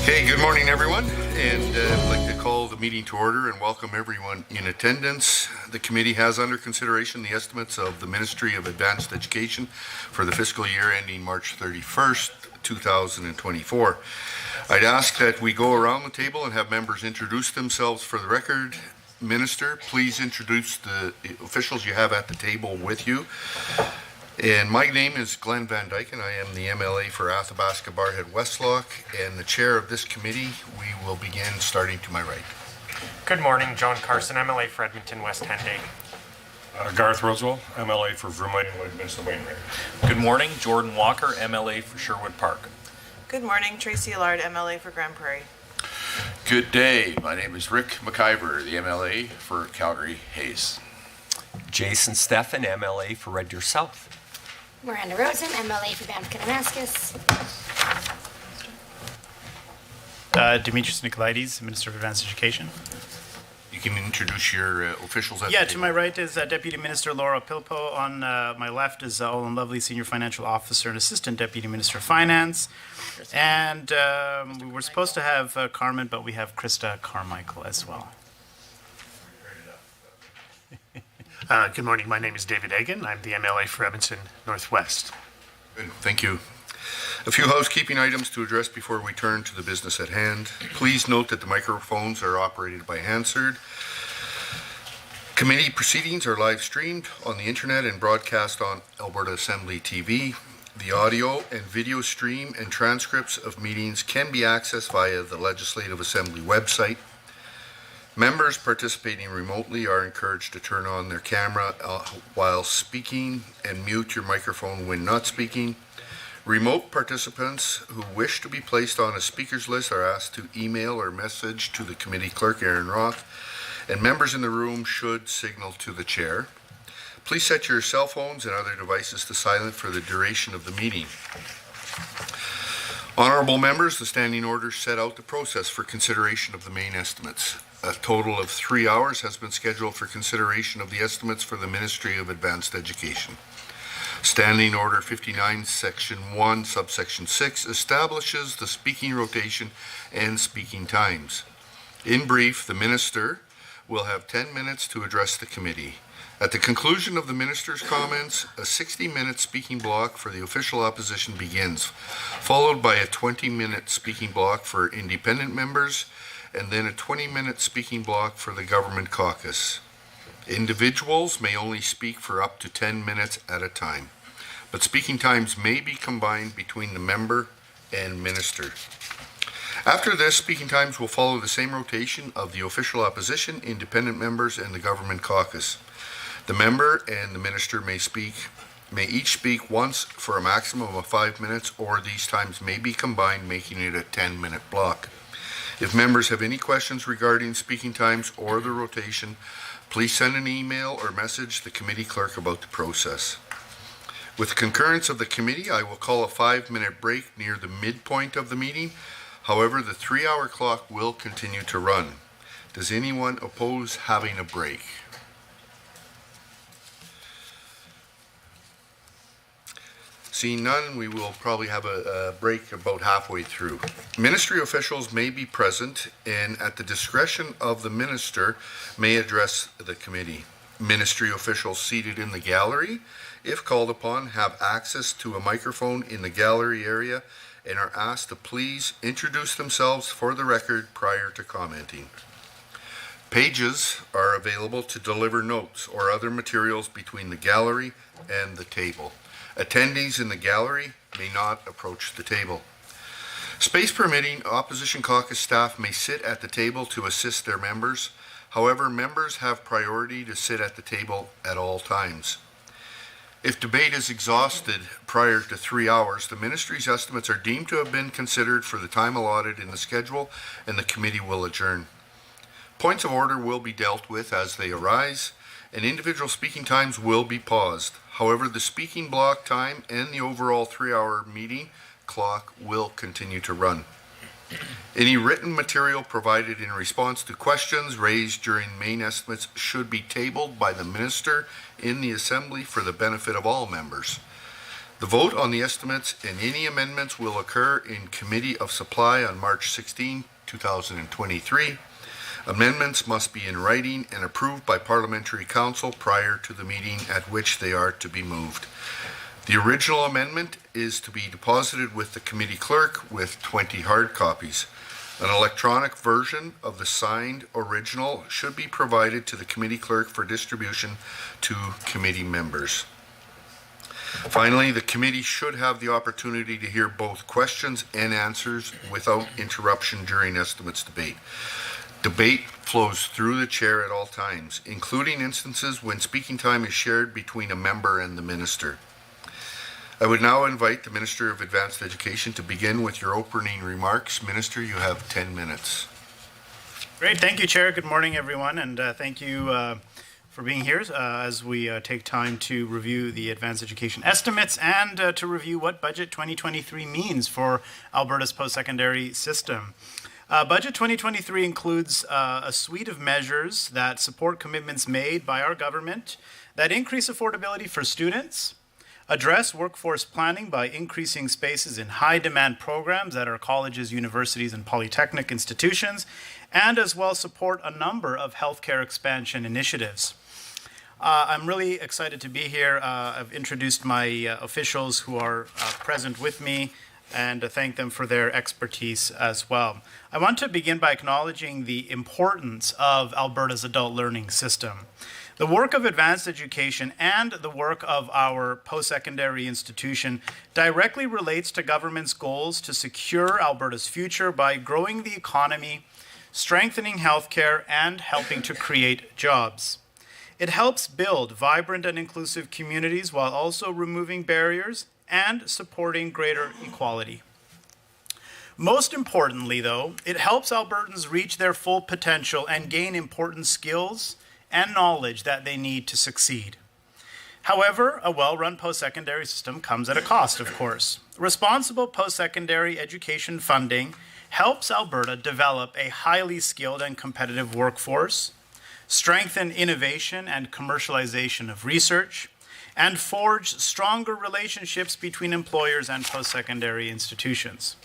Okay, good morning, everyone, and I'd like to call the meeting to order and welcome everyone in attendance. The committee has under consideration the estimates of the Ministry of Advanced Education for the fiscal year ending March 31st, 2024. I'd ask that we go around the table and have members introduce themselves for the record. Minister, please introduce the officials you have at the table with you. And my name is Glenn Van Dyke, and I am the MLA for Athabasca Barhead Westlock, and the chair of this committee. We will begin starting to my right. Good morning, John Carson, MLA for Edmonton West Henday. Garth Rosewell, MLA for Vermilion Woodminster Wainwright. Good morning, Jordan Walker, MLA for Sherwood Park. Good morning, Tracy Allard, MLA for Grand Prairie. Good day. My name is Rick McIver, the MLA for Calgary Hayes. Jason Stephan, MLA for Red Deer South. Miranda Rosen, MLA for Banff Kananaskis. Dimitris Nicolaides, Minister of Advanced Education. You can introduce your officials at the Yeah, table. to my right is Deputy Minister Laura Pilpo. On my left is Olin Lovely, Senior Financial Officer and Assistant Deputy Minister of Finance. And we were supposed to have Carmen, but we have Krista Carmichael as well. Good morning. My name is David Egan. I'm the MLA for Edmonton Northwest. Good, thank you. A few housekeeping items to address before we turn to the business at hand. Please note that the microphones are operated by Hansard. Committee proceedings are live streamed on the internet and broadcast on Alberta Assembly TV. The audio and video stream and transcripts of meetings can be accessed via the Legislative Assembly website. Members participating remotely are encouraged to turn on their camera while speaking and mute your microphone when not speaking. Remote participants who wish to be placed on a speakers list are asked to email or message to the committee clerk, Aaron Roth, and members in the room should signal to the chair. Please set your cell phones and other devices to silent for the duration of the meeting. Honorable members, the standing order set out the process for consideration of the main estimates. A total of 3 hours has been scheduled for consideration of the estimates for the Ministry of Advanced Education. Standing Order 59, Section 1, Subsection 6 establishes the speaking rotation and speaking times. In brief, the Minister will have 10 minutes to address the committee. At the conclusion of the Minister's comments, a 60-minute speaking block for the official opposition begins, followed by a 20-minute speaking block for independent members, and then a 20-minute speaking block for the government caucus. Individuals may only speak for up to 10 minutes at a time, but speaking times may be combined between the member and minister. After this, speaking times will follow the same rotation of the official opposition, independent members, and the government caucus. The member and the minister may each speak once for a maximum of 5 minutes, or these times may be combined, making it a 10-minute block. If members have any questions regarding speaking times or the rotation, please send an email or message the committee clerk about the process. With concurrence of the committee, I will call a 5-minute break near the midpoint of the meeting. However, the 3-hour clock will continue to run. Does anyone oppose having a break? Seeing none, we will probably have a break about halfway through. Ministry officials may be present and at the discretion of the minister may address the committee. Ministry officials seated in the gallery, if called upon, have access to a microphone in the gallery area and are asked to please introduce themselves for the record prior to commenting. Pages are available to deliver notes or other materials between the gallery and the table. Attendees in the gallery may not approach the table. Space permitting, opposition caucus staff may sit at the table to assist their members. However, members have priority to sit at the table at all times. If debate is exhausted prior to 3 hours, the ministry's estimates are deemed to have been considered for the time allotted in the schedule, and the committee will adjourn. Points of order will be dealt with as they arise, and individual speaking times will be paused. However, the speaking block time and the overall 3-hour meeting clock will continue to run. Any written material provided in response to questions raised during main estimates should be tabled by the minister in the assembly for the benefit of all members. The vote on the estimates and any amendments will occur in Committee of Supply on March 16, 2023. Amendments must be in writing and approved by Parliamentary Council prior to the meeting at which they are to be moved. The original amendment is to be deposited with the committee clerk with 20 hard copies. An electronic version of the signed original should be provided to the committee clerk for distribution to committee members. Finally, the committee should have the opportunity to hear both questions and answers without interruption during estimates debate. Debate flows through the chair at all times, including instances when speaking time is shared between a member and the minister. I would now invite the Minister of Advanced Education to begin with your opening remarks. Minister, you have 10 minutes. Great. Thank you, Chair. Good morning, everyone, and thank you for being here as we take time to review the advanced education estimates and to review what Budget 2023 means for Alberta's post-secondary system. Budget 2023 includes a suite of measures that support commitments made by our government that increase affordability for students, address workforce planning by increasing spaces in high-demand programs at our colleges, universities, and polytechnic institutions, and as well support a number of healthcare expansion initiatives. I'm really excited to be here. I've introduced my officials who are present with me and to thank them for their expertise as well. I want to begin by acknowledging the importance of Alberta's adult learning system. The work of advanced education and the work of our post-secondary institution directly relates to government's goals to secure Alberta's future by growing the economy, strengthening healthcare, and helping to create jobs. It helps build vibrant and inclusive communities while also removing barriers and supporting greater equality. Most importantly, though, it helps Albertans reach their full potential and gain important skills and knowledge that they need to succeed. However, a well-run post-secondary system comes at a cost, of course. Responsible post-secondary education funding helps Alberta develop a highly skilled and competitive workforce, strengthen innovation and commercialization of research, and forge stronger relationships between employers and post-secondary institutions.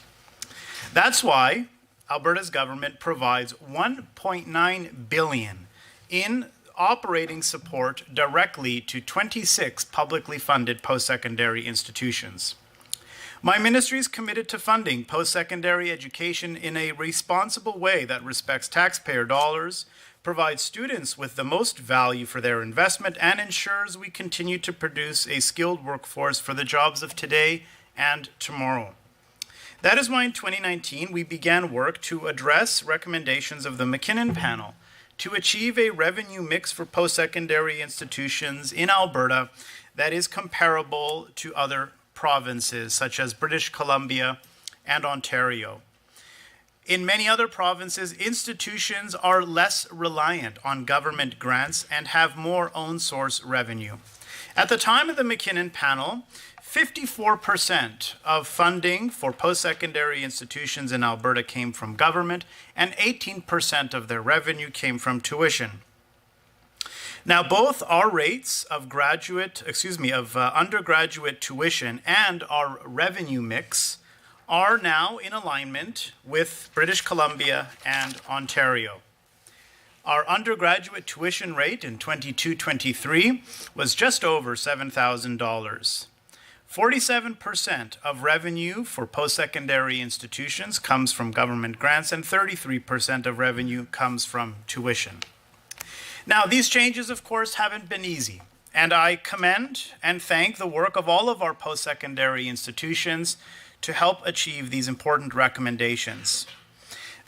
That's why Alberta's government provides $1.9 billion in operating support directly to 26 publicly funded post-secondary institutions. My ministry is committed to funding post-secondary education in a responsible way that respects taxpayer dollars, provides students with the most value for their investment, and ensures we continue to produce a skilled workforce for the jobs of today and tomorrow. That is why in 2019 we began work to address recommendations of the McKinnon panel to achieve a revenue mix for post-secondary institutions in Alberta that is comparable to other provinces such as British Columbia and Ontario. In many other provinces, institutions are less reliant on government grants and have more own source revenue. At the time of the McKinnon panel, 54% of funding for post-secondary institutions in Alberta came from government, and 18% of their revenue came from tuition. Now, both our rates of undergraduate tuition and our revenue mix are now in alignment with British Columbia and Ontario. Our undergraduate tuition rate in 22-23 was just over $7,000. 47% of revenue for post-secondary institutions comes from government grants, and 33% of revenue comes from tuition. Now, these changes, of course, haven't been easy, and I commend and thank the work of all of our post-secondary institutions to help achieve these important recommendations.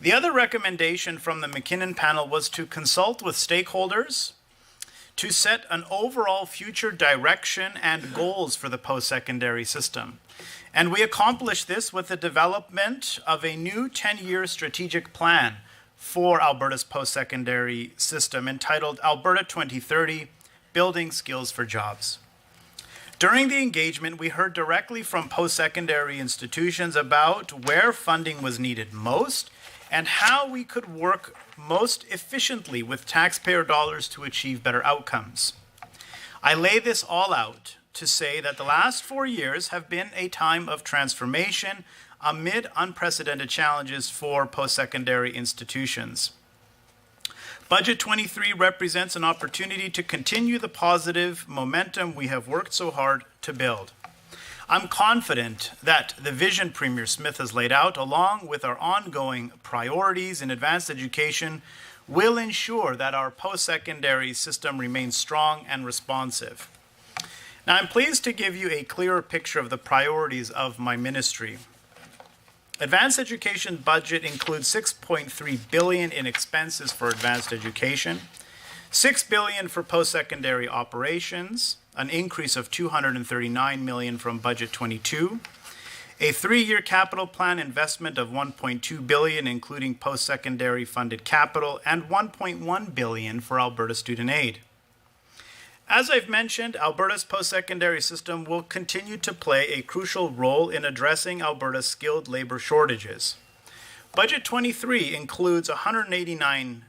The other recommendation from the McKinnon panel was to consult with stakeholders to set an overall future direction and goals for the post-secondary system. And we accomplished this with the development of a new 10-year strategic plan for Alberta's post-secondary system entitled Alberta 2030, Building Skills for Jobs. During the engagement, we heard directly from post-secondary institutions about where funding was needed most and how we could work most efficiently with taxpayer dollars to achieve better outcomes. I lay this all out to say that the last 4 years have been a time of transformation amid unprecedented challenges for post-secondary institutions. Budget 23 represents an opportunity to continue the positive momentum we have worked so hard to build. I'm confident that the vision Premier Smith has laid out, along with our ongoing priorities in advanced education, will ensure that our post-secondary system remains strong and responsive. Now, I'm pleased to give you a clearer picture of the priorities of my ministry. Advanced education budget includes $6.3 billion in expenses for advanced education, $6 billion for post-secondary operations, an increase of $239 million from budget 22, a 3-year capital plan investment of $1.2 billion, including post-secondary funded capital, and $1.1 billion for Alberta student aid. As I've mentioned, Alberta's post-secondary system will continue to play a crucial role in addressing Alberta's skilled labor shortages. Budget 23 includes $189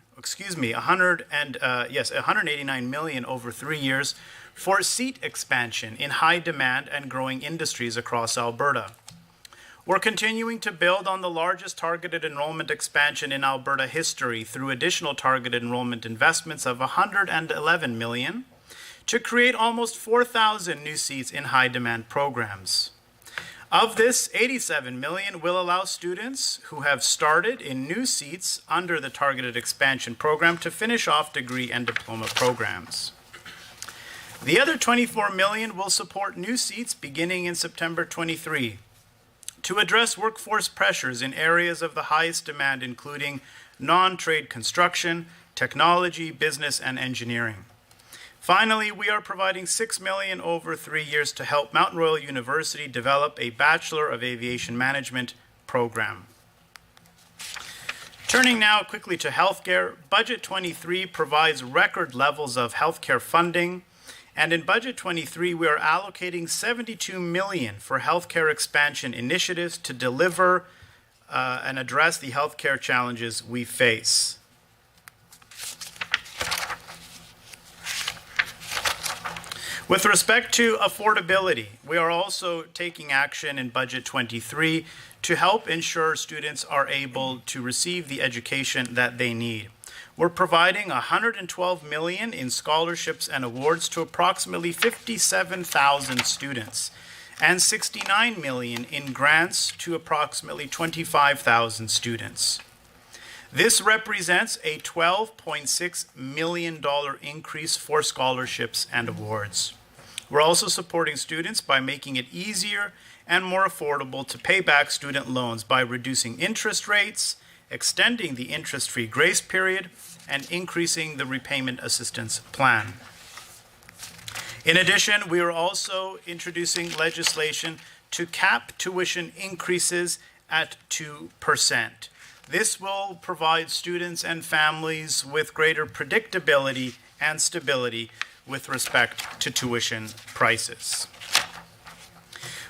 million over 3 years for seat expansion in high demand and growing industries across Alberta. We're continuing to build on the largest targeted enrollment expansion in Alberta history through additional targeted enrollment investments of $111 million to create almost 4,000 new seats in high demand programs. Of this, $87 million will allow students who have started in new seats under the targeted expansion program to finish off degree and diploma programs. The other $24 million will support new seats beginning in September 23 to address workforce pressures in areas of the highest demand, including non-trade construction, technology, business, and engineering. Finally, we are providing $6 million over 3 years to help Mount Royal University develop a Bachelor of Aviation Management program. Turning now quickly to healthcare, Budget 23 provides record levels of healthcare funding, and in Budget 23 we are allocating $72 million for healthcare expansion initiatives to deliver and address the healthcare challenges we face. With respect to affordability, we are also taking action in Budget 23 to help ensure students are able to receive the education that they need. We're providing $112 million in scholarships and awards to approximately 57,000 students and $69 million in grants to approximately 25,000 students. This represents a $12.6 million increase for scholarships and awards. We're also supporting students by making it easier and more affordable to pay back student loans by reducing interest rates, extending the interest-free grace period, and increasing the repayment assistance plan. In addition, we are also introducing legislation to cap tuition increases at 2%. This will provide students and families with greater predictability and stability with respect to tuition prices.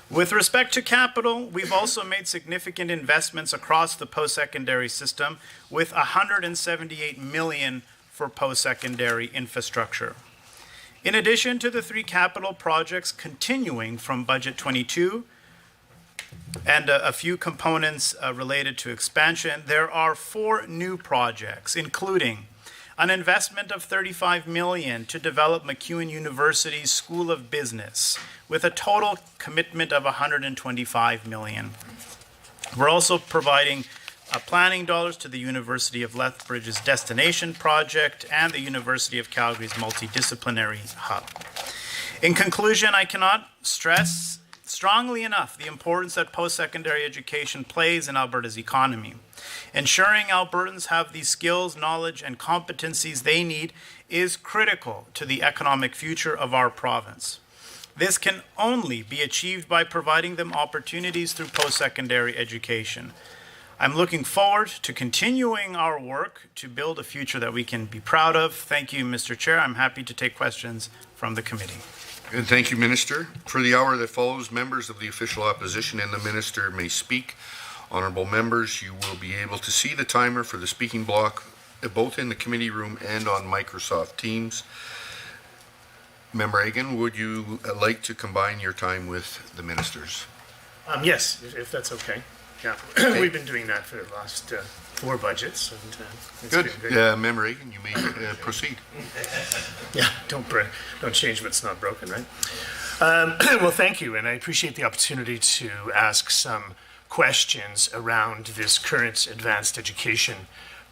With respect to capital, we've also made significant investments across the post-secondary system with $178 million for post-secondary infrastructure. In addition to the 3 capital projects continuing from Budget 22 and a few components related to expansion, there are 4 new projects, including an investment of $35 million to develop MacEwan University's School of Business, with a total commitment of $125 million. We're also providing planning dollars to the University of Lethbridge's Destination Project and the University of Calgary's Multidisciplinary Hub. In conclusion, I cannot stress strongly enough the importance that post-secondary education plays in Alberta's economy. Ensuring Albertans have the skills, knowledge, and competencies they need is critical to the economic future of our province. This can only be achieved by providing them opportunities through post-secondary education. I'm looking forward to continuing our work to build a future that we can be proud of. Thank you, Mr. Chair. I'm happy to take questions from the committee. And thank you, Minister. For the hour that follows, members of the official opposition and the Minister may speak. Honourable members, you will be able to see the timer for the speaking block both in the committee room and on Microsoft Teams. Member Egan, would you like to combine your time with the ministers? Yes, if that's okay. Yeah, we've been doing that for the last 4 budgets, and it's Good. been great. Member Egan, you may proceed. Yeah, don't change what's not broken, right? Well, thank you, and I appreciate the opportunity to ask some questions around this current advanced education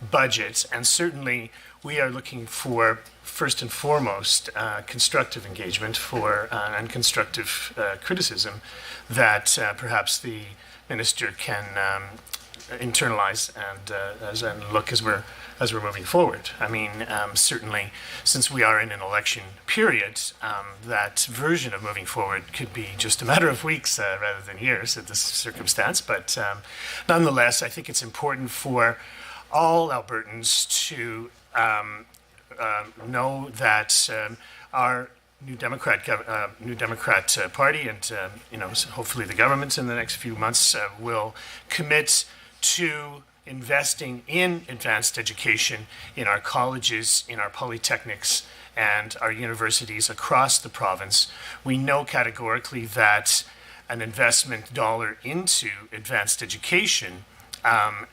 budget, and certainly we are looking for, first and foremost, constructive engagement and constructive criticism that perhaps the minister can internalize and look as we're moving forward. I mean, certainly, since we are in an election period, that version of moving forward could be just a matter of weeks rather than years in this circumstance. But nonetheless, I think it's important for all Albertans to know that our New Democrat Party and hopefully the government in the next few months will commit to investing in advanced education in our colleges, in our polytechnics, and our universities across the province. We know categorically that an investment dollar into advanced education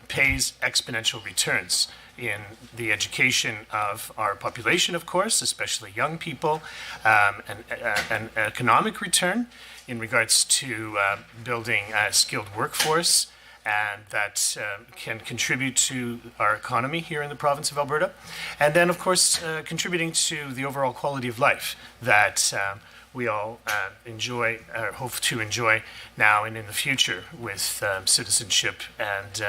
pays exponential returns in the education of our population, of course, especially young people, an economic return in regards to building a skilled workforce, and that can contribute to our economy here in the province of Alberta. And then, of course, contributing to the overall quality of life that we all enjoy, or hope to enjoy now and in the future with citizenship and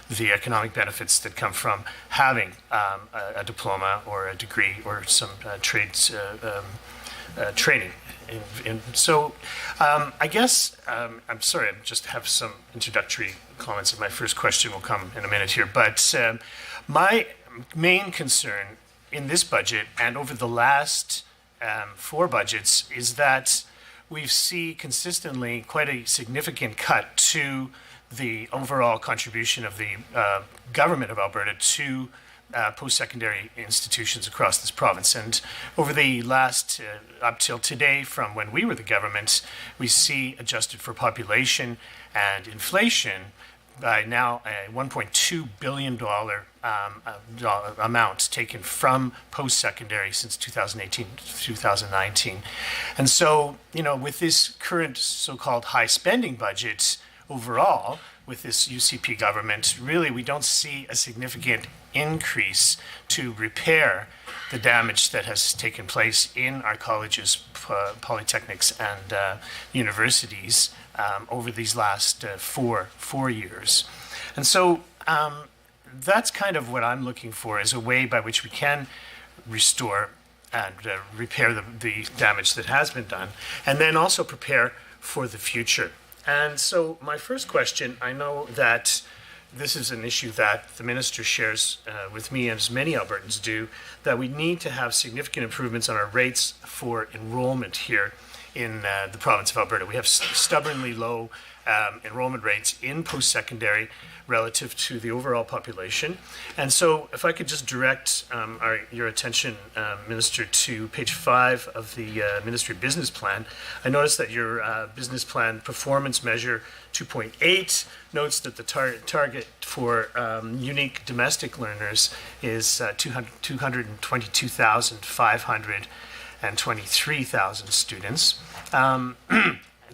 the economic benefits that come from having a diploma or a degree or some trades training. So I guess, I'm sorry, I just have some introductory comments, and my first question will come in a minute here. But my main concern in this budget and over the last 4 budgets is that we see consistently quite a significant cut to the overall contribution of the government of Alberta to post-secondary institutions across this province. And over the last, up till today, from when we were the government, we see, adjusted for population and inflation, by now a $1.2 billion amount taken from post-secondary since 2018 to 2019. And so, with this current so-called high spending budget overall, with this UCP government, really we don't see a significant increase to repair the damage that has taken place in our colleges, polytechnics, and universities over these last four years. And so that's kind of what I'm looking for, as a way by which we can restore and repair the damage that has been done, and then also prepare for the future. And so my first question, I know that this is an issue that the minister shares with me, as many Albertans do, that we need to have significant improvements on our rates for enrollment here in the province of Alberta. We have stubbornly low enrollment rates in post-secondary relative to the overall population. And so if I could just direct your attention, Minister, to page 5 of the Ministry Business Plan. I noticed that your business plan performance measure 2.8 notes that the target for unique domestic learners is 222,500 and 23,000 students.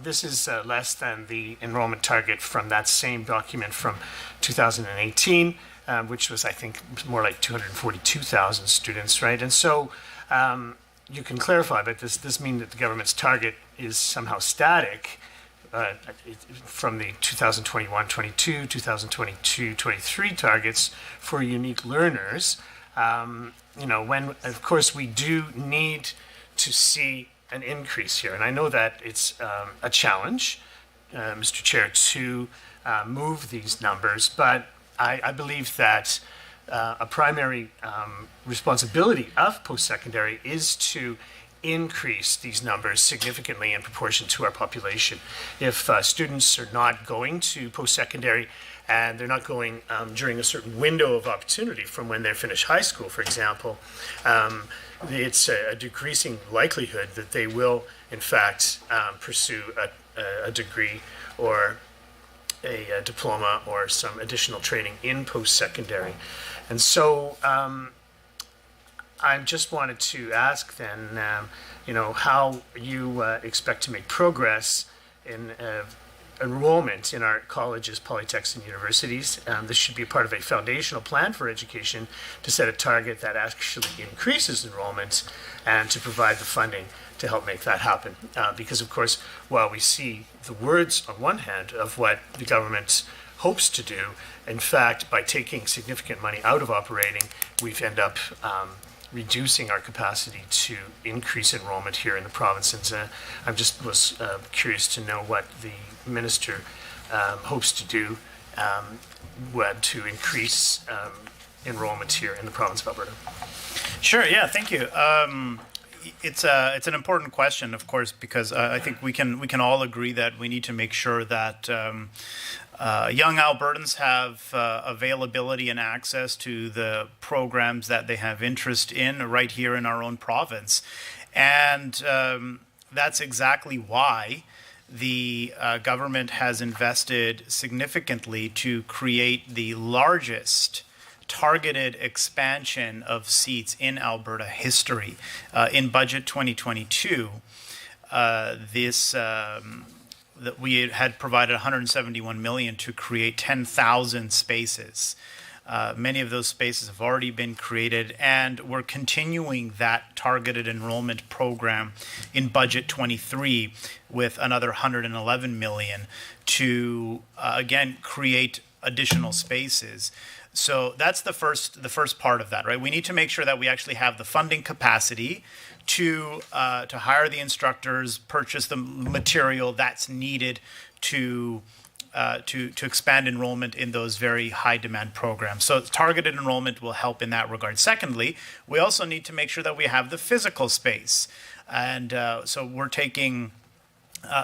This is less than the enrollment target from that same document from 2018, which was, I think, more like 242,000 students, right? And so you can clarify, but does this mean that the government's target is somehow static from the 2021-22, 2022-23 targets for unique learners? When, of course, we do need to see an increase here. And I know that it's a challenge, Mr. Chair, to move these numbers, but I believe that a primary responsibility of post-secondary is to increase these numbers significantly in proportion to our population. If students are not going to post-secondary and they're not going during a certain window of opportunity from when they finish high school, for example, it's a decreasing likelihood that they will, in fact, pursue a degree or a diploma or some additional training in post-secondary. And so I just wanted to ask then, how you expect to make progress in enrollment in our colleges, polytechs, and universities. This should be part of a foundational plan for education to set a target that actually increases enrollment and to provide the funding to help make that happen. Because, of course, while we see the words on one hand of what the government hopes to do, in fact, by taking significant money out of operating, we've end up reducing our capacity to increase enrollment here in the province. And I just was curious to know what the minister hopes to do to increase enrollment here in the province of Alberta. Sure. Yeah. Thank you. It's an important question, of course, because I think we can all agree that we need to make sure that young Albertans have availability and access to the programs that they have interest in right here in our own province. And that's exactly why the government has invested significantly to create the largest targeted expansion of seats in Alberta history. In Budget 2022, that we had provided 171 million to create 10,000 spaces. Many of those spaces have already been created, and we're continuing that targeted enrollment program in Budget 23 with another 111 million to again create additional spaces. So that's the first part of that, right? We need to make sure that we actually have the funding capacity to hire the instructors, purchase the material that's needed to expand enrollment in those very high demand programs. So targeted enrollment will help in that regard. Secondly, we also need to make sure that we have the physical space. And so we're taking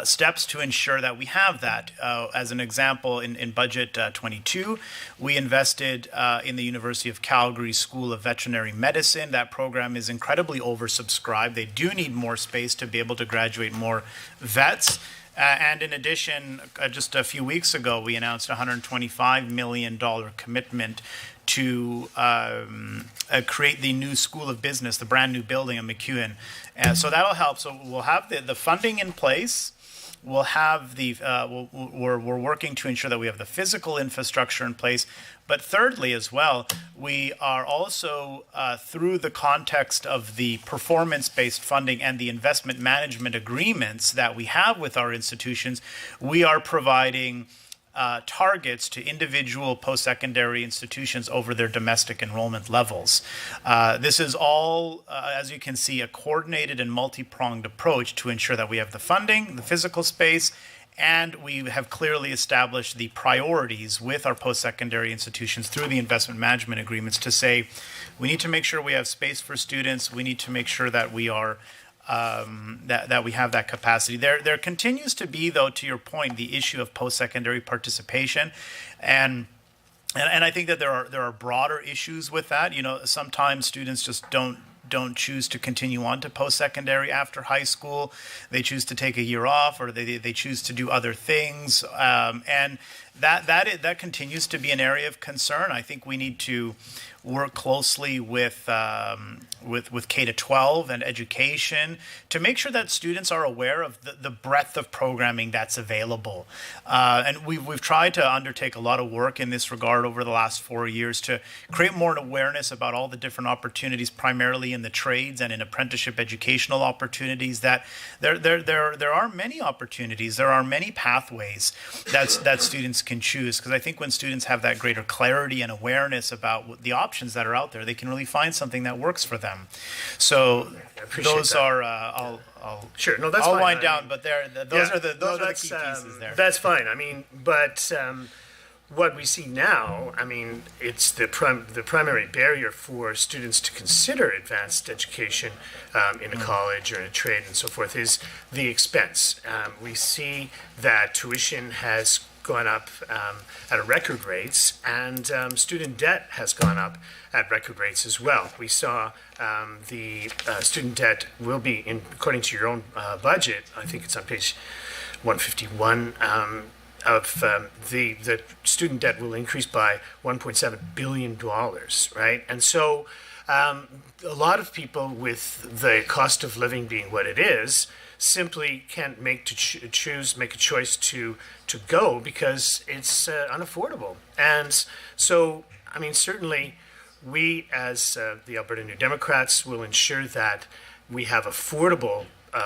steps to ensure that we have that. As an example, in Budget 22, we invested in the University of Calgary School of Veterinary Medicine. That program is incredibly oversubscribed. They do need more space to be able to graduate more vets. And in addition, just a few weeks ago, we announced a $125 million commitment to create the new School of Business, the brand new building in McEwen. So that'll help. So we'll have the funding in place. We'll have we're working to ensure that we have the physical infrastructure in place. But thirdly, as well, we are also, through the context of the performance-based funding and the investment management agreements that we have with our institutions, we are providing targets to individual post-secondary institutions over their domestic enrollment levels. This is all, as you can see, a coordinated and multi-pronged approach to ensure that we have the funding, the physical space, and we have clearly established the priorities with our post-secondary institutions through the investment management agreements to say, we need to make sure we have space for students, we need to make sure that we are that we have that capacity. There continues to be, though, to your point, the issue of post-secondary participation, and I think that there are broader issues with that. You know, sometimes students just don't choose to continue on to post-secondary after high school. They choose to take a year off, or they choose to do other things, and that continues to be an area of concern. I think we need to work closely with K-12 and education to make sure that students are aware of the breadth of programming that's available. And we've tried to undertake a lot of work in this regard over the last 4 years to create more awareness about all the different opportunities, primarily in the trades and in apprenticeship educational opportunities. That there are many opportunities, there are many pathways that students can choose. Because I think when students have that greater clarity and awareness about the options that are out there, they can really find something that works for them. So those that. are I'll Sure, no, that's I'll fine. wind I down, but those are the that's, key pieces there. That's fine. I mean, but what we see now, I mean, it's the primary barrier for students to consider advanced education in a college or in a trade and so forth is the expense. We see that tuition has gone up at a record rates, and student debt has gone up at record rates as well. We saw the student debt will be, according to your own budget, I think it's on page 151, of the student debt will increase by $1.7 billion, right? And so a lot of people, with the cost of living being what it is, simply can't make a choice to go because it's unaffordable. And so, I mean, certainly we as the Alberta New Democrats will ensure that we have affordable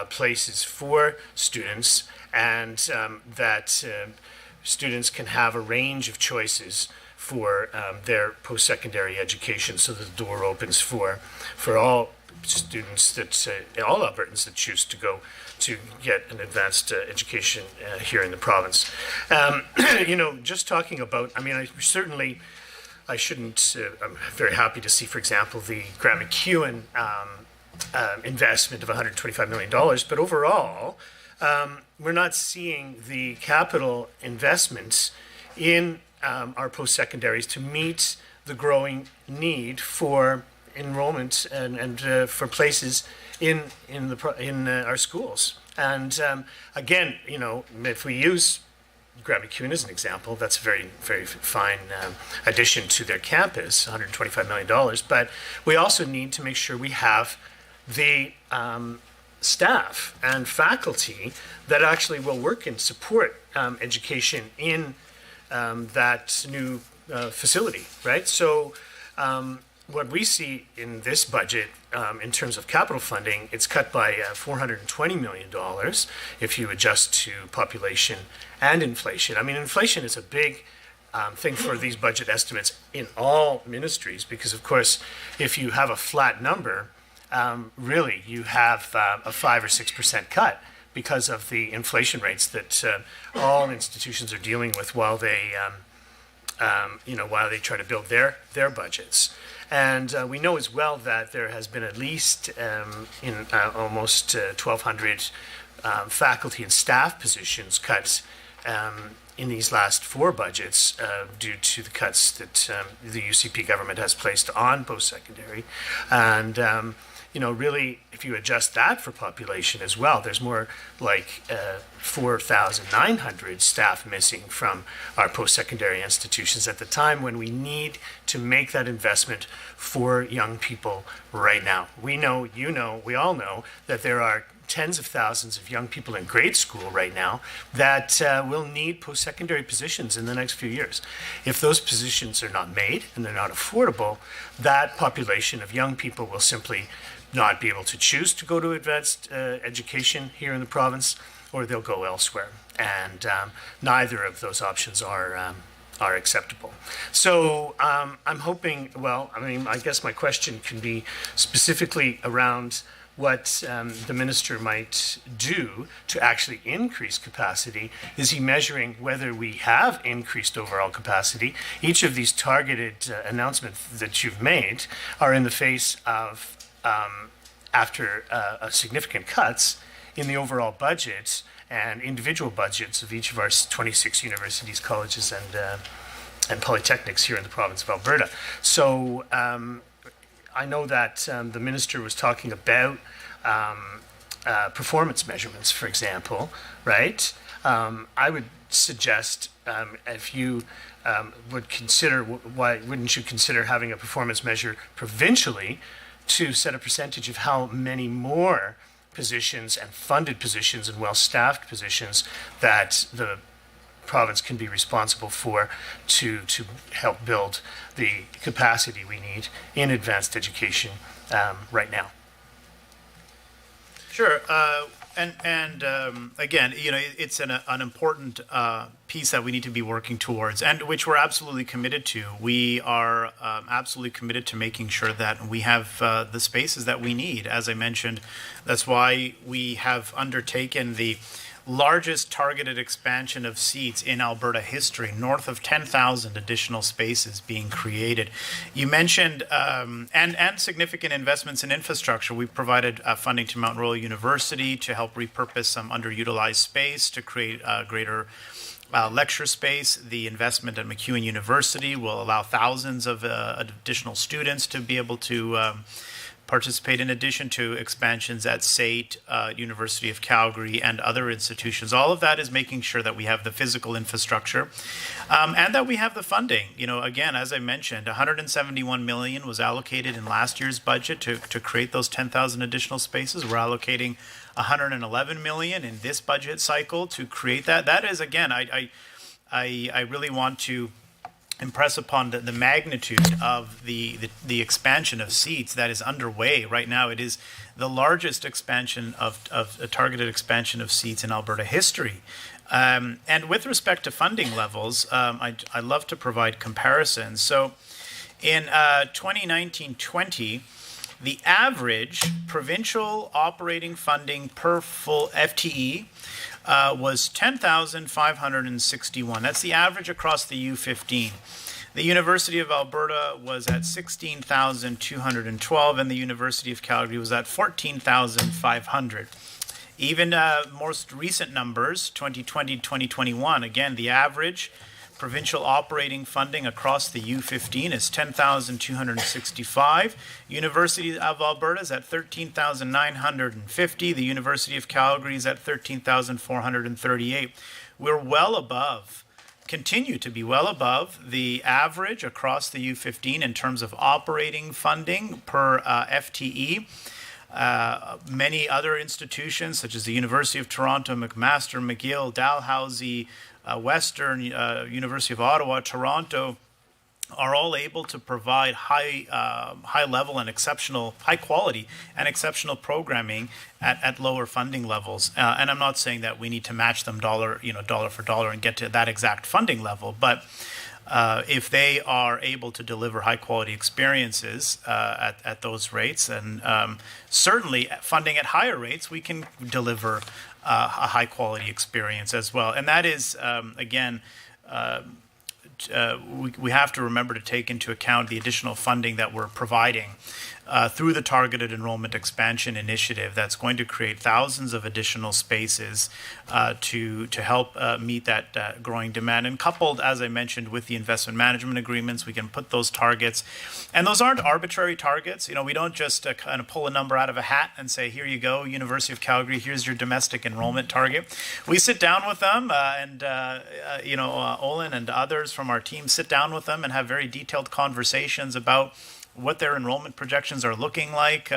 places for students, and that students can have a range of choices for their post-secondary education, so that the door opens for all students, that all Albertans that choose to go to get an advanced education here in the province. Just talking about, I mean, I shouldn't, I'm very happy to see, for example, the Grant McEwen investment of $125 million, but overall, we're not seeing the capital investments in our post-secondaries to meet the growing need for enrollment and for places in our schools. And again, if we use Grant McEwen as an example, that's a very, very fine addition to their campus, $125 million. But we also need to make sure we have the staff and faculty that actually will work and support education in that new facility, right? So what we see in this budget, in terms of capital funding, it's cut by $420 million if you adjust to population and inflation. I mean, inflation is a big thing for these budget estimates in all ministries, because, of course, if you have a flat number, really you have a 5 or 6% cut because of the inflation rates that all institutions are dealing with while they try to build their budgets. And we know as well that there has been at least almost 1,200 faculty and staff positions cut in these last 4 budgets due to the cuts that the UCP government has placed on post-secondary. And really, if you adjust that for population as well, there's more like 4,900 staff missing from our post-secondary institutions at the time when we need to make that investment for young people right now. We know, we all know that there are tens of thousands of young people in grade school right now that will need post-secondary positions in the next few years. If those positions are not made and they're not affordable, that population of young people will simply not be able to choose to go to advanced education here in the province, or they'll go elsewhere. And neither of those options are acceptable. So I'm hoping, I guess my question can be specifically around what the minister might do to actually increase capacity. Is he measuring whether we have increased overall capacity? Each of these targeted announcements that you've made are in the face of after significant cuts in the overall budget and individual budgets of each of our 26 universities, colleges, and polytechnics here in the province of Alberta. So I know that the minister was talking about performance measurements, for example, right? I would suggest if you would consider, why wouldn't you consider having a performance measure provincially to set a percentage of how many more positions and funded positions and well-staffed positions that the province can be responsible for to help build the capacity we need in advanced education right now. Sure. And again, it's an important piece that we need to be working towards, and which we're absolutely committed to. We are absolutely committed to making sure that we have the spaces that we need. As I mentioned, that's why we have undertaken the largest targeted expansion of seats in Alberta history, north of 10,000 additional spaces being created. You mentioned, and significant investments in infrastructure. We've provided funding to Mount Royal University to help repurpose some underutilized space to create greater lecture space. The investment at MacEwan University will allow thousands of additional students to be able to participate, in addition to expansions at SAIT, University of Calgary, and other institutions. All of that is making sure that we have the physical infrastructure and that we have the funding. Again, as I mentioned, $171 million was allocated in last year's budget to create those 10,000 additional spaces. We're allocating $111 million in this budget cycle to create that. That is, again, I really want to impress upon the magnitude of the expansion of seats that is underway right now. It is the largest expansion of a targeted expansion of seats in Alberta history. And with respect to funding levels, I love to provide comparisons. So in 2019-20, the average provincial operating funding per full FTE was $10,561. That's the average across the U15. The University of Alberta was at $16,212, and the University of Calgary was at $14,500. Even most recent numbers, 2020-2021, again, the average provincial operating funding across the U15 is $10,265. University of Alberta is at $13,950. The University of Calgary is at $13,438. We're well above, continue to be well above the average across the U15 in terms of operating funding per FTE. Many other institutions, such as the University of Toronto, McMaster, McGill, Dalhousie, Western, University of Ottawa, Toronto, are all able to provide high level and high quality and exceptional programming at lower funding levels. And I'm not saying that we need to match them dollar for dollar and get to that exact funding level, but if they are able to deliver high quality experiences at those rates, and certainly funding at higher rates, we can deliver a high quality experience as well. And that is, again, we have to remember to take into account the additional funding that we're providing through the Targeted Enrollment Expansion Initiative that's going to create thousands of additional spaces to help meet that growing demand. And coupled, as I mentioned, with the investment management agreements, we can put those targets. And those aren't arbitrary targets. We don't just kind of pull a number out of a hat and say, here you go, University of Calgary, here's your domestic enrollment target. We sit down with them Olin and others from our team sit down with them and have very detailed conversations about what their enrollment projections are looking like,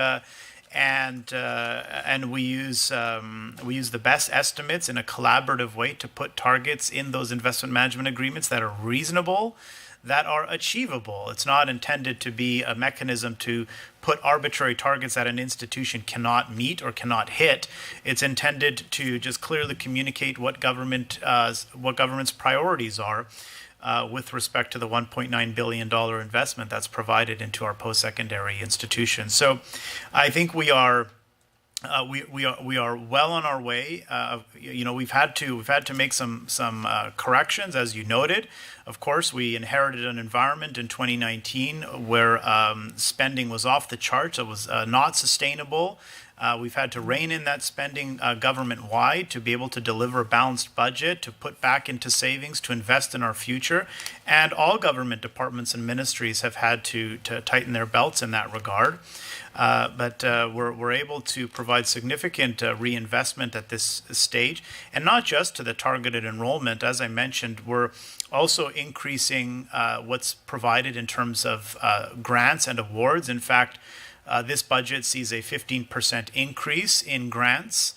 and we use the best estimates in a collaborative way to put targets in those investment management agreements that are reasonable, that are achievable. It's not intended to be a mechanism to put arbitrary targets that an institution cannot meet or cannot hit. It's intended to just clearly communicate what government's priorities are. With respect to the $1.9 billion investment that's provided into our post-secondary institutions. So I think we are well on our way. We've had to make some corrections, as you noted. Of course, we inherited an environment in 2019 where spending was off the charts. It was not sustainable. We've had to rein in that spending government-wide to be able to deliver a balanced budget, to put back into savings, to invest in our future. And all government departments and ministries have had to tighten their belts in that regard. But we're able to provide significant reinvestment at this stage. And not just to the targeted enrollment. As I mentioned, we're also increasing what's provided in terms of grants and awards. In fact, this budget sees a 15% increase in grants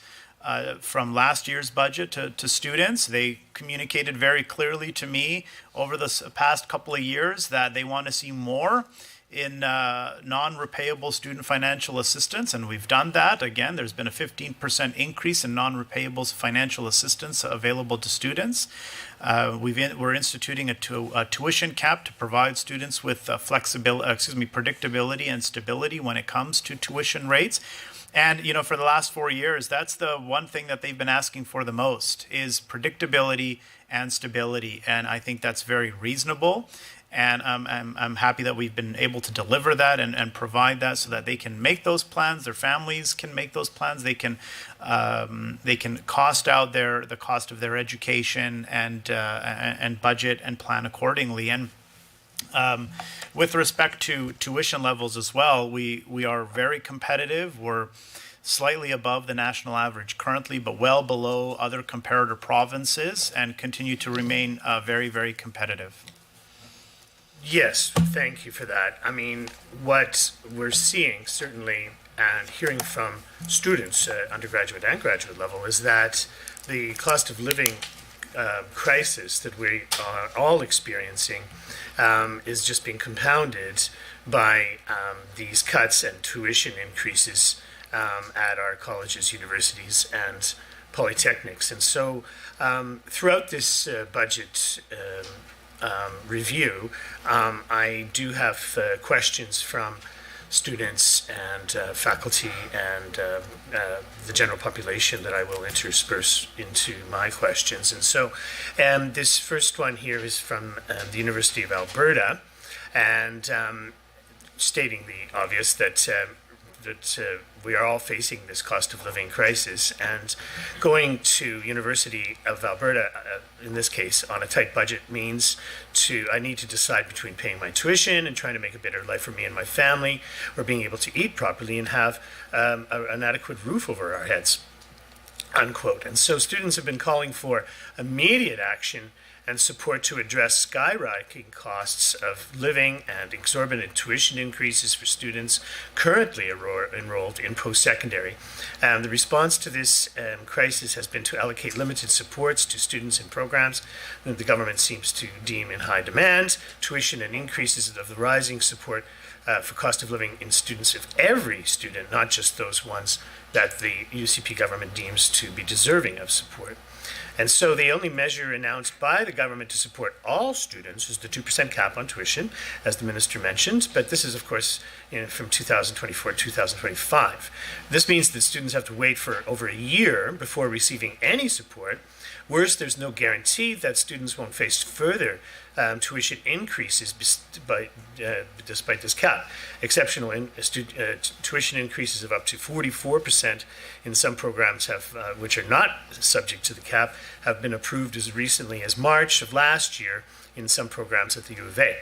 from last year's budget to students. They communicated very clearly to me over the past couple of years that they want to see more in non-repayable student financial assistance, and we've done that. Again, there's been a 15% increase in non-repayable financial assistance available to students. We're instituting a tuition cap to provide students with predictability and stability when it comes to tuition rates. And, for the last 4 years, that's the one thing that they've been asking for the most is predictability and stability. And I think that's very reasonable. And I'm happy that we've been able to deliver that and provide that so that they can make those plans, their families can make those plans, they can cost out the cost of their education and budget and plan accordingly. And with respect to tuition levels as well, we are very competitive. We're slightly above the national average currently, but well below other comparator provinces, and continue to remain very, very competitive. Yes, thank you for that. I mean, what we're seeing certainly and hearing from students at undergraduate and graduate level is that the cost of living crisis that we are all experiencing is just being compounded by these cuts and tuition increases at our colleges, universities, and polytechnics. And so throughout this budget review, I do have questions from students and faculty and the general population that I will intersperse into my questions. And so this first one here is from the University of Alberta, and stating the obvious that we are all facing this cost of living crisis, and going to University of Alberta, in this case, on a tight budget means I need to decide between paying my tuition and trying to make a better life for me and my family, or being able to eat properly and have an adequate roof over our heads, unquote. And so students have been calling for immediate action and support to address skyrocketing costs of living and exorbitant tuition increases for students currently enrolled in post-secondary. The response to this crisis has been to allocate limited supports to students and programs that the government seems to deem in high demand, tuition and increases of the rising support for cost of living in students of every student, not just those ones that the UCP government deems to be deserving of support. And so the only measure announced by the government to support all students is the 2% cap on tuition, as the minister mentioned, but this is, of course, from 2024 to 2025. This means that students have to wait for over a year before receiving any support. Worse, there's no guarantee that students won't face further tuition increases despite this cap. Exceptional tuition increases of up to 44% in some programs which are not subject to the cap have been approved as recently as March of last year in some programs at the U of A.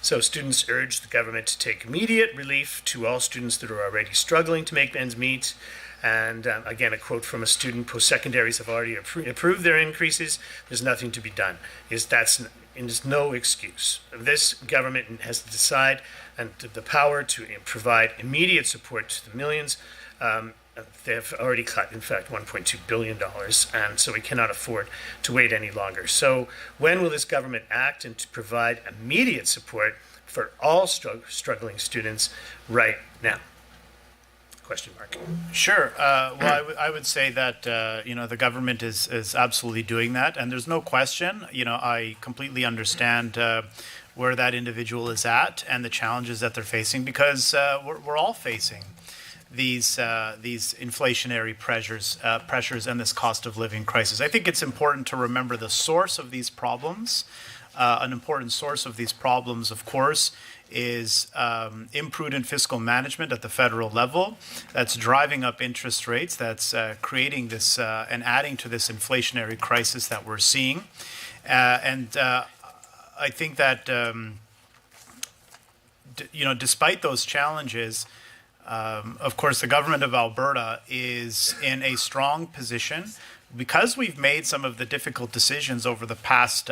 So students urge the government to take immediate relief to all students that are already struggling to make ends meet. And again, a quote from a student: post-secondaries have already approved their increases. There's nothing to be done. There's no excuse. This government has to decide and the power to provide immediate support to the millions. They have already cut, in fact, $1.2 billion, and so we cannot afford to wait any longer. So when will this government act and to provide immediate support for all struggling students right now? Question mark. Sure. Well, I would say that the government is absolutely doing that, and there's no question. I completely understand where that individual is at and the challenges that they're facing, because we're all facing these inflationary pressures and this cost of living crisis. I think it's important to remember the source of these problems. An important source of these problems, of course, is imprudent fiscal management at the federal level that's driving up interest rates, that's creating this and adding to this inflationary crisis that we're seeing. And I think that, despite those challenges, of course, the government of Alberta is in a strong position because we've made some of the difficult decisions over the past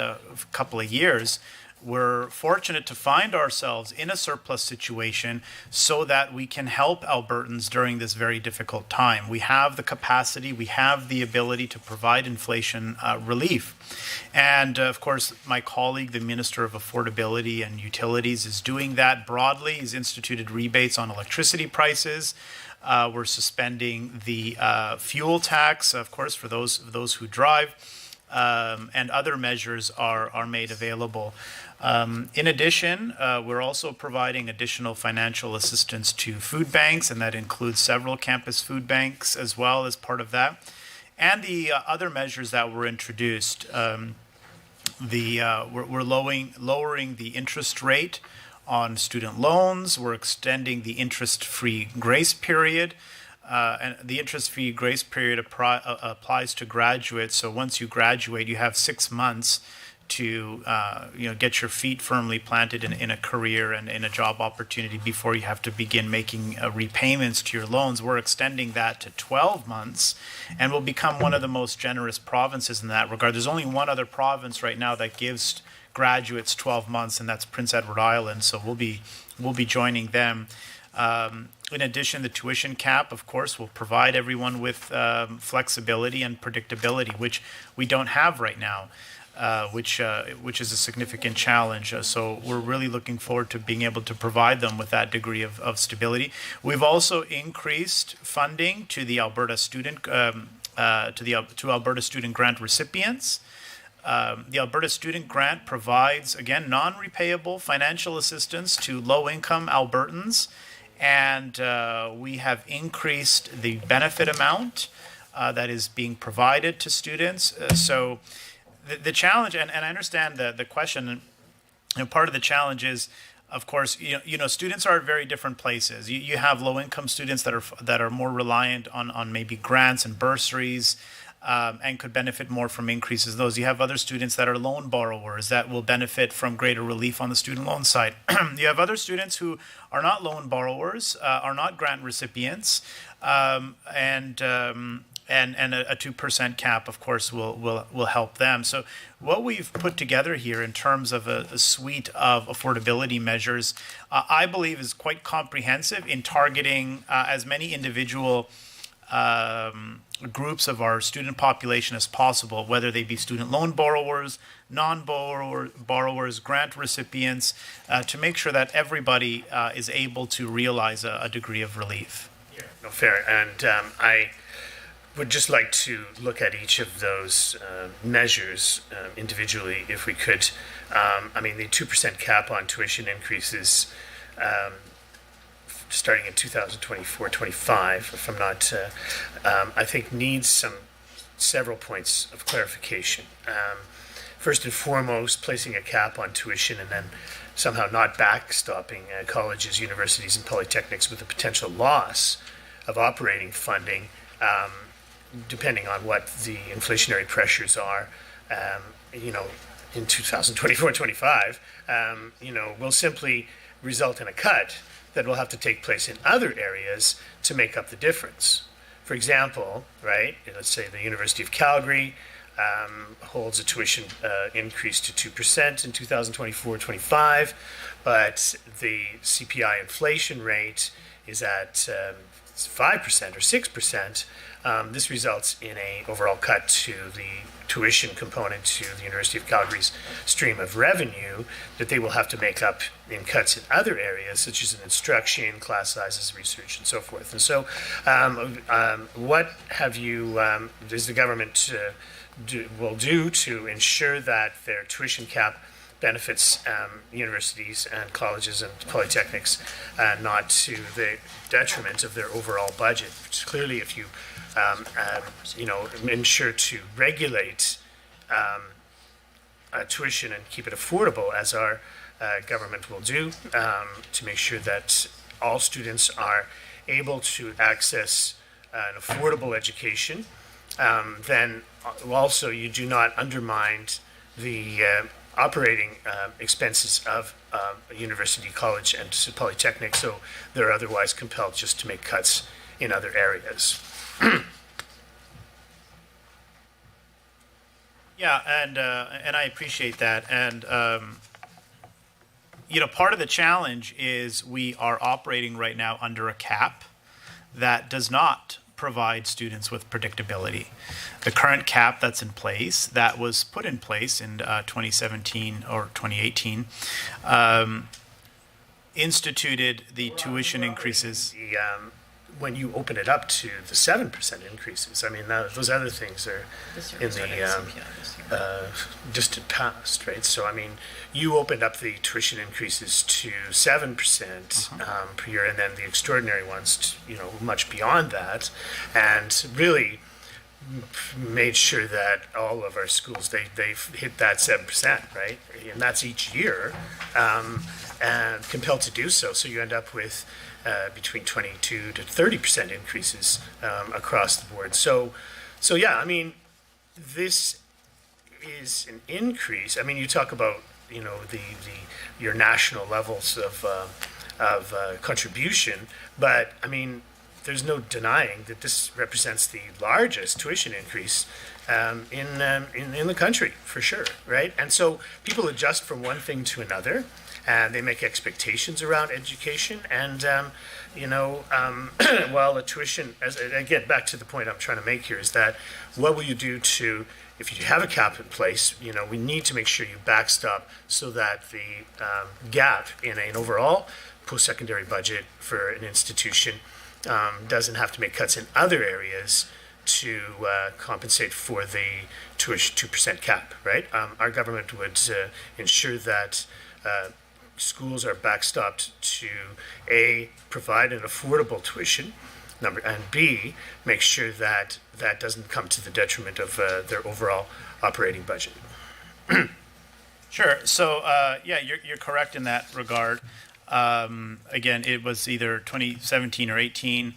couple of years. We're fortunate to find ourselves in a surplus situation so that we can help Albertans during this very difficult time. We have the capacity, we have the ability to provide inflation relief. And of course, my colleague, the Minister of Affordability and Utilities, is doing that broadly. He's instituted rebates on electricity prices. We're suspending the fuel tax, of course, for those who drive. And other measures are made available. In addition, we're also providing additional financial assistance to food banks, and that includes several campus food banks as well as part of that. And the other measures that were introduced We're lowering the interest rate on student loans. We're extending the interest-free grace period. And the interest-free grace period applies to graduates. So once you graduate, you have 6 months to get your feet firmly planted in a career and in a job opportunity before you have to begin making repayments to your loans. We're extending that to 12 months, and we'll become one of the most generous provinces in that regard. There's only one other province right now that gives graduates 12 months, and that's Prince Edward Island. So we'll be joining them. In addition, the tuition cap, of course, will provide everyone with flexibility and predictability, which we don't have right now, which is a significant challenge. So we're really looking forward to being able to provide them with that degree of stability. We've also increased funding to the Alberta student to Alberta student grant recipients. The Alberta Student Grant provides, again, non-repayable financial assistance to low-income Albertans, and we have increased the benefit amount that is being provided to students. So the challenge, and I understand the question, and part of the challenge is, of course, students are at very different places. You have low-income students that are more reliant on maybe grants and bursaries, and could benefit more from increases in those. You have other students that are loan borrowers that will benefit from greater relief on the student loan side. You have other students who are not loan borrowers, are not grant recipients, and a 2% cap, of course, will help them. So what we've put together here in terms of a suite of affordability measures, I believe is quite comprehensive in targeting as many individual groups of our student population as possible, whether they be student loan borrowers, non-borrowers, grant recipients, to make sure that everybody is able to realize a degree of relief. Yeah, no, fair. And I would just like to look at each of those measures individually, if we could. The 2% cap on tuition increases starting in 2024-25, if I'm not, I think needs several points of clarification. First and foremost, placing a cap on tuition and then somehow not backstopping colleges, universities, and polytechnics with a potential loss of operating funding, depending on what the inflationary pressures are, in 2024-25, will simply result in a cut that will have to take place in other areas to make up the difference. For example, right, let's say the University of Calgary holds a tuition increase to 2% in 2024-25, but the CPI inflation rate is at 5% or 6%. This results in an overall cut to the tuition component to the University of Calgary's stream of revenue that they will have to make up in cuts in other areas, such as in instruction, class sizes, research, and so forth. And so what does the government do to ensure that their tuition cap benefits universities and colleges and polytechnics, not to the detriment of their overall budget? Clearly, if you ensure to regulate tuition and keep it affordable, as our government will do, to make sure that all students are able to access an affordable education, then also you do not undermine the operating expenses of a university, college, and polytechnic, so they're otherwise compelled just to make cuts in other areas. Yeah, and I appreciate that. And part of the challenge is we are operating right now under a cap that does not provide students with predictability. The current cap that's in place, that was put in place in 2017 or 2018, instituted the tuition increases. When you open it up to the 7% increases, those other things are in the distant past, right? So, you opened up the tuition increases to 7% per year, and then the extraordinary ones, much beyond that. And really, made sure that all of our schools, they've hit that 7%, right? And that's each year, and compelled to do so. So you end up with between 22 to 30% increases across the board. So yeah, I mean, this is an increase. I mean, you talk about, you know, your national levels of contribution, but I mean, there's no denying that this represents the largest tuition increase in the country, for sure, right? And so people adjust from one thing to another, and they make expectations around education. And while the tuition, again, back to the point I'm trying to make here, is that what will you do to, if you have a cap in place, you know, we need to make sure you backstop so that the gap in an overall post-secondary budget for an institution doesn't have to make cuts in other areas to compensate for the tuition 2% cap, right? Our government would ensure that schools are backstopped to A, provide an affordable tuition, and B, make sure that that doesn't come to the detriment of their overall operating budget. Sure. So, yeah, you're correct in that regard. Again, it was either 2017 or 18,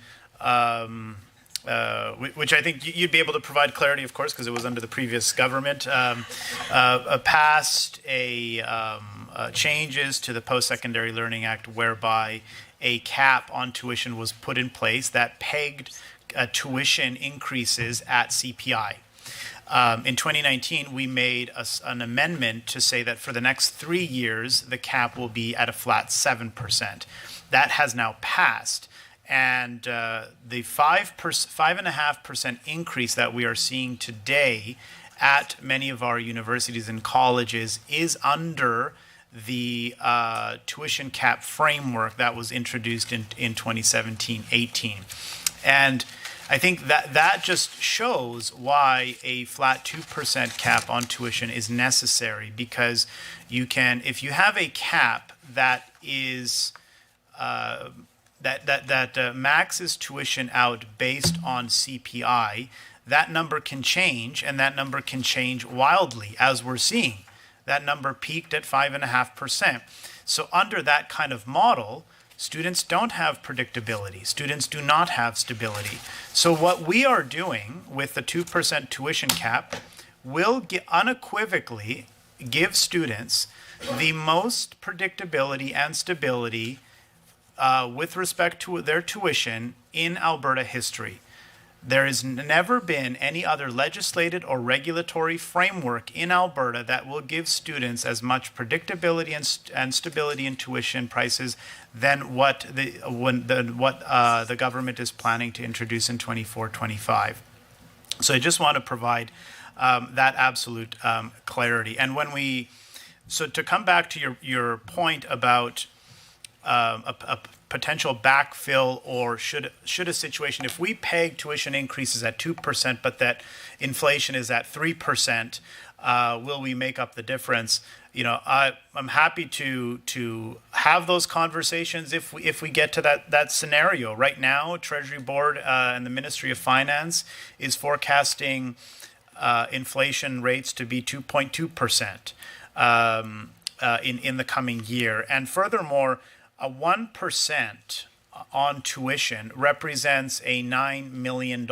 which I think you'd be able to provide clarity, of course, because it was under the previous government, passed changes to the Post-Secondary Learning Act whereby a cap on tuition was put in place that pegged tuition increases at CPI. In 2019, we made an amendment to say that for the next 3 years, the cap will be at a flat 7%. That has now passed. And the 5.5% increase that we are seeing today at many of our universities and colleges is under the tuition cap framework that was introduced in 2017-18. And I think that just shows why a flat 2% cap on tuition is necessary, because you can, if you have a cap that is that maxes tuition out based on CPI, that number can change, and that number can change wildly, as we're seeing. That number peaked at 5.5%. So under that kind of model, students don't have predictability. Students do not have stability. So what we are doing with the 2% tuition cap will unequivocally give students the most predictability and stability with respect to their tuition in Alberta history. There has never been any other legislated or regulatory framework in Alberta that will give students as much predictability and stability in tuition prices than what the government is planning to introduce in 24-25. So I just want to provide that absolute clarity. And so to come back to your point about a potential backfill, or should a situation, if we peg tuition increases at 2%, but that inflation is at 3%, will we make up the difference? You know, I'm happy to have those conversations if we get to that scenario. Right now, Treasury Board and the Ministry of Finance is forecasting inflation rates to be 2.2% in the coming year, and furthermore, a 1% on tuition represents $9 million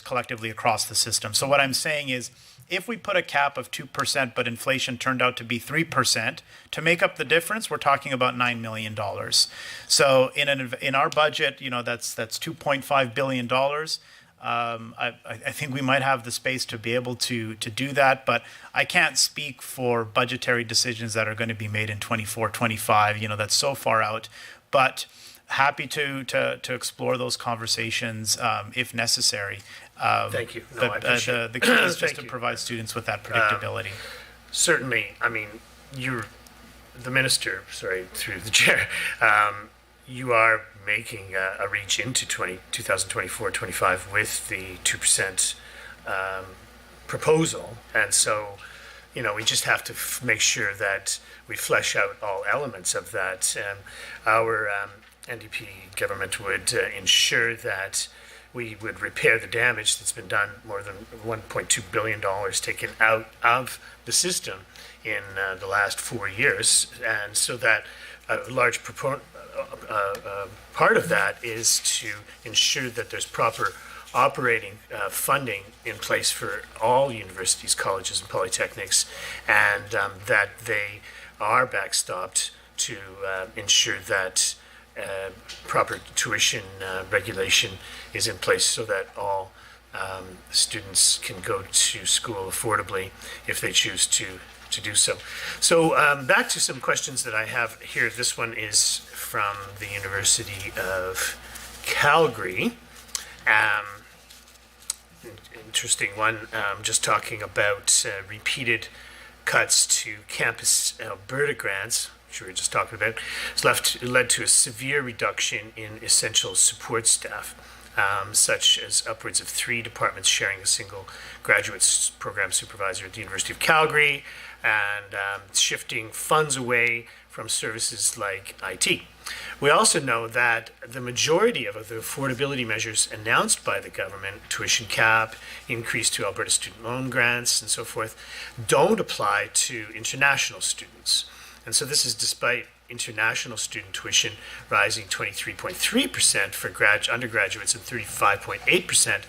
collectively across the system. So what I'm saying is, if we put a cap of 2%, but inflation turned out to be 3%, to make up the difference, we're talking about $9 million. So in our budget, you know, that's $2.5 billion. I think we might have the space to be able to do that, but I can't speak for budgetary decisions that are going to be made in 24-25. You know, that's so far out. But happy to explore those conversations if necessary. Thank you. No, I appreciate the key is just Thank to you. provide students with that predictability. Certainly, I mean, you're the minister, sorry, through the chair. You are making a reach into 2024-25 with the 2% proposal. And so, you know, we just have to make sure that we flesh out all elements of that. Our NDP government would ensure that we would repair the damage that's been done, more than $1.2 billion taken out of the system in the last 4 years. And so that a large part of that is to ensure that there's proper operating funding in place for all universities, colleges, and polytechnics, and that they are backstopped to ensure that proper tuition regulation is in place so that all students can go to school affordably if they choose to do so. So back to some questions that I have here. This one is from the University of Calgary. Interesting one, just talking about repeated cuts to campus Alberta grants, which we were just talking about. It's led to a severe reduction in essential support staff, such as upwards of 3 departments sharing a single graduate program supervisor at the University of Calgary, and shifting funds away from services like IT. We also know that the majority of the affordability measures announced by the government, tuition cap, increase to Alberta student loan grants, and so forth, don't apply to international students. And so this is despite international student tuition rising 23.3% for undergraduates and 35.8%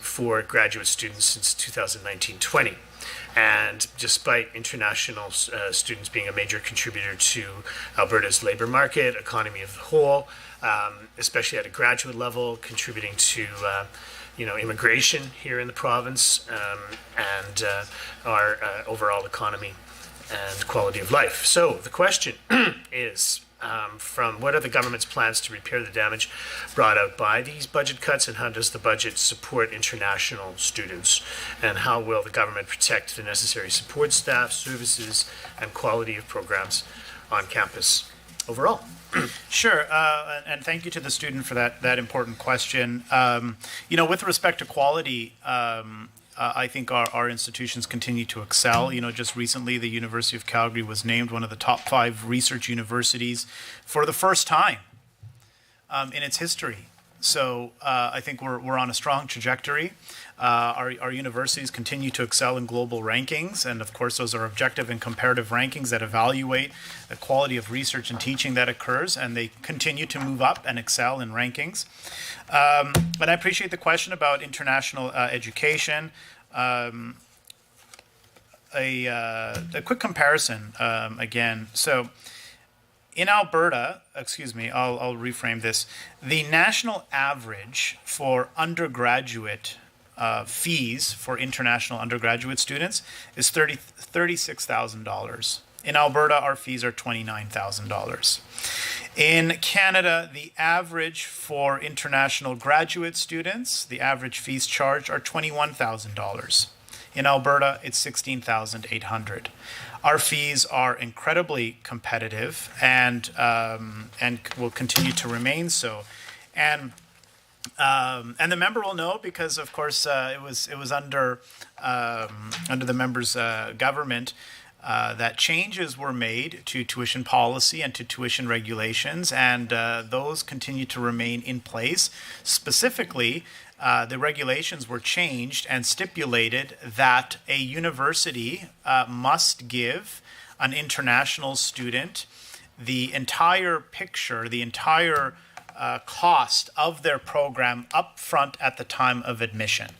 for graduate students since 2019-20. And despite international students being a major contributor to Alberta's labor market, economy of the whole, especially at a graduate level, contributing to immigration here in the province and our overall economy and quality of life. So the question is, from what are the government's plans to repair the damage brought out by these budget cuts, and how does the budget support international students, and how will the government protect the necessary support staff, services, and quality of programs on campus overall? Sure, and thank you to the student for that important question. With respect to quality, I think our institutions continue to excel. Just recently, the University of Calgary was named one of the top 5 research universities for the first time in its history. So I think we're on a strong trajectory. Our universities continue to excel in global rankings, and of course those are objective and comparative rankings that evaluate the quality of research and teaching that occurs, and they continue to move up and excel in rankings. But I appreciate the question about international education. A quick comparison again. So in Alberta, I'll reframe this. The national average for undergraduate fees for international undergraduate students is $36,000. In Alberta, our fees are $29,000. In Canada, the average for international graduate students, the average fees charged are $21,000. In Alberta, it's $16,800. Our fees are incredibly competitive and will continue to remain so. And the member will know because, of course, it was under the member's government that changes were made to tuition policy and to tuition regulations, and those continue to remain in place. Specifically, the regulations were changed and stipulated that a university must give an international student the entire picture, the entire cost of their program up front at the time of admission.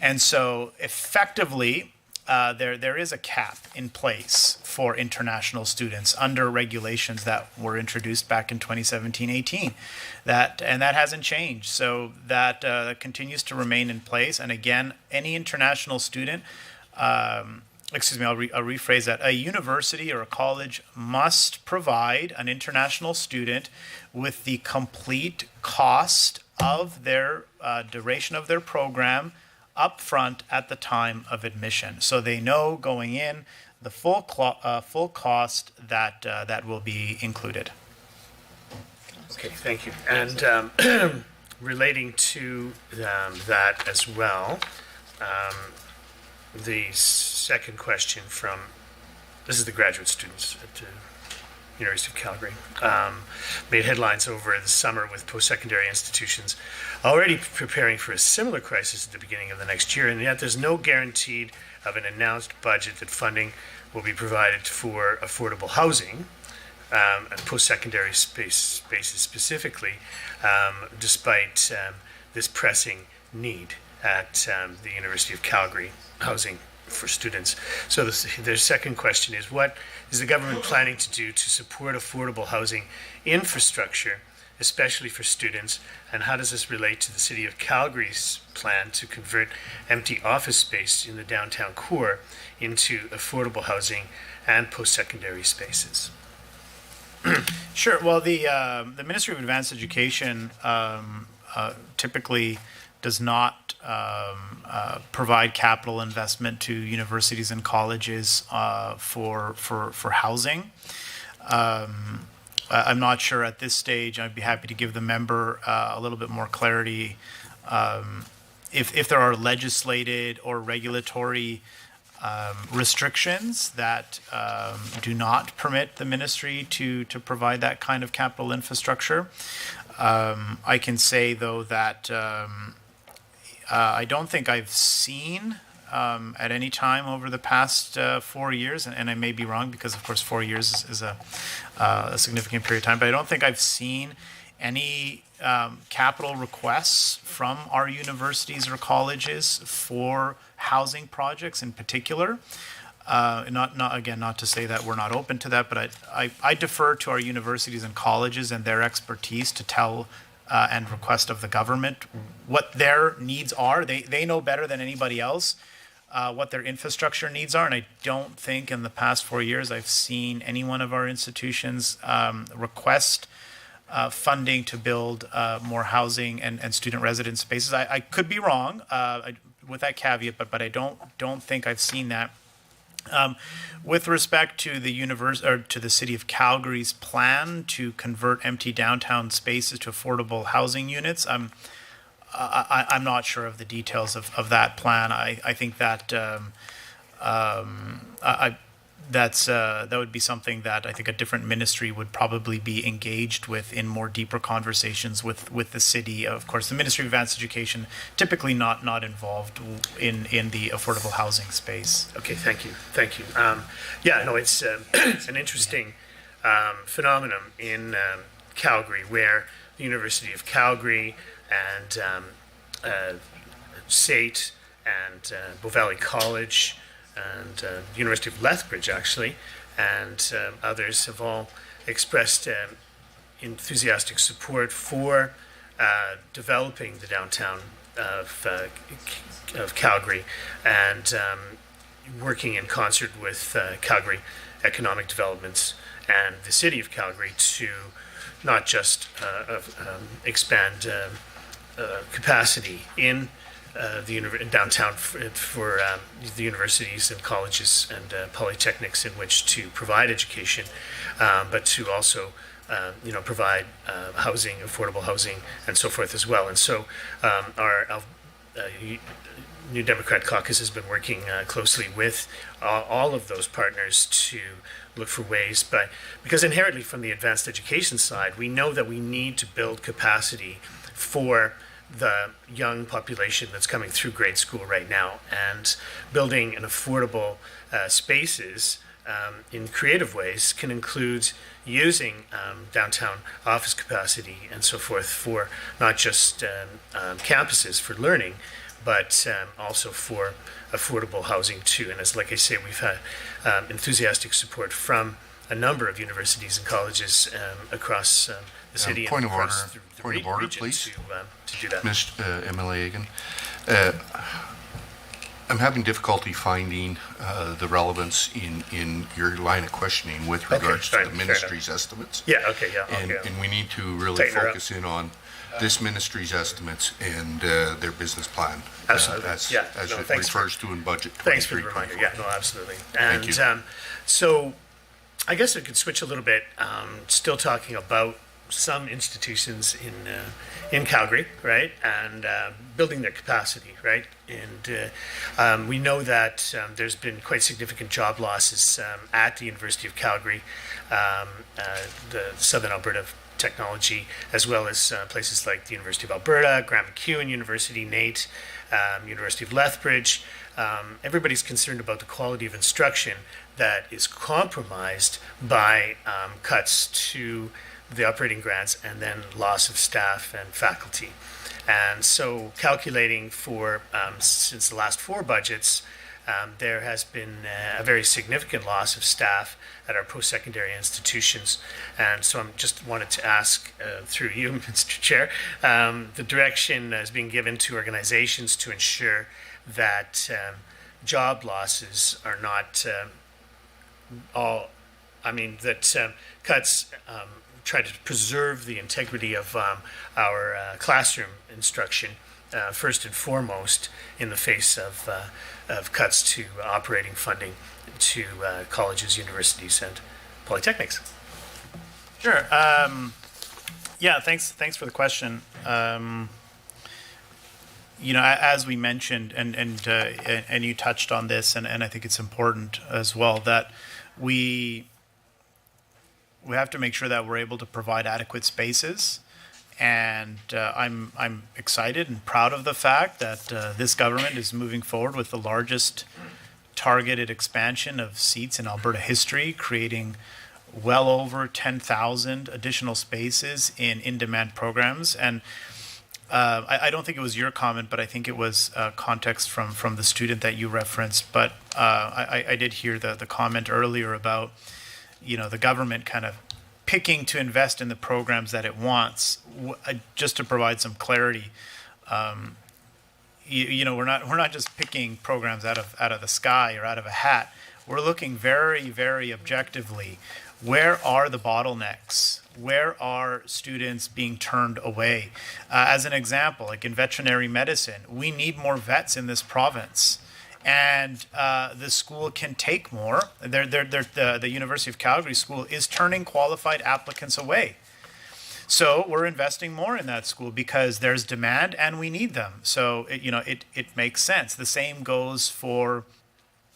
And so effectively, there is a cap in place for international students under regulations that were introduced back in 2017-18. That hasn't changed. So that continues to remain in place. And again, any international student, I'll rephrase that. A university or a college must provide an international student with the complete cost of their duration of their program upfront at the time of admission, so they know going in the full cost that will be included. Okay, thank you. And relating to that as well, the second question this is the graduate students at the University of Calgary, made headlines over the summer with post-secondary institutions already preparing for a similar crisis at the beginning of the next year, and yet there's no guarantee of an announced budget that funding will be provided for affordable housing and post-secondary spaces specifically, despite this pressing need at the University of Calgary housing for students. So their second question is, what is the government planning to do to support affordable housing infrastructure, especially for students, and how does this relate to the City of Calgary's plan to convert empty office space in the downtown core into affordable housing and post-secondary spaces? Sure. Well, the Ministry of Advanced Education typically does not provide capital investment to universities and colleges for housing. I'm not sure at this stage. I'd be happy to give the member a little bit more clarity if there are legislated or regulatory restrictions that do not permit the ministry to provide that kind of capital infrastructure. I can say, though, that I don't think I've seen at any time over the past 4 years, and I may be wrong because, of course, 4 years is a significant period of time, but I don't think I've seen any capital requests from our universities or colleges for housing projects in particular. Not to say that we're not open to that, but I defer to our universities and colleges and their expertise to tell and request of the government what their needs are. They know better than anybody else what their infrastructure needs are, and I don't think in the past 4 years I've seen any one of our institutions request funding to build more housing and student residence spaces. I could be wrong with that caveat, but I don't think I've seen that. With respect to the City of Calgary's plan to convert empty downtown spaces to affordable housing units, I'm not sure of the details of that plan. I think that that would be something that I think a different ministry would probably be engaged with in more deeper conversations with the city. Of course, the Ministry of Advanced Education typically not involved in the affordable housing space. Okay, thank you. It's it's an interesting phenomenon in Calgary, where the University of Calgary and SAIT and Bow Valley College and the University of Lethbridge, actually, and others have all expressed enthusiastic support for developing the downtown of Calgary and working in concert with Calgary Economic Developments and the City of Calgary to not just expand capacity in the downtown for the universities and colleges and polytechnics in which to provide education, but to also provide housing, affordable housing, and so forth as well. And so our New Democrat Caucus has been working closely with all of those partners to look for ways, but because inherently from the advanced education side, we know that we need to build capacity for the young population that's coming through grade school right now, and building an affordable spaces in creative ways can include using downtown office capacity and so forth for not just campuses for learning, but also for affordable housing too. And as like I say, we've had enthusiastic support from a number of universities and colleges across the city Point and of order. across the Point of order, region please. to do that. Mr. MLA Egan, I'm having difficulty finding the relevance in your line of questioning with regards fine, to the fair ministry's estimates. Yeah, okay, yeah, And, okay. and we need to really Tighten her up. focus in on this ministry's estimates and their business plan. Absolutely. As Yeah, as no, it thanks for- refers to in budget Thanks for the 23, reminder. 24. Yeah, no, absolutely. Thank And you. so I guess I could switch a little bit, still talking about some institutions in Calgary, right, and building their capacity, right, and we know that there's been quite significant job losses at the University of Calgary, the Southern Alberta technology, as well as places like the University of Alberta, Grant MacEwan University, NAIT, University of Lethbridge. Everybody's concerned about the quality of instruction that is compromised by cuts to the operating grants and then loss of staff and faculty. And so calculating for, since the last 4 budgets, there has been a very significant loss of staff at our post-secondary institutions. And so I just wanted to ask, through you, Mr. Chair, the direction is being given to organizations to ensure that job losses are not that cuts try to preserve the integrity of our classroom instruction, first and foremost, in the face of cuts to operating funding to colleges, universities, and polytechnics. Sure. Yeah, thanks for the question. As we mentioned, and you touched on this, and I think it's important as well, that we have to make sure that we're able to provide adequate spaces. And I'm excited and proud of the fact that this government is moving forward with the largest targeted expansion of seats in Alberta history, creating well over 10,000 additional spaces in in-demand programs. And I don't think it was your comment, but I think it was context from the student that you referenced. But I did hear the comment earlier about, the government kind of picking to invest in the programs that it wants. Just to provide some clarity, we're not just picking programs out of the sky or out of a hat. We're looking very, very objectively. Where are the bottlenecks? Where are students being turned away? As an example, like in veterinary medicine, we need more vets in this province. And the school can take more. The University of Calgary school is turning qualified applicants away. So we're investing more in that school because there's demand and we need them. So it makes sense. The same goes for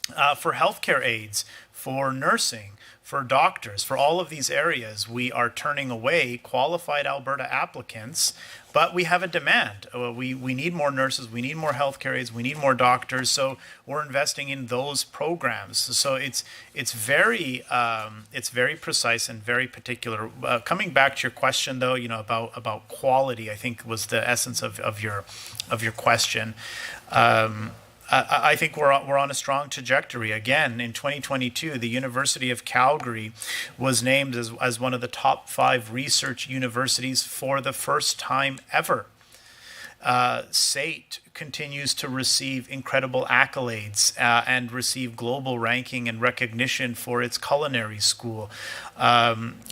healthcare aides, for nursing, for doctors, for all of these areas. We are turning away qualified Alberta applicants, but we have a demand. We need more nurses, we need more healthcare aides, we need more doctors. So we're investing in those programs. So it's very precise and very particular. Coming back to your question, though, about quality, I think was the essence of your question. I think we're on a strong trajectory. Again, in 2022, the University of Calgary was named as one of the top 5 research universities for the first time ever. SAIT continues to receive incredible accolades and receive global ranking and recognition for its culinary school.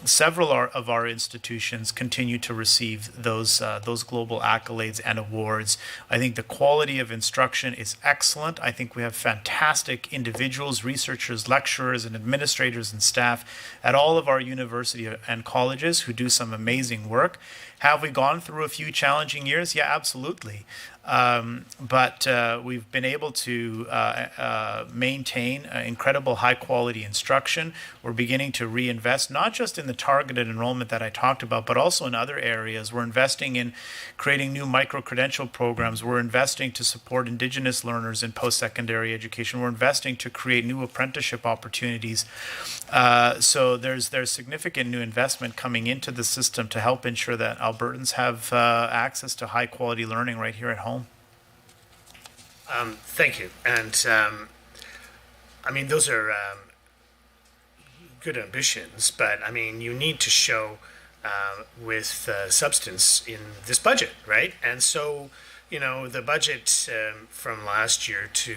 Several of our institutions continue to receive those global accolades and awards. I think the quality of instruction is excellent. I think we have fantastic individuals, researchers, lecturers, and administrators and staff at all of our university and colleges who do some amazing work. Have we gone through a few challenging years? Yeah, absolutely. But we've been able to maintain incredible high quality instruction. We're beginning to reinvest not just in the targeted enrollment that I talked about, but also in other areas. We're investing in creating new micro-credential programs. We're investing to support Indigenous learners in post-secondary education. We're investing to create new apprenticeship opportunities. So there's significant new investment coming into the system to help ensure that Albertans have access to high quality learning right here at home. Thank you. And those are good ambitions, but you need to show with substance in this budget, right? And so, the budget from last year to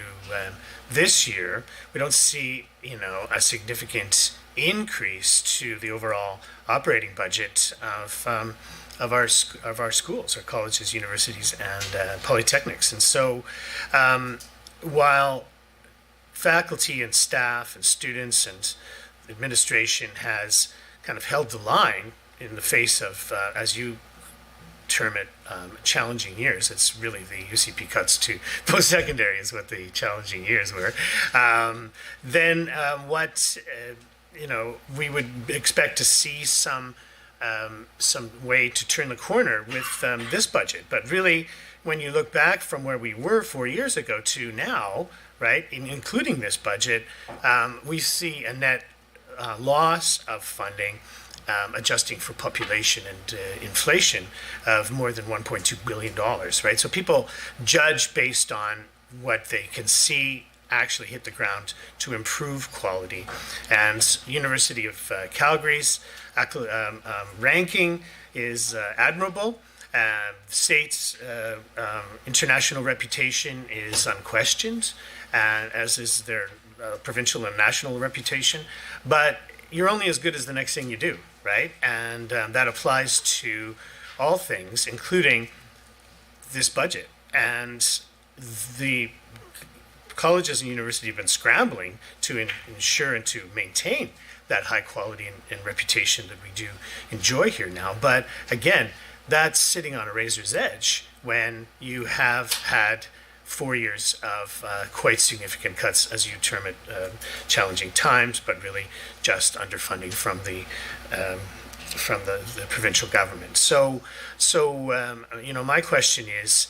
this year, we don't see, a significant increase to the overall operating budget of our schools, our colleges, universities, and polytechnics. And so while faculty and staff and students and administration has kind of held the line in the face of, as you term it, challenging years, it's really the UCP cuts to post-secondary is what the challenging years were, then we would expect to see some some way to turn the corner with this budget. But really, when you look back from where we were 4 years ago to now, right, including this budget, we see a net loss of funding, adjusting for population and inflation, of more than $1.2 billion, right? So people judge based on what they can see actually hit the ground to improve quality. And University of Calgary's ranking is admirable. State's international reputation is unquestioned, as is their provincial and national reputation. But you're only as good as the next thing you do, right? And that applies to all things, including this budget. And the colleges and universities have been scrambling to ensure and to maintain that high quality and reputation that we do enjoy here now. But again, that's sitting on a razor's edge when you have had 4 years of quite significant cuts, as you term it, challenging times, but really just underfunding from the provincial government. So my question is,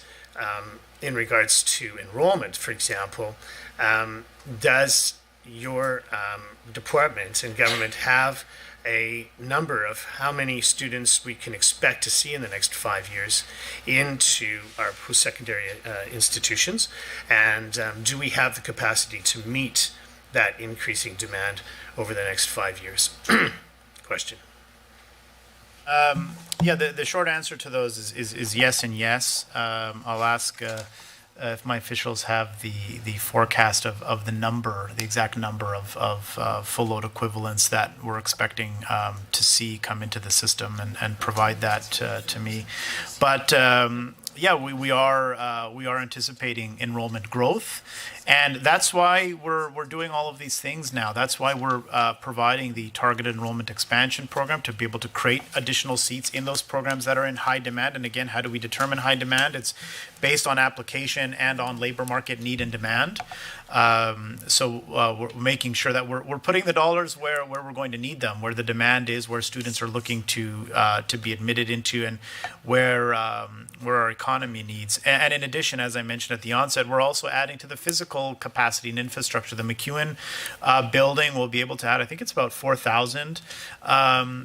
in regards to enrollment, for example, does your department and government have a number of how many students we can expect to see in the next 5 years into our post-secondary institutions? And do we have the capacity to meet that increasing demand over the next 5 years? Question. Yeah, the short answer to those is yes and yes. I'll ask if my officials have the forecast of the exact number of full load equivalents that we're expecting to see come into the system, and provide that to me. But yeah, we are anticipating enrollment growth, and that's why we're doing all of these things now. That's why we're providing the targeted enrollment expansion program to be able to create additional seats in those programs that are in high demand. And again, how do we determine high demand? It's based on application and on labor market need and demand. So we're making sure that we're putting the dollars where we're going to need them, where the demand is, where students are looking to be admitted into, and where our economy needs. And in addition, as I mentioned at the onset, we're also adding to the physical capacity and infrastructure. The McEwen building will be able to add, I think it's about 4,000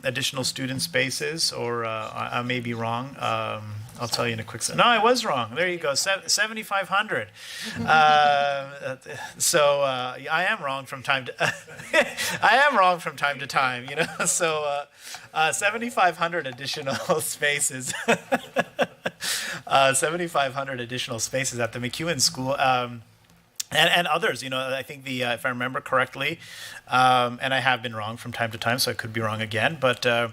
additional student spaces, or I may be wrong. I'll tell you in a quick second. No, I was wrong. There you go, 7,500. So I am wrong from time to time, you know. So 7,500 additional spaces. 7,500 additional spaces at the McEwen School. And others, you know, I think if I remember correctly, and I have been wrong from time to time, so I could be wrong again, but the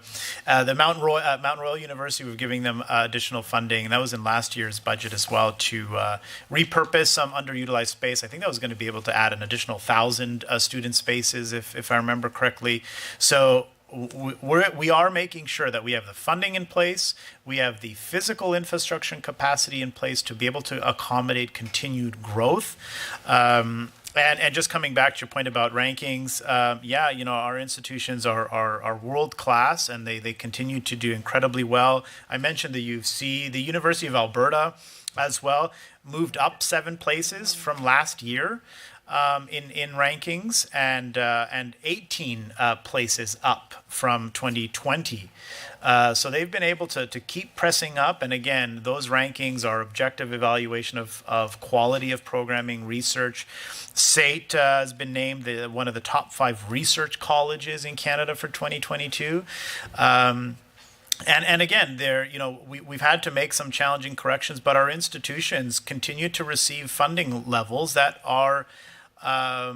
Mountain Royal University, we're giving them additional funding, and that was in last year's budget as well, to repurpose some underutilized space. I think that was going to be able to add an additional 1,000 student spaces, if I remember correctly. So we are making sure that we have the funding in place, we have the physical infrastructure and capacity in place to be able to accommodate continued growth. And just coming back to your point about rankings, yeah, you know, our institutions are world class, and they continue to do incredibly well. I mentioned the U of C, the University of Alberta as well, moved up 7 places from last year. In rankings, and 18 places up from 2020. So they've been able to keep pressing up. And again, those rankings are objective evaluation of quality of programming, research. SAIT has been named one of the top 5 research colleges in Canada for 2022. And again, we've had to make some challenging corrections, but our institutions continue to receive funding levels that are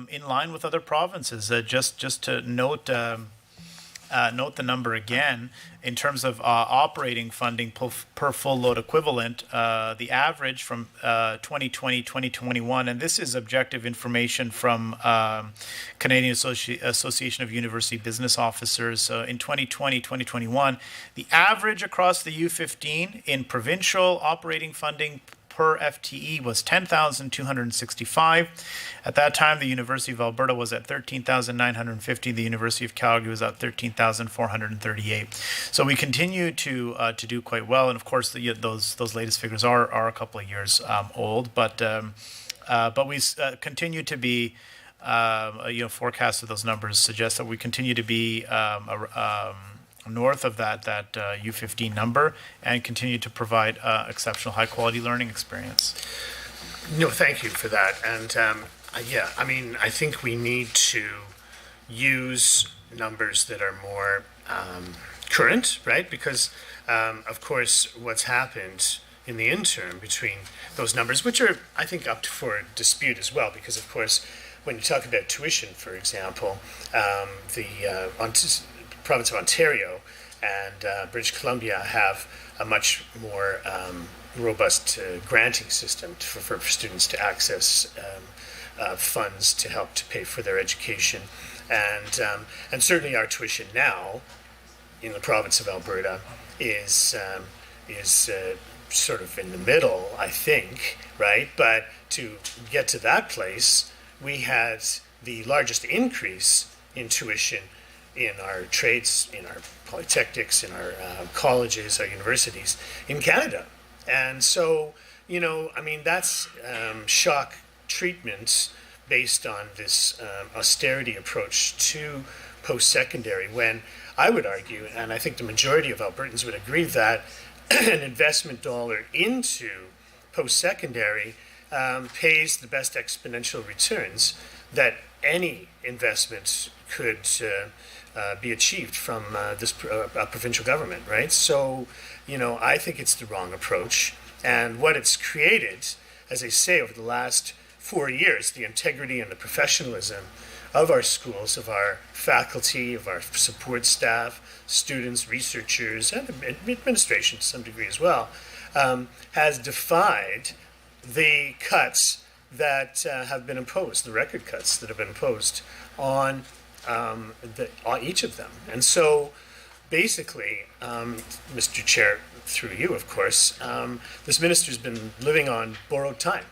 in line with other provinces. Just to note the number again, in terms of operating funding per full load equivalent, the average from 2020-2021, and this is objective information from Canadian Association of University Business Officers. In 2020-2021, the average across the U15 in provincial operating funding per FTE was 10,265. At that time, the University of Alberta was at 13,950. The University of Calgary was at 13,438. So we continue to do quite well, and of course, those latest figures are a couple of years old, but we continue to be. Forecasts of those numbers suggest that we continue to be north of that U15 number and continue to provide exceptional high quality learning experience. No, thank you for that. And yeah, I mean, I think we need to use numbers that are more current, right? Because, of course, what's happened in the interim between those numbers, which are, I think, up for dispute as well, because, of course, when you talk about tuition, for example, the province of Ontario and British Columbia have a much more robust granting system for students to access funds to help to pay for their education. And certainly our tuition now in the province of Alberta is sort of in the middle, I think, right? But to get to that place, we had the largest increase in tuition in our trades, in our polytechnics, in our colleges, our universities in Canada. And so, I mean, that's shock treatment based on this austerity approach to post-secondary, when I would argue, and I think the majority of Albertans would agree, that an investment dollar into post-secondary pays the best exponential returns that any investment could be achieved from this provincial government, right? So, I think it's the wrong approach. And what it's created, as I say, over the last 4 years, the integrity and the professionalism of our schools, of our faculty, of our support staff, students, researchers, and administration to some degree as well, has defied the cuts that have been imposed, the record cuts that have been imposed on each of them. And so basically, Mr. Chair, through you, of course, this minister's been living on borrowed time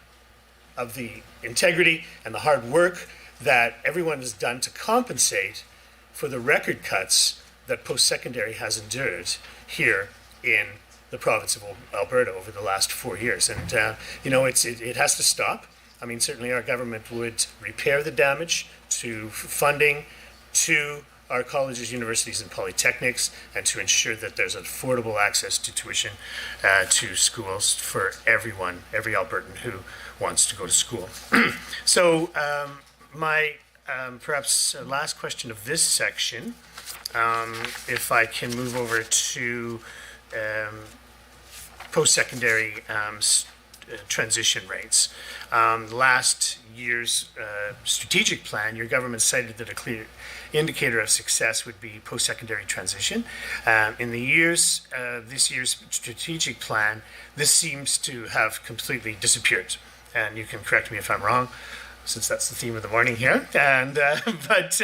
of the integrity and the hard work that everyone has done to compensate for the record cuts that post-secondary has endured here in the province of Alberta over the last 4 years. And, it has to stop. I mean, certainly our government would repair the damage to funding to our colleges, universities, and polytechnics, and to ensure that there's affordable access to tuition to schools for everyone, every Albertan who wants to go to school. So my perhaps last question of this section, if I can move over to post-secondary transition rates. Last year's strategic plan, your government cited that a clear indicator of success would be post-secondary transition. In this year's strategic plan, this seems to have completely disappeared. And you can correct me if I'm wrong, since that's the theme of the morning here. And but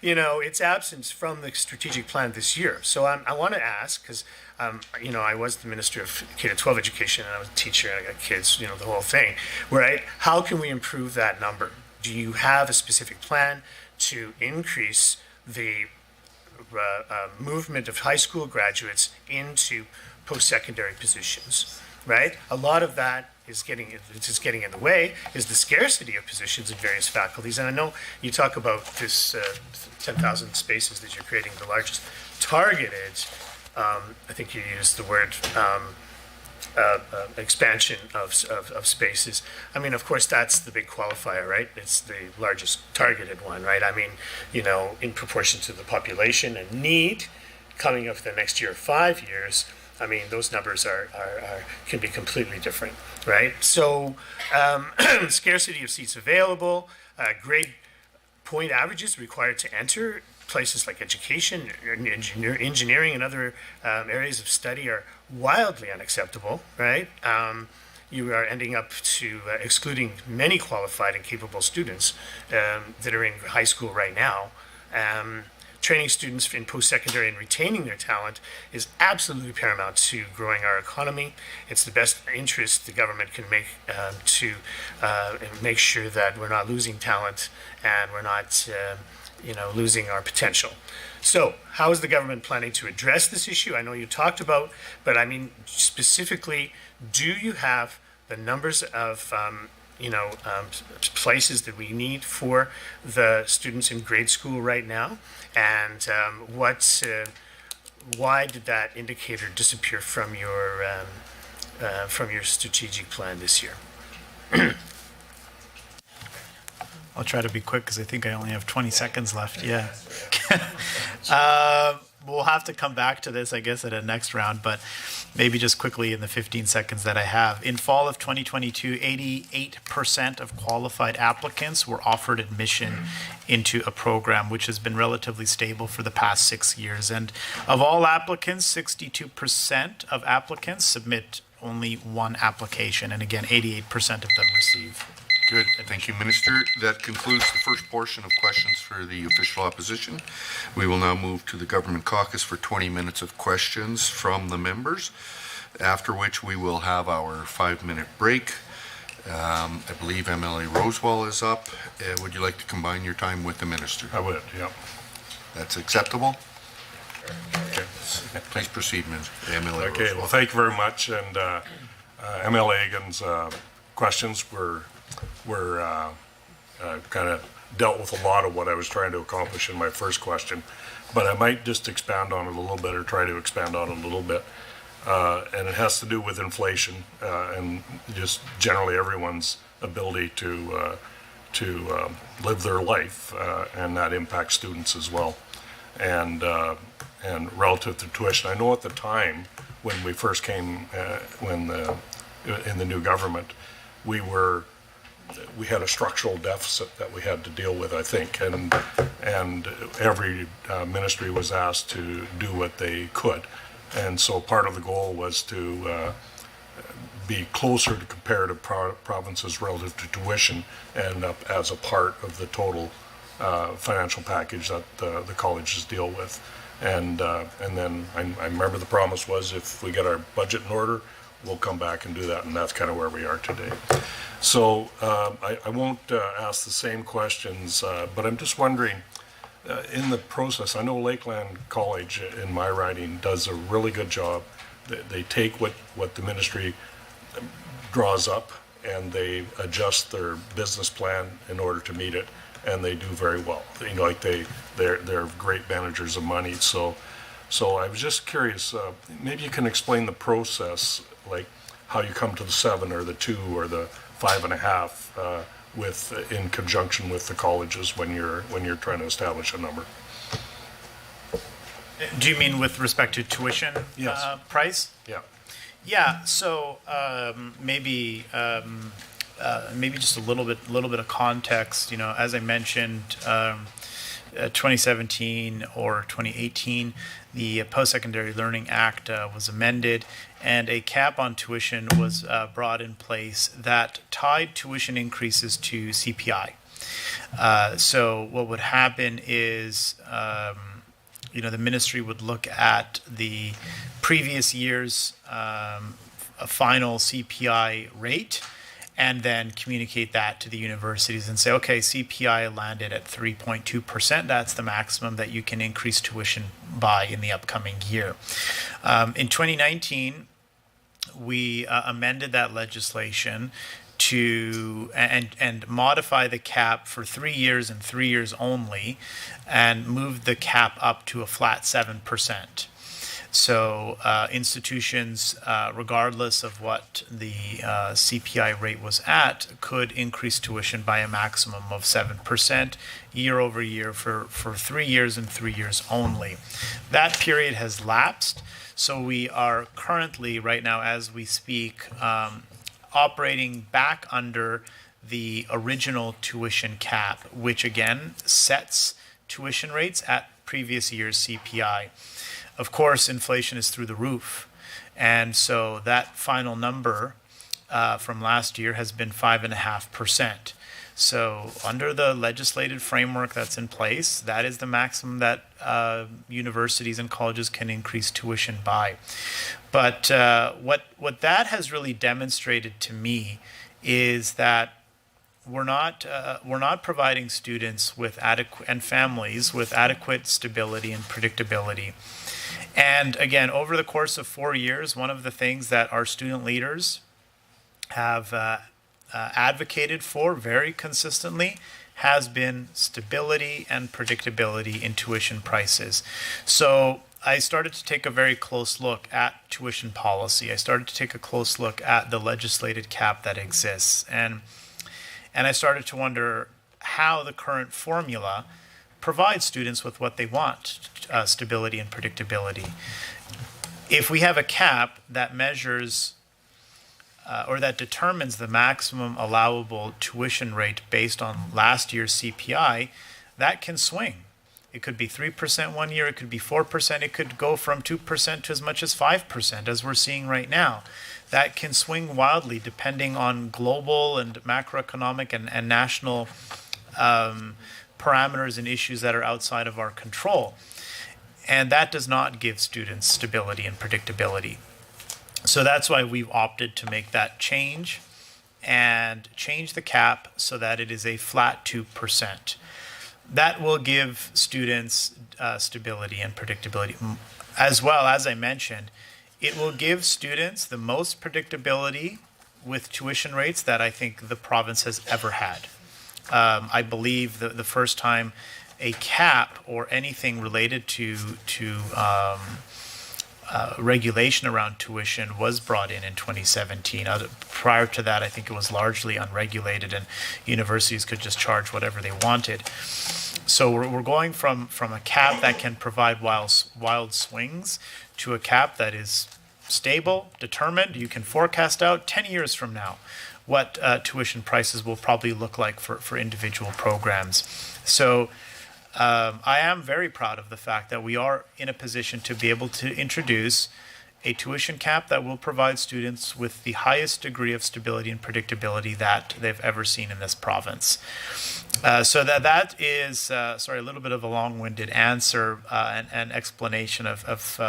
its absence from the strategic plan this year. So I want to ask, because I was the Minister of K-12 Education, and I was a teacher, and I got kids, the whole thing, right? How can we improve that number? Do you have a specific plan to increase the movement of high school graduates into post-secondary positions, right? A lot of that is getting in the way is the scarcity of positions in various faculties. And I know you talk about this 10,000 spaces that you're creating, the largest targeted, I think you used the word expansion of spaces. I mean, of course, that's the big qualifier, right? It's the largest targeted one, right? I mean, in proportion to the population and need coming up the next year, 5 years, I mean, those numbers can be completely different, right? So scarcity of seats available, grade point averages required to enter places like education, engineering, and other areas of study are wildly unacceptable, right? You are ending up to excluding many qualified and capable students that are in high school right now. training students in post-secondary and retaining their talent is absolutely paramount to growing our economy. It's the best interest the government can make to make sure that we're not losing talent and we're not losing our potential. So how is the government planning to address this issue? I know you talked about, but I mean specifically, do you have the numbers of places that we need for the students in grade school right now? And why did that indicator disappear from your strategic plan this year? I'll try to be quick because I think I only have 20 seconds left. Yeah. We'll have to come back to this, I guess, at a next round, but maybe just quickly in the 15 seconds that I have. In fall of 2022, 88% of qualified applicants were offered admission into a program which has been relatively stable for the past 6 years. And of all applicants, 62% of applicants submit only one application. And again, 88% of them receive. Good. Thank you, Minister. That concludes the first portion of questions for the official opposition. We will now move to the government caucus for 20 minutes of questions from the members, after which we will have our 5-minute break. I believe MLA Rosewall is up. Would you like to combine your time with the Minister? I would, yeah. That's acceptable? Okay. Please proceed, MLA Okay, Rosewall. well, thank you very much. And MLA Egan's questions were kind of dealt with a lot of what I was trying to accomplish in my first question, but I might just expand on it a little bit, or try to expand on it a little bit. And it has to do with inflation and just generally everyone's ability to live their life, and that impacts students as well. And relative to tuition, I know at the time when we first came, in the new government, we had a structural deficit that we had to deal with, I think, and every ministry was asked to do what they could. And so part of the goal was to be closer to comparative provinces relative to tuition, and up as a part of the total financial package that the colleges deal with. And then I remember the promise was, if we get our budget in order, we'll come back and do that, and that's kind of where we are today. So I won't ask the same questions, but I'm just wondering, in the process, I know Lakeland College in my riding does a really good job. They take what the ministry draws up and they adjust their business plan in order to meet it, and they do very well. Like they're great managers of money. So I was just curious, maybe you can explain the process, like how you come to the 7 or the 2 or the 5.5 in conjunction with the colleges when you're trying to establish a number. Do you mean with respect to tuition Yes. price? Yeah. Yeah. So maybe just a little bit of context. As I mentioned, 2017 or 2018, the Post-Secondary Learning Act was amended, and a cap on tuition was brought in place that tied tuition increases to CPI. So what would happen is, the ministry would look at the previous year's final CPI rate, and then communicate that to the universities and say, okay, CPI landed at 3.2%. That's the maximum that you can increase tuition by in the upcoming year. In 2019, we amended that legislation to and modify the cap for 3 years and 3 years only, and moved the cap up to a flat 7%. So institutions, regardless of what the CPI rate was at, could increase tuition by a maximum of 7% year over year for 3 years and 3 years only. That period has lapsed, so we are currently, right now as we speak, operating back under the original tuition cap, which again sets tuition rates at previous year's CPI. Of course, inflation is through the roof, and so that final number from last year has been 5.5%. So under the legislated framework that's in place, that is the maximum that universities and colleges can increase tuition by. But what that has really demonstrated to me is that we're not providing students with adequate and families with adequate stability and predictability. And again, over the course of 4 years, one of the things that our student leaders have advocated for very consistently has been stability and predictability in tuition prices. So I started to take a very close look at tuition policy. I started to take a close look at the legislated cap that exists. And I started to wonder how the current formula provides students with what they want, stability and predictability. If we have a cap that measures or that determines the maximum allowable tuition rate based on last year's CPI, that can swing. It could be 3% one year, it could be 4%, it could go from 2% to as much as 5%, as we're seeing right now. That can swing wildly depending on global and macroeconomic and national parameters and issues that are outside of our control. And that does not give students stability and predictability. So that's why we've opted to make that change and change the cap so that it is a flat 2%. That will give students stability and predictability. As well, as I mentioned, it will give students the most predictability with tuition rates that I think the province has ever had. I believe the first time a cap or anything related to regulation around tuition was brought in 2017. Prior to that, I think it was largely unregulated and universities could just charge whatever they wanted. So we're going from a cap that can provide wild swings to a cap that is stable, determined. You can forecast out 10 years from now what tuition prices will probably look like for individual programs. So I am very proud of the fact that we are in a position to be able to introduce a tuition cap that will provide students with the highest degree of stability and predictability that they've ever seen in this province. So that is, sorry, a little bit of a long-winded answer and explanation of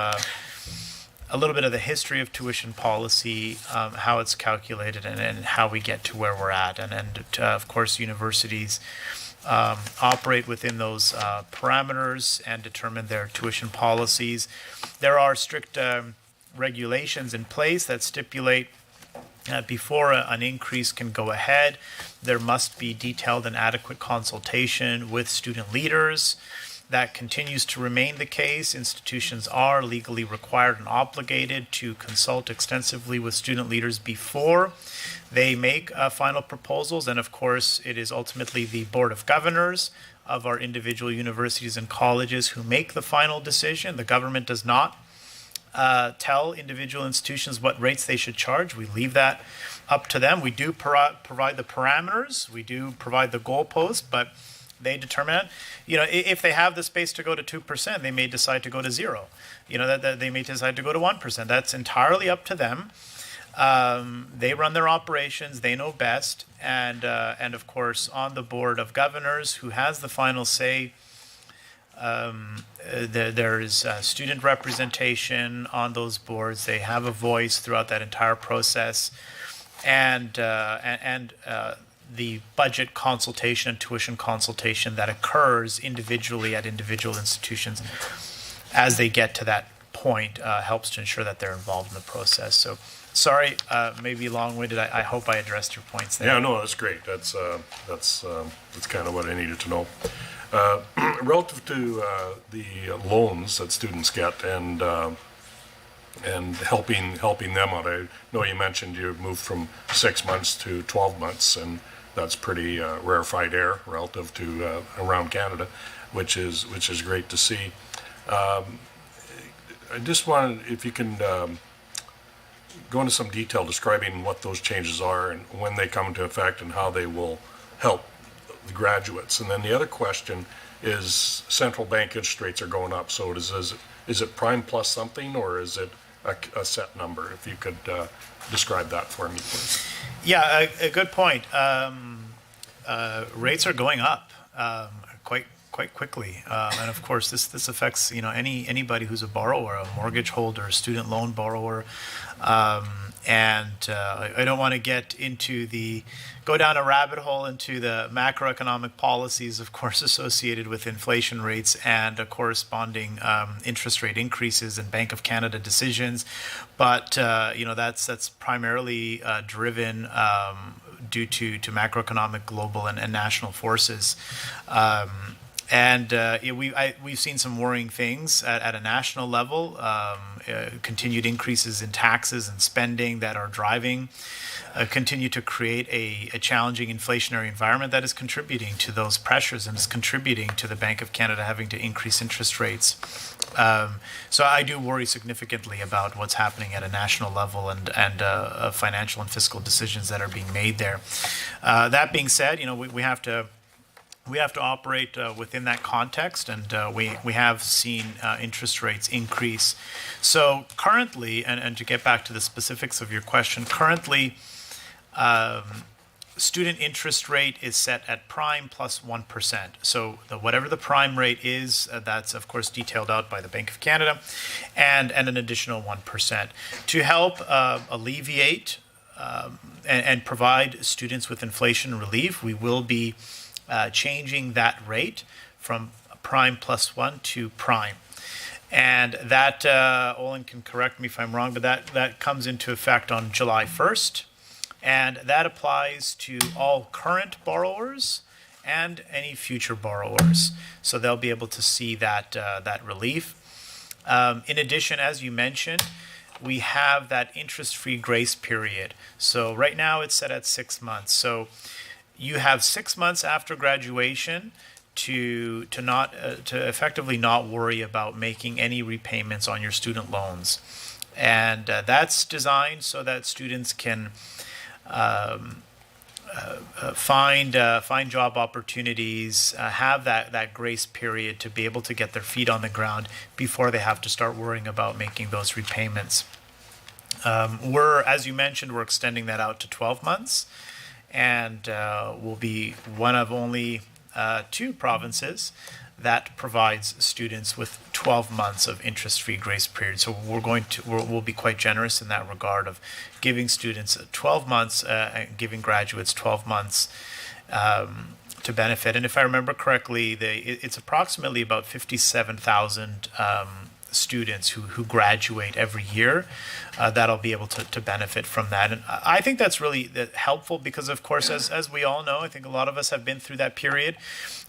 a little bit of the history of tuition policy, how it's calculated, and how we get to where we're at. And of course, universities operate within those parameters and determine their tuition policies. There are strict regulations in place that stipulate before an increase can go ahead, there must be detailed and adequate consultation with student leaders. That continues to remain the case. Institutions are legally required and obligated to consult extensively with student leaders before they make final proposals. And of course, it is ultimately the Board of Governors of our individual universities and colleges who make the final decision. The government does not tell individual institutions what rates they should charge. We leave that up to them. We do provide the parameters. We do provide the goalpost, but they determine it. You know, if they have the space to go to 2%, they may decide to go to 0. You know, that they may decide to go to 1%. That's entirely up to them. They run their operations. They know best. And of course, on the Board of Governors, who has the final say, there is student representation on those boards. They have a voice throughout that entire process. And the budget consultation and tuition consultation that occurs individually at individual institutions as they get to that point helps to ensure that they're involved in the process. So, sorry, maybe long-winded. I hope I addressed your points there. Yeah, no, that's great. That's kind of what I needed to know. Relative to the loans that students get and helping them out, I know you mentioned you moved from 6 months to 12 months, and that's pretty rarefied air relative to around Canada, which is great to see. I just wanted, if you can go into some detail describing what those changes are and when they come into effect and how they will help the graduates. And then the other question is, central bank interest rates are going up. So is it prime plus something, or is it a set number? If you could describe that for me, please. Yeah, a good point. rates are going up quite quickly, and of course this affects anybody who's a borrower, a mortgage holder, a student loan borrower, and I don't want to go down a rabbit hole into the macroeconomic policies, of course, associated with inflation rates and corresponding interest rate increases and Bank of Canada decisions, but that's primarily driven due to macroeconomic global and national forces. We've seen some worrying things at a national level, continued increases in taxes and spending that are driving, continue to create a challenging inflationary environment that is contributing to those pressures and is contributing to the Bank of Canada having to increase interest rates. So I do worry significantly about what's happening at a national level and financial and fiscal decisions that are being made there. That being said, we have to operate within that context, and we have seen interest rates increase. So currently, and to get back to the specifics of your question, currently student interest rate is set at prime plus 1%. So whatever the prime rate is, that's of course detailed out by the Bank of Canada, and an additional 1%. To help alleviate and provide students with inflation relief, we will be changing that rate from prime plus 1 to prime. And that, Olin can correct me if I'm wrong, but that comes into effect on July 1st. And that applies to all current borrowers and any future borrowers. So they'll be able to see that relief. In addition, as you mentioned, we have that interest-free grace period. So right now it's set at 6 months. So you have 6 months after graduation to effectively not worry about making any repayments on your student loans, and that's designed so that students can find job opportunities, have that grace period to be able to get their feet on the ground before they have to start worrying about making those repayments. As you mentioned, we're extending that out to 12 months. And will be one of only 2 provinces that provides students with 12 months of interest-free grace period. So we'll be quite generous in that regard of giving students 12 months and giving graduates 12 months to benefit. And if I remember correctly, it's approximately about 57,000 students who graduate every year that'll be able to benefit from that. And I think that's really helpful because, of course, as we all know, I think a lot of us have been through that period.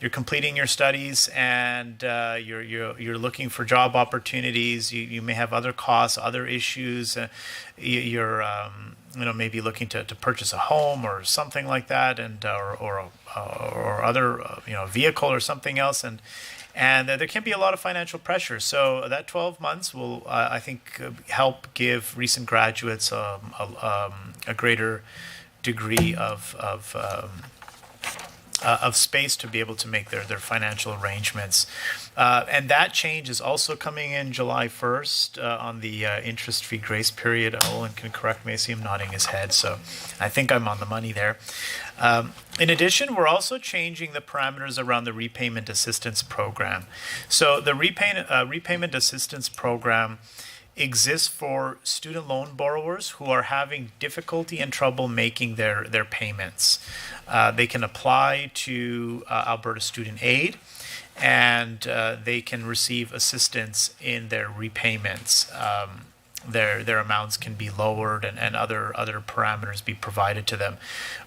You're completing your studies and you're looking for job opportunities. You may have other costs, other issues. You're maybe looking to purchase a home or something like that, and or other vehicle or something else, and there can be a lot of financial pressure. So that 12 months will, I think, help give recent graduates a greater degree of space to be able to make their financial arrangements. And that change is also coming in July 1st on the interest-free grace period. Owen can correct me. I see him nodding his head, so I think I'm on the money there. In addition, we're also changing the parameters around the repayment assistance program. So the repayment assistance program exists for student loan borrowers who are having difficulty and trouble making their payments. They can apply to Alberta Student Aid, and they can receive assistance in their repayments. Their amounts can be lowered and other parameters be provided to them.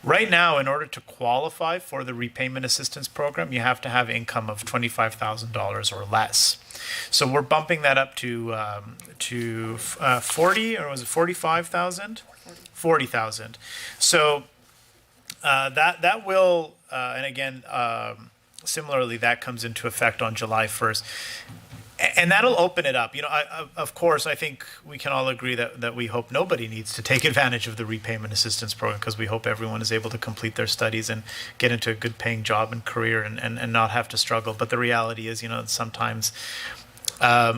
Right now, in order to qualify for the repayment assistance program, you have to have income of $25,000 or less. So we're bumping that up to 40, or was it 45,000? 40,000. So that will, and again, similarly, that comes into effect on July 1st. And that'll open it up. Of course, I think we can all agree that we hope nobody needs to take advantage of the repayment assistance program, because we hope everyone is able to complete their studies and get into a good paying job and career and not have to struggle. But the reality is, sometimes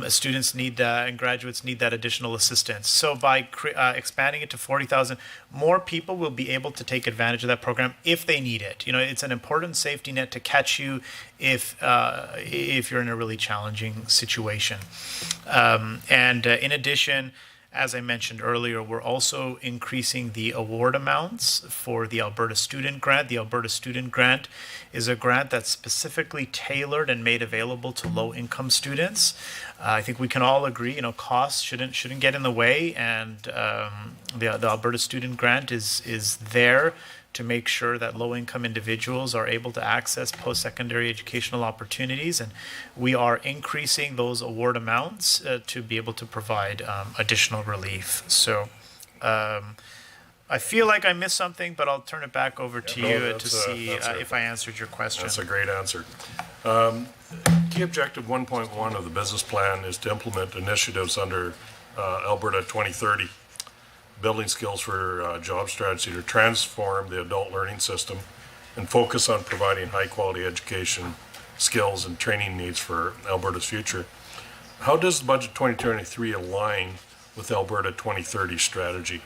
Students need and graduates need that additional assistance. So by expanding it to 40,000, more people will be able to take advantage of that program if they need it. You know, it's an important safety net to catch you if you're in a really challenging situation. In addition, as I mentioned earlier, we're also increasing the award amounts for the Alberta Student Grant. The Alberta Student Grant is a grant that's specifically tailored and made available to low-income students. I think we can all agree, you know, costs shouldn't get in the way, and the Alberta Student Grant is there to make sure that low-income individuals are able to access post-secondary educational opportunities, and we are increasing those award amounts to be able to provide additional relief. So I feel like I missed something, but I'll turn it back over to you to see if I answered your question. That's a great answer. Key objective 1.1 of the business plan is to implement initiatives under Alberta 2030. Building skills for job strategy to transform the adult learning system and focus on providing high-quality education, skills, and training needs for Alberta's future. How does the budget 2023 align with Alberta 2030 strategy?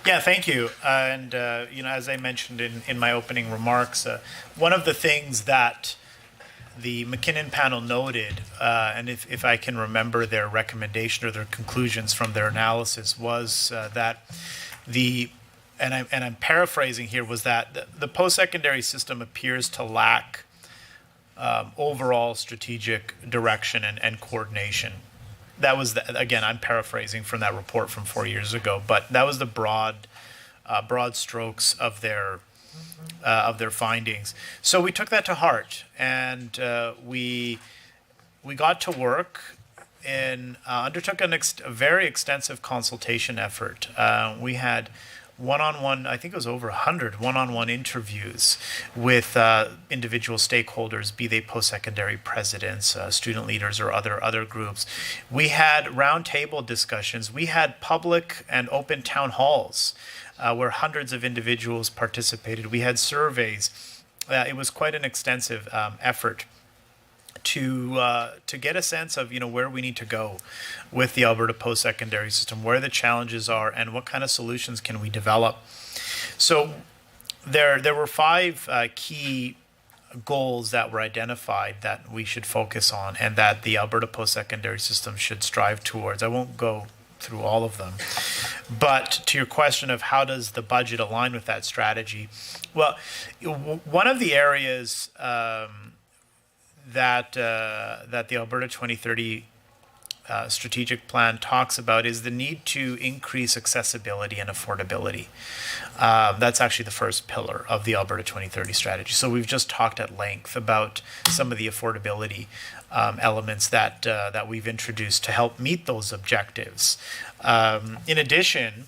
Yeah, thank you. And you know, as I mentioned in my opening remarks, one of the things that the McKinnon panel noted, and if I can remember their recommendation or their conclusions from their analysis, was that I'm paraphrasing here, was that the post-secondary system appears to lack overall strategic direction and coordination. That was, again, I'm paraphrasing from that report from 4 years ago, but that was the broad strokes of their findings. So we took that to heart, and we got to work and undertook a very extensive consultation effort. We had one-on-one, I think it was over 100 one-on-one interviews with individual stakeholders, be they post-secondary presidents, student leaders, or other groups. We had roundtable discussions. We had public and open town halls where hundreds of individuals participated. We had surveys. It was quite an extensive effort to get a sense of, you know, where we need to go with the Alberta post-secondary system, where the challenges are, and what kind of solutions can we develop. So there were 5 key goals that were identified that we should focus on and that the Alberta post-secondary system should strive towards. I won't go through all of them. But to your question of how does the budget align with that strategy, well, one of the areas that the Alberta 2030 strategic plan talks about is the need to increase accessibility and affordability. That's actually the first pillar of the Alberta 2030 strategy. So we've just talked at length about some of the affordability elements that we've introduced to help meet those objectives. In addition,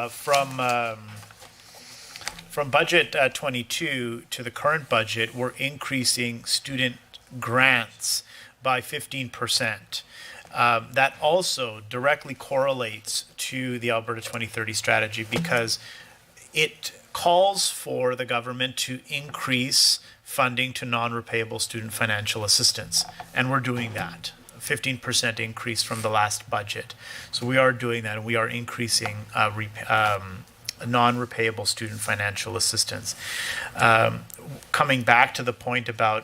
from budget 22 to the current budget, we're increasing student grants by 15%. That also directly correlates to the Alberta 2030 strategy because it calls for the government to increase funding to non-repayable student financial assistance. And we're doing that. 15% increase from the last budget. So we are doing that, and we are increasing non-repayable student financial assistance. Coming back to the point about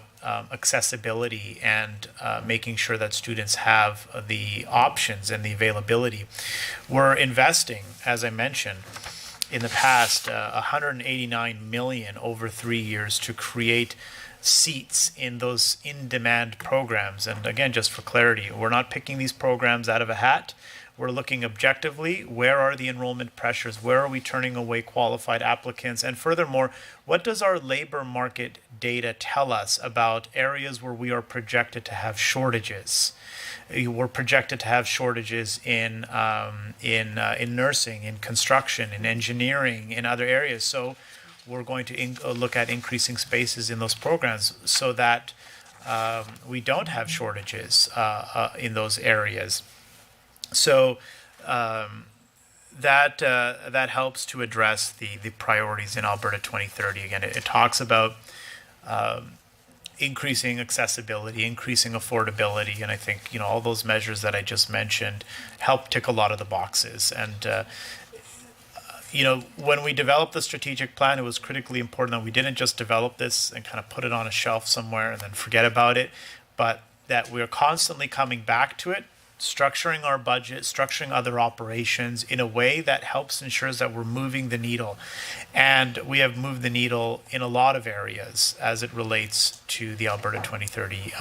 accessibility and making sure that students have the options and the availability, we're investing, as I mentioned, in the past, 189 million over 3 years to create seats in those in-demand programs. And again, just for clarity, we're not picking these programs out of a hat. We're looking objectively, where are the enrollment pressures? Where are we turning away qualified applicants? And furthermore, what does our labor market data tell us about areas where we are projected to have shortages? We're projected to have shortages in nursing, in construction, in engineering, in other areas. So we're going to look at increasing spaces in those programs so that we don't have shortages in those areas. So that helps to address the priorities in Alberta 2030. Again, it talks about increasing accessibility, increasing affordability, and I think all those measures that I just mentioned help tick a lot of the boxes. And when we developed the strategic plan, it was critically important that we didn't just develop this and kind of put it on a shelf somewhere and then forget about it, but that we're constantly coming back to it, structuring our budget, structuring other operations in a way that helps ensures that we're moving the needle. And we have moved the needle in a lot of areas as it relates to the Alberta 2030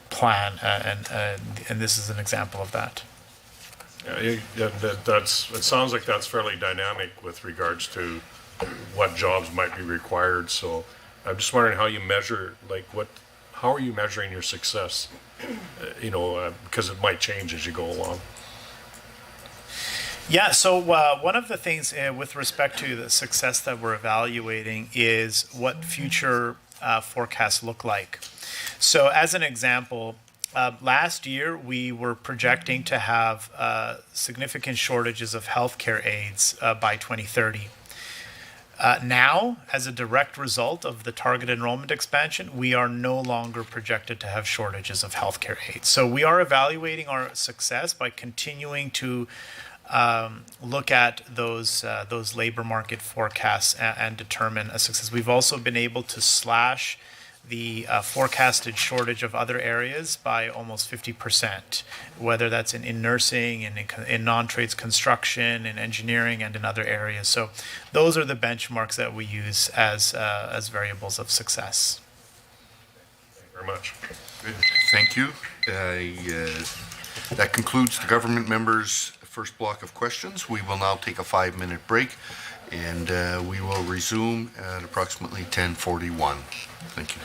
plan, and this is an example of that. It sounds like that's fairly dynamic with regards to what jobs might be required. So I'm just wondering how you measure, how are you measuring your success? Because it might change as you go along. Yeah, so one of the things with respect to the success that we're evaluating is what future forecasts look like. So as an example, last year we were projecting to have significant shortages of healthcare aides by 2030. Now, as a direct result of the target enrollment expansion, we are no longer projected to have shortages of healthcare aides. So we are evaluating our success by continuing to look at those labor market forecasts and determine a success. We've also been able to slash the forecasted shortage of other areas by almost 50%, whether that's in nursing, in non-trades construction, in engineering, and in other areas. So those are the benchmarks that we use as variables of success. Thank you very much. Good. Thank you. That concludes the government members' first block of questions. We will now take a 5-minute break, and we will resume at approximately 10:41. Thank you.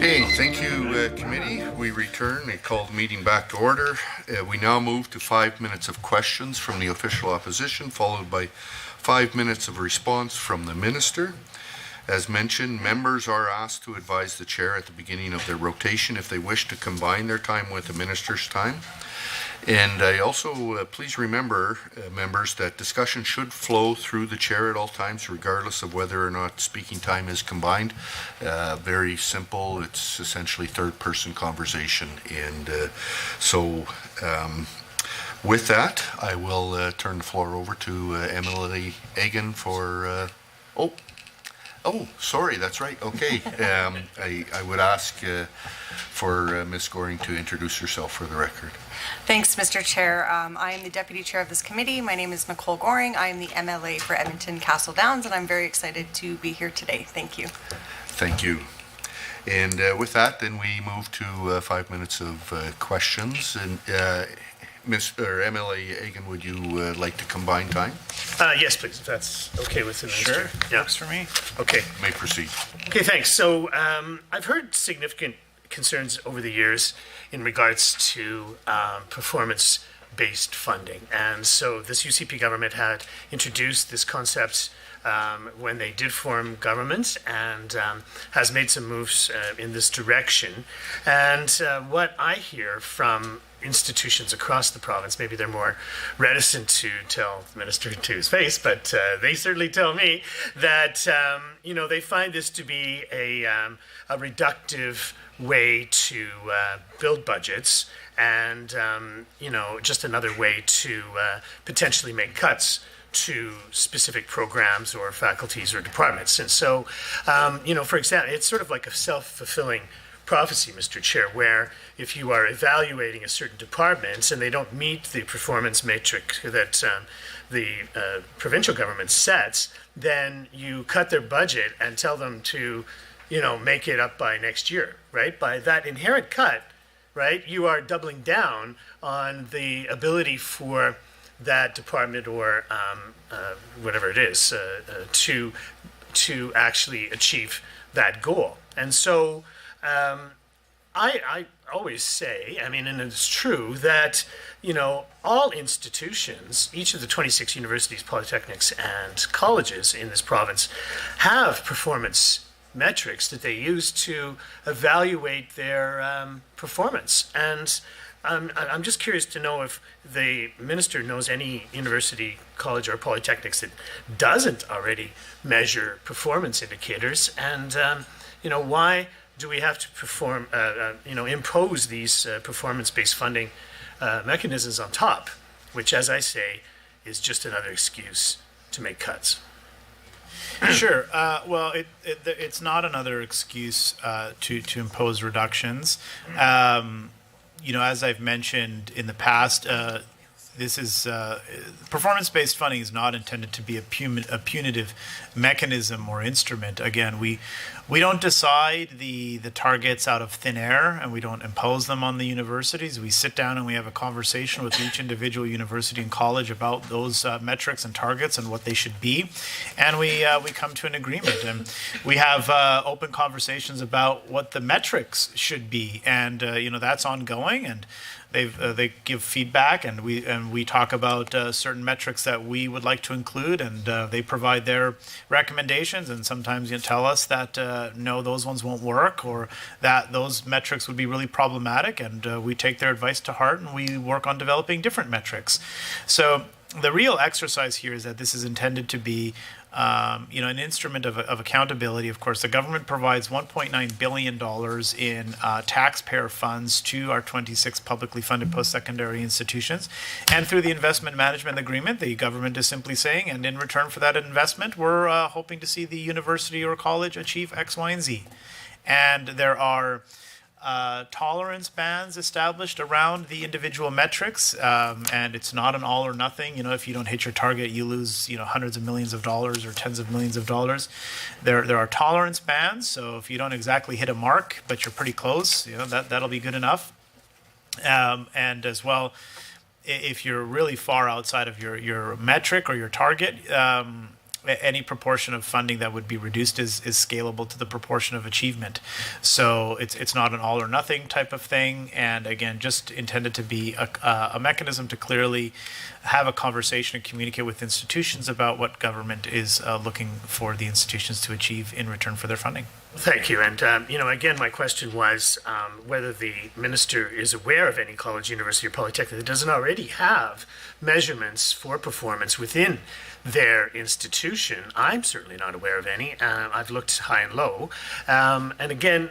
Okay, thank you, committee. We return and call the meeting back to order. We now move to 5 minutes of questions from the official opposition, followed by 5 minutes of response from the minister. As mentioned, members are asked to advise the chair at the beginning of their rotation if they wish to combine their time with the minister's time. And I also, please remember, members, that discussion should flow through the chair at all times, regardless of whether or not speaking time is combined. Very simple. It's essentially third-person conversation. And with that, I will turn the floor over to Emily Egan for... Oh, sorry, that's right. Okay. I would ask for Ms. Goring to introduce herself for the record. Thanks, Mr. Chair. I am the Deputy Chair of this committee. My name is Nicole Goring. I am the MLA for Edmonton Castle Downs, and I'm very excited to be here today. Thank you. Thank you. And with that, then we move to 5 minutes of questions. And Ms. or MLA Egan, would you like to combine time? Yes, please, if that's okay with the minister. Sure, Yeah. works for me. Okay. May proceed. Okay, thanks. So I've heard significant concerns over the years in regards to performance-based funding. And so this UCP government had introduced this concept when they did form government and has made some moves in this direction. And what I hear from institutions across the province, maybe they're more reticent to tell the minister to his face, but they certainly tell me that, they find this to be a reductive way to build budgets and, just another way to potentially make cuts to specific programs or faculties or departments. And so, for example, it's sort of like a self-fulfilling prophecy, Mr. Chair, where if you are evaluating a certain department and they don't meet the performance metric that the provincial government sets, then you cut their budget and tell them to, make it up by next year, right? By that inherent cut, right, you are doubling down on the ability for that department or whatever it is to actually achieve that goal. And so I always say, and it's true, that, all institutions, each of the 26 universities, polytechnics, and colleges in this province have performance metrics that they use to evaluate their performance. And I'm just curious to know if the minister knows any university, college, or polytechnics that doesn't already measure performance indicators, and why do we have to impose these performance-based funding mechanisms on top, which, as I say, is just another excuse to make cuts? Sure. Well, it's not another excuse to impose reductions. As I've mentioned in the past, this is performance-based funding is not intended to be a punitive mechanism or instrument. Again, we don't decide the targets out of thin air, and we don't impose them on the universities. We sit down and we have a conversation with each individual university and college about those metrics and targets and what they should be, and we come to an agreement. And we have open conversations about what the metrics should be, and that's ongoing. And they give feedback, and we talk about certain metrics that we would like to include, and they provide their recommendations, and sometimes tell us that no, those ones won't work, or that those metrics would be really problematic, and we take their advice to heart, and we work on developing different metrics. So the real exercise here is that this is intended to be an instrument of accountability. Of course, the government provides $1.9 billion in taxpayer funds to our 26 publicly funded post-secondary institutions. And through the investment management agreement, the government is simply saying, and in return for that investment, we're hoping to see the university or college achieve X, Y, and Z. And there are tolerance bands established around the individual metrics, and it's not an all or nothing. If you don't hit your target, you lose hundreds of millions of dollars or tens of millions of dollars. There are tolerance bands, so if you don't exactly hit a mark, but you're pretty close, that'll be good enough. And as well, if you're really far outside of your metric or your target, any proportion of funding that would be reduced is scalable to the proportion of achievement. So it's not an all or nothing type of thing. And again, just intended to be a mechanism to clearly have a conversation and communicate with institutions about what government is looking for the institutions to achieve in return for their funding. Thank you. And, again, my question was whether the minister is aware of any college, university, or polytechnic that doesn't already have measurements for performance within their institution. I'm certainly not aware of any. I've looked high and low. And again,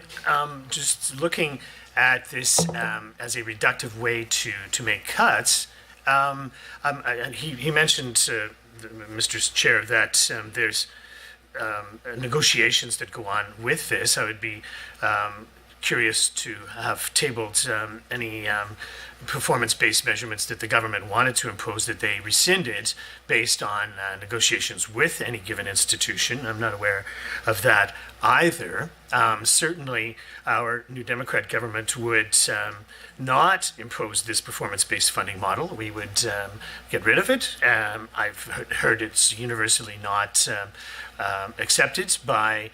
just looking at this as a reductive way to make cuts, he mentioned, Mr. Chair, that there's negotiations that go on with this. I would be curious to have tabled any performance-based measurements that the government wanted to impose that they rescinded based on negotiations with any given institution. I'm not aware of that either. Certainly, our New Democrat government would not impose this performance-based funding model. We would get rid of it. I've heard it's universally not accepted by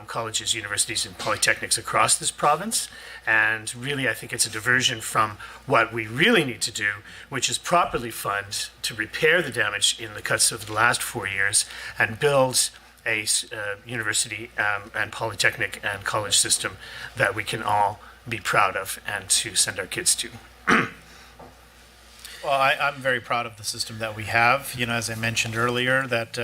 colleges, universities, and polytechnics across this province. And really, I think it's a diversion from what we really need to do, which is properly fund to repair the damage in the cuts of the last 4 years and build a university and polytechnic and college system that we can all be proud of and to send our kids to. Well, I'm very proud of the system that we have. As I mentioned earlier, that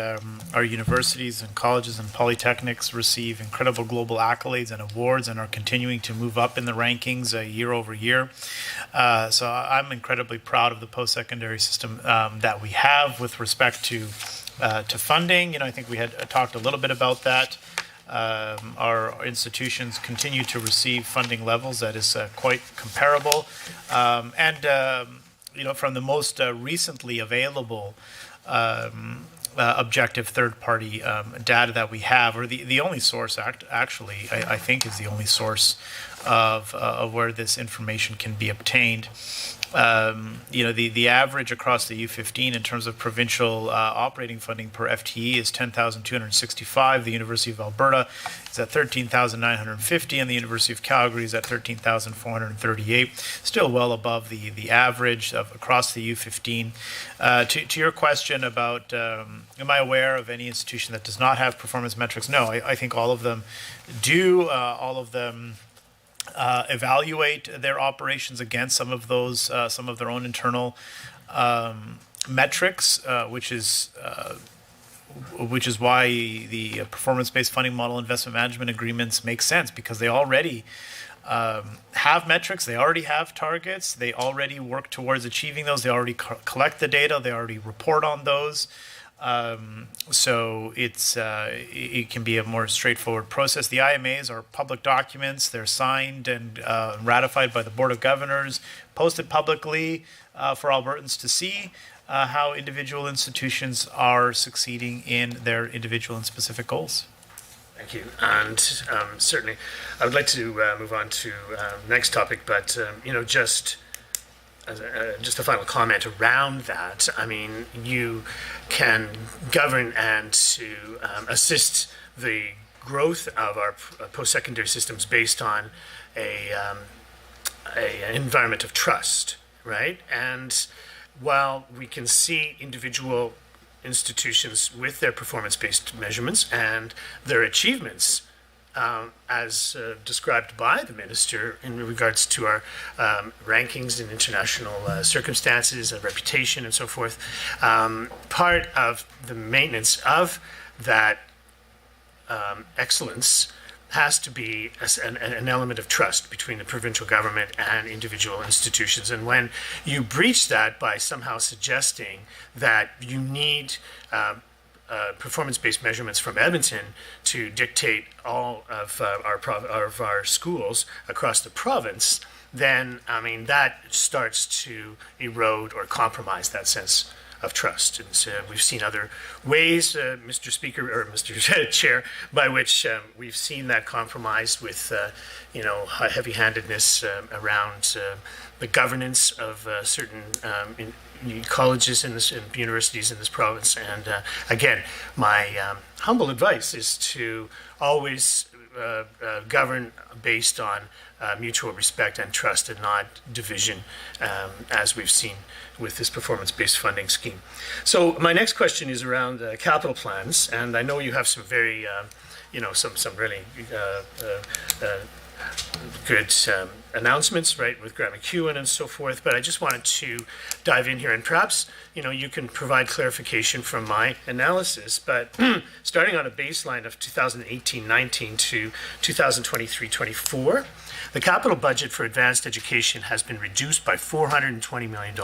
our universities and colleges and polytechnics receive incredible global accolades and awards and are continuing to move up in the rankings year over year. So I'm incredibly proud of the post-secondary system that we have with respect to funding. I think we had talked a little bit about that. Our institutions continue to receive funding levels that is quite comparable. From the most recently available objective third-party data that we have, or the only source actually, I think is the only source of where this information can be obtained. The average across the U15 in terms of provincial operating funding per FTE is 10,265. The University of Alberta is at 13,950, and the University of Calgary is at 13,438. Still well above the average of across the U15. To your question about, am I aware of any institution that does not have performance metrics? No, I think all of them do. All of them evaluate their operations against some of their own internal metrics, which is why the performance-based funding model investment management agreements make sense, because they already have metrics, they already have targets, they already work towards achieving those, they already collect the data, they already report on those. So it can be a more straightforward process. The IMAs are public documents. They're signed and ratified by the Board of Governors, posted publicly for Albertans to see how individual institutions are succeeding in their individual and specific goals. Thank you. And certainly, I would like to move on to next topic, but just a final comment around that. I mean, you can govern and to assist the growth of our post-secondary systems based on an environment of trust, right? And while we can see individual institutions with their performance-based measurements and their achievements as described by the minister in regards to our rankings in international circumstances, reputation, and so forth. Part of the maintenance of that excellence has to be an element of trust between the provincial government and individual institutions. And when you breach that by somehow suggesting that you need performance-based measurements from Edmonton to dictate all of our schools across the province, then that starts to erode or compromise that sense of trust. And so we've seen other ways, Mr. Speaker or Mr. Chair, by which we've seen that compromised with heavy-handedness around the governance of certain colleges in this, universities in this province. And again, my humble advice is to always govern based on mutual respect and trust, and not division, as we've seen with this performance-based funding scheme. So my next question is around capital plans, and I know you have some very, some really good announcements, right, with Grant McEwen and so forth, but I just wanted to dive in here, and perhaps, you can provide clarification from my analysis, but starting on a baseline of 2018-19 to 2023-24, the capital budget for advanced education has been reduced by $420 million,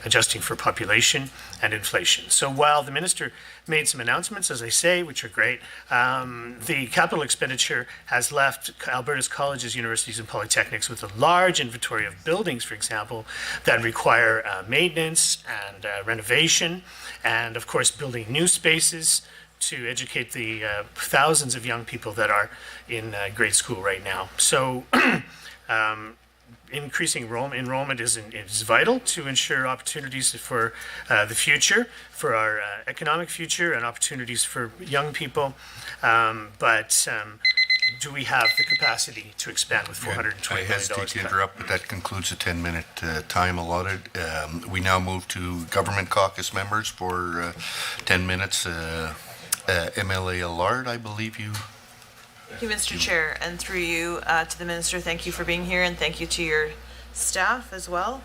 adjusting for population and inflation. So while the minister made some announcements, as I say, which are great, the capital expenditure has left Alberta's colleges, universities, and polytechnics with a large inventory of buildings, for example, that require maintenance and renovation, and of course, building new spaces to educate the thousands of young people that are in grade school right now. So increasing enrollment is vital to ensure opportunities for the future, for our economic future, and opportunities for young people. But do we have the capacity to expand with $420 I million? hesitate to interrupt, but that concludes the 10-minute time allotted. We now move to government caucus members for 10 minutes. MLA Allard, I believe you. Thank you, Mr. Chair, and through you to the minister, thank you for being here, and thank you to your staff as well.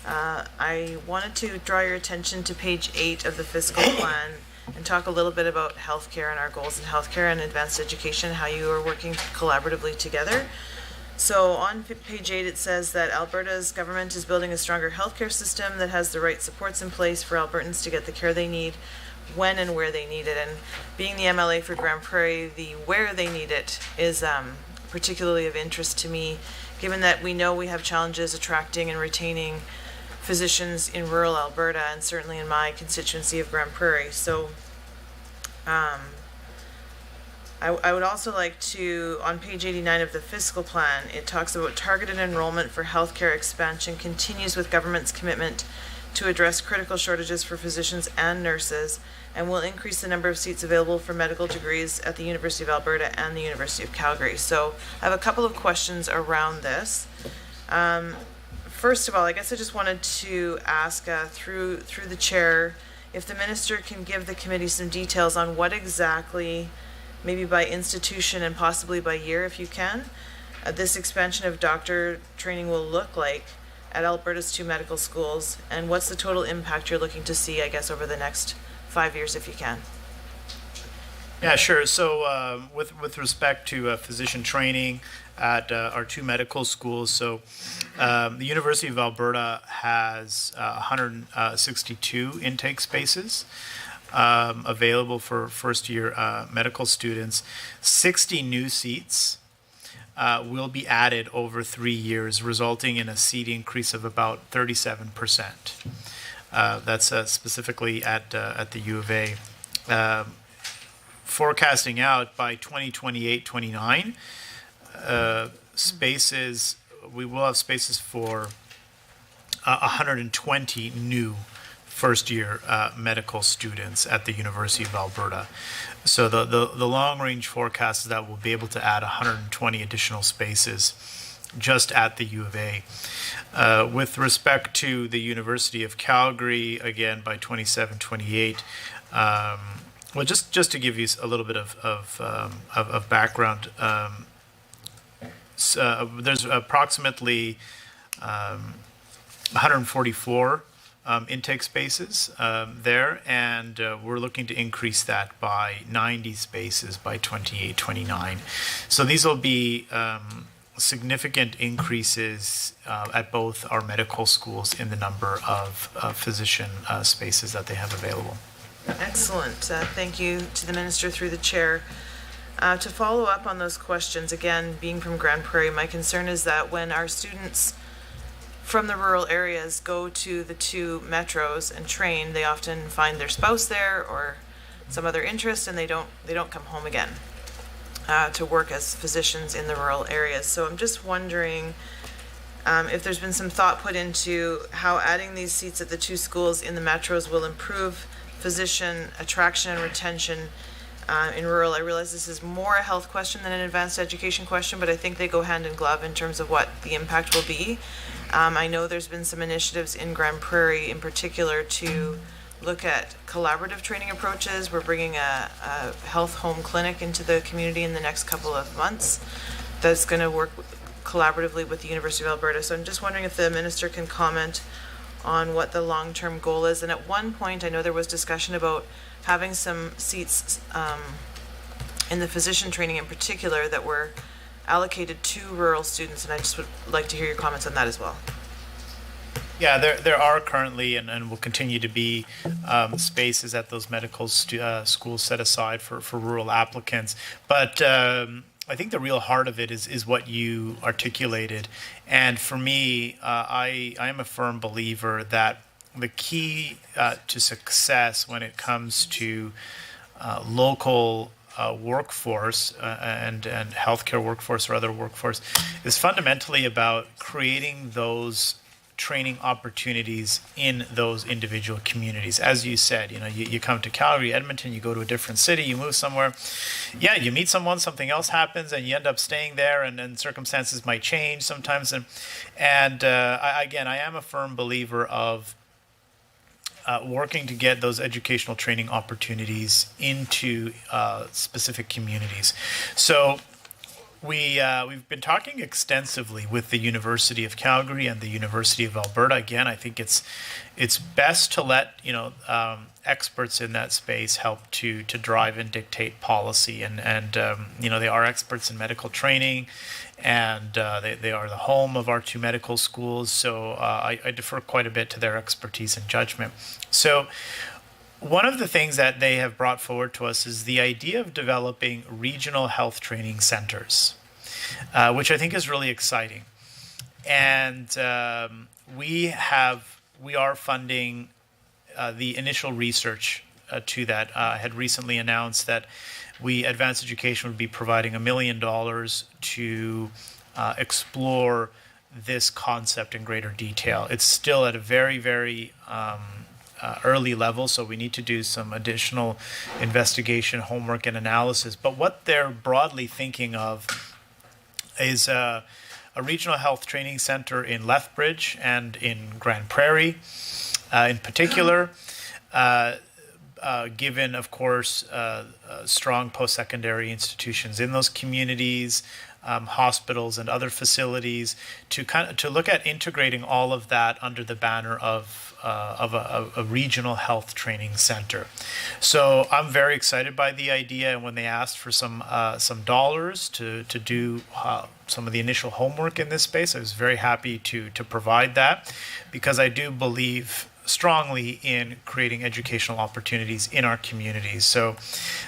I wanted to draw your attention to page 8 of the fiscal plan and talk a little bit about healthcare and our goals in healthcare and advanced education, how you are working collaboratively together. So on page 8, it says that Alberta's government is building a stronger healthcare system that has the right supports in place for Albertans to get the care they need, when and where they need it. And being the MLA for Grand Prairie, the where they need it is particularly of interest to me, given that we know we have challenges attracting and retaining physicians in rural Alberta, and certainly in my constituency of Grand Prairie. So I would also like to, on page 89 of the fiscal plan, it talks about targeted enrollment for healthcare expansion continues with government's commitment to address critical shortages for physicians and nurses, and will increase the number of seats available for medical degrees at the University of Alberta and the University of Calgary. So I have a couple of questions around this. First of all, I guess I just wanted to ask through the chair if the minister can give the committee some details on what exactly, maybe by institution and possibly by year if you can, this expansion of doctor training will look like at Alberta's 2 medical schools, and what's the total impact you're looking to see, I guess, over the next 5 years if you can. Yeah, sure. So with respect to physician training at our 2 medical schools, so the University of Alberta has 162 intake spaces available for first-year medical students. 60 new seats will be added over 3 years, resulting in a seat increase of about 37%. That's specifically at the U of A. Forecasting out by 2028-29, spaces, we will have spaces for 120 new first-year medical students at the University of Alberta. So the long-range forecast is that we'll be able to add 120 additional spaces just at the U of A. With respect to the University of Calgary, again, by 27-28, well, just to give you a little bit of background, there's approximately 144 intake spaces there, and we're looking to increase that by 90 spaces by 28-29. So these will be significant increases at both our medical schools in the number of physician spaces that they have available. Excellent. Thank you to the minister through the chair. To follow up on those questions, again, being from Grand Prairie, my concern is that when our students from the rural areas go to the 2 metros and train, they often find their spouse there or some other interest, and they don't come home again to work as physicians in the rural areas. So I'm just wondering, if there's been some thought put into how adding these seats at the two schools in the metros will improve physician attraction and retention in rural. I realize this is more a health question than an advanced education question, but I think they go hand in glove in terms of what the impact will be. I know there's been some initiatives in Grand Prairie in particular to look at collaborative training approaches. We're bringing a health home clinic into the community in the next couple of months that's going to work collaboratively with the University of Alberta. So I'm just wondering if the minister can comment on what the long-term goal is. And at one point, I know there was discussion about having some seats in the physician training in particular that were allocated to rural students, and I just would like to hear your comments on that as well. Yeah, there are currently and will continue to be spaces at those medical schools set aside for rural applicants. But I think the real heart of it is what you articulated. And for me, I am a firm believer that the key to success when it comes to local workforce and healthcare workforce or other workforce is fundamentally about creating those training opportunities in those individual communities. As you said, you come to Calgary, Edmonton, you go to a different city, you move somewhere. Yeah, you meet someone, something else happens, and you end up staying there, and circumstances might change sometimes. And I am a firm believer of working to get those educational training opportunities into specific communities. So we've been talking extensively with the University of Calgary and the University of Alberta. Again, I think it's best to let experts in that space help to drive and dictate policy, and they are experts in medical training, and they are the home of our two medical schools. So I defer quite a bit to their expertise and judgment. So one of the things that they have brought forward to us is the idea of developing regional health training centers, which I think is really exciting. And we are funding the initial research to that. I had recently announced that Advanced Education would be providing $1 million to explore this concept in greater detail. It's still at a very, very early level, so we need to do some additional investigation, homework, and analysis. But what they're broadly thinking of is a regional health training center in Lethbridge and in Grand Prairie, in particular, given, of course, strong post-secondary institutions in those communities, hospitals and other facilities, to look at integrating all of that under the banner of a regional health training center. So I'm very excited by the idea, and when they asked for some dollars to do some of the initial homework in this space, I was very happy to provide that, because I do believe strongly in creating educational opportunities in our communities. So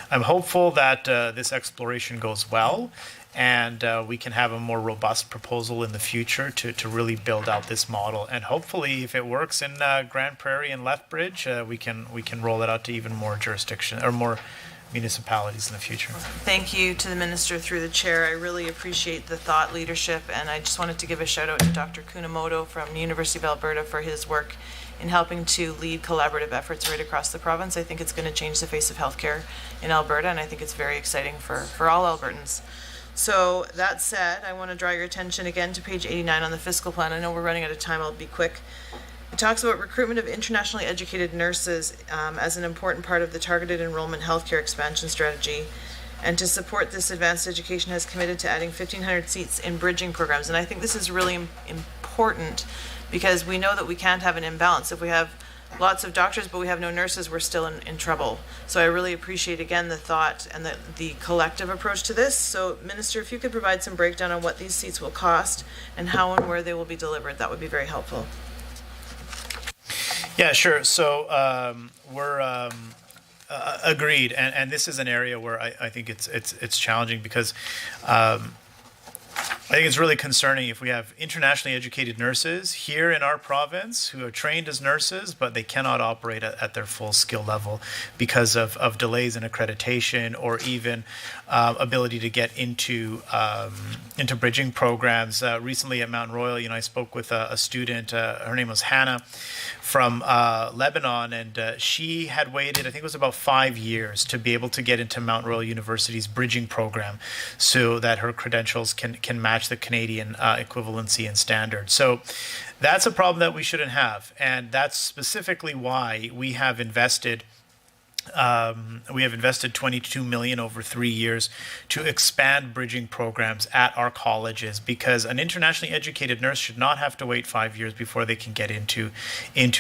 I'm hopeful that this exploration goes well, and we can have a more robust proposal in the future to really build out this model. And hopefully, if it works in Grand Prairie and Lethbridge, we can roll it out to even more jurisdiction or more municipalities in the future. Thank you to the minister through the chair. I really appreciate the thought leadership, and I just wanted to give a shout out to Dr. Kunamoto from the University of Alberta for his work in helping to lead collaborative efforts right across the province. I think it's going to change the face of healthcare in Alberta, and I think it's very exciting for all Albertans. So that said, I want to draw your attention again to page 89 on the fiscal plan. I know we're running out of time. I'll be quick. It talks about recruitment of internationally educated nurses as an important part of the targeted enrollment healthcare expansion strategy. And to support this, Advanced Education has committed to adding 1,500 seats in bridging programs. And I think this is really important, because we know that we can't have an imbalance. If we have lots of doctors but we have no nurses, we're still in trouble. So I really appreciate, again, the thought and the collective approach to this. So Minister, if you could provide some breakdown on what these seats will cost and how and where they will be delivered, that would be very helpful. Yeah, sure. So we're agreed, and this is an area where I think it's challenging, because I think it's really concerning if we have internationally educated nurses here in our province who are trained as nurses, but they cannot operate at their full skill level because of delays in accreditation or even ability to get into bridging programs. Recently at Mount Royal, I spoke with a student. Her name was Hannah from Lebanon, and she had waited, I think it was about 5 years, to be able to get into Mount Royal University's bridging program so that her credentials can match the Canadian equivalency and standard. So that's a problem that we shouldn't have, and that's specifically why we have invested 22 million over 3 years to expand bridging programs at our colleges, because an internationally educated nurse should not have to wait 5 years before they can get into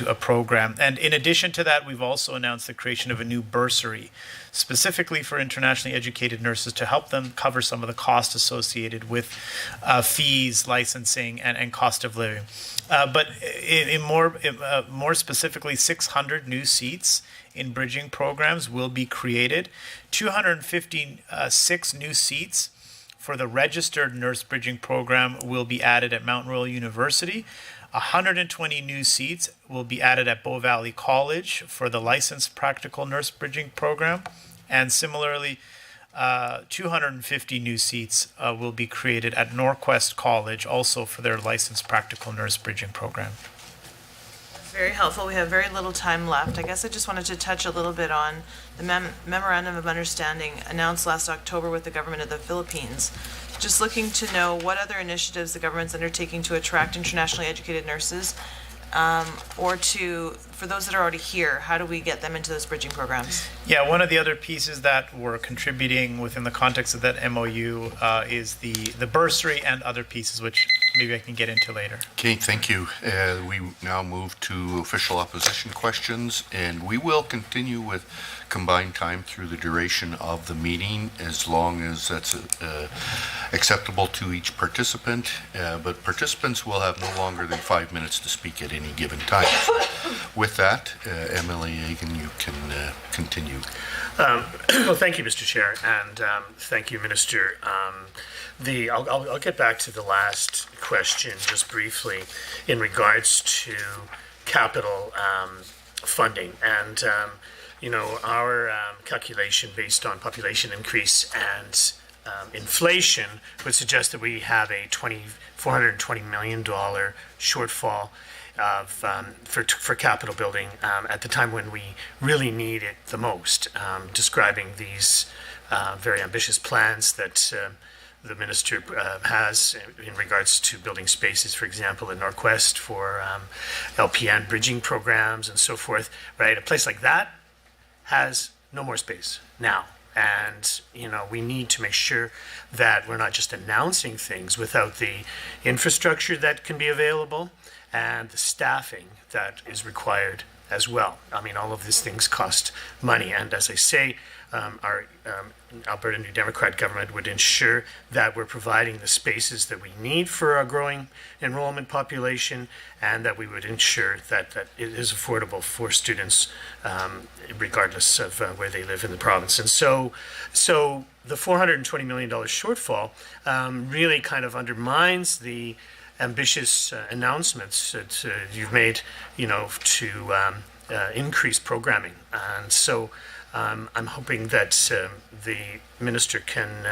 a program. And in addition to that, we've also announced the creation of a new bursary specifically for internationally educated nurses to help them cover some of the costs associated with fees, licensing, and cost of living. But more specifically, 600 new seats in bridging programs will be created. 256 new seats for the registered nurse bridging program will be added at Mount Royal University. 120 new seats will be added at Bow Valley College for the licensed practical nurse bridging program. And similarly, 250 new seats will be created at Norquest College, also for their licensed practical nurse bridging program. Very helpful. We have very little time left. I guess I just wanted to touch a little bit on the Memorandum of Understanding announced last October with the government of the Philippines. Just looking to know what other initiatives the government's undertaking to attract internationally educated nurses, or for those that are already here, how do we get them into those bridging programs? Yeah, one of the other pieces that we're contributing within the context of that MOU is the bursary and other pieces, which maybe I can get into later. Okay, thank you. We now move to official opposition questions, and we will continue with combined time through the duration of the meeting as long as that's acceptable to each participant. But participants will have no longer than 5 minutes to speak at any given time. With that, MLA Egan, you can continue. Well, thank you, Mr. Chair, and thank you, Minister. I'll get back to the last question just briefly in regards to capital funding. And, our calculation based on population increase and inflation would suggest that we have a $420 million shortfall for capital building at the time when we really need it the most, describing these very ambitious plans that the minister has in regards to building spaces, for example, in Norquest for LPN bridging programs and so forth, right? A place like that has no more space now. And, we need to make sure that we're not just announcing things without the infrastructure that can be available and the staffing that is required as well. I mean, all of these things cost money. And as I say, our Alberta New Democrat government would ensure that we're providing the spaces that we need for our growing enrollment population, and that we would ensure that it is affordable for students regardless of where they live in the province. And so the $420 million shortfall really kind of undermines the ambitious announcements that you've made, to increase programming. And so I'm hoping that the minister can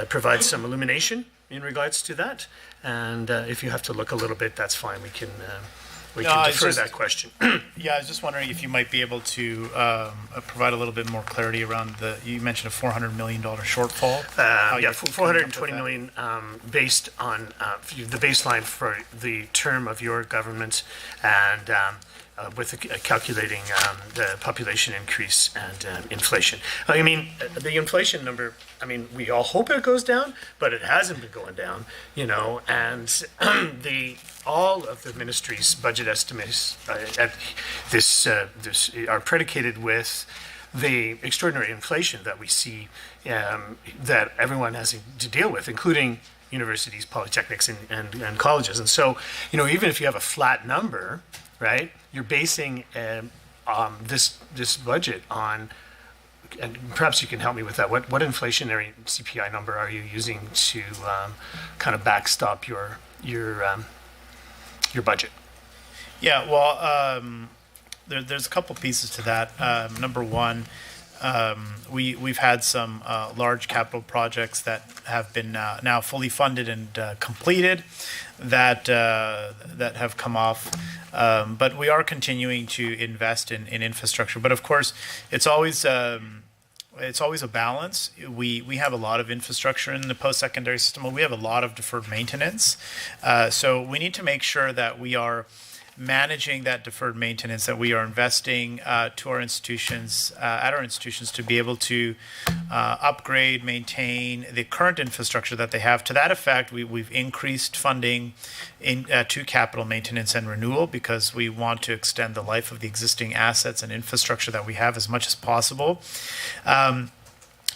provide some illumination in regards to that. And if you have to look a little bit, that's fine. We can defer that question. Yeah, I was just wondering if you might be able to provide a little bit more clarity around you mentioned a $400 million shortfall. $420 million based on the baseline for the term of your government, and with calculating the population increase and inflation. I mean, the inflation number, we all hope it goes down, but it hasn't been going down, and all of the ministry's budget estimates at this are predicated with the extraordinary inflation that we see that everyone has to deal with, including universities, polytechnics, and colleges. And so, even if you have a flat number, right, you're basing this budget on and perhaps you can help me with that. What inflationary CPI number are you using to kind of backstop your budget? Yeah, well, there's a couple pieces to that. Number one, we've had some large capital projects that have been now fully funded and completed that have come off. But we are continuing to invest in infrastructure. But of course, it's always a balance. We have a lot of infrastructure in the post-secondary system. We have a lot of deferred maintenance. So we need to make sure that we are managing that deferred maintenance, that we are investing to our institutions, at our institutions, to be able to upgrade, maintain the current infrastructure that they have. To that effect, we've increased funding to capital maintenance and renewal because we want to extend the life of the existing assets and infrastructure that we have as much as possible.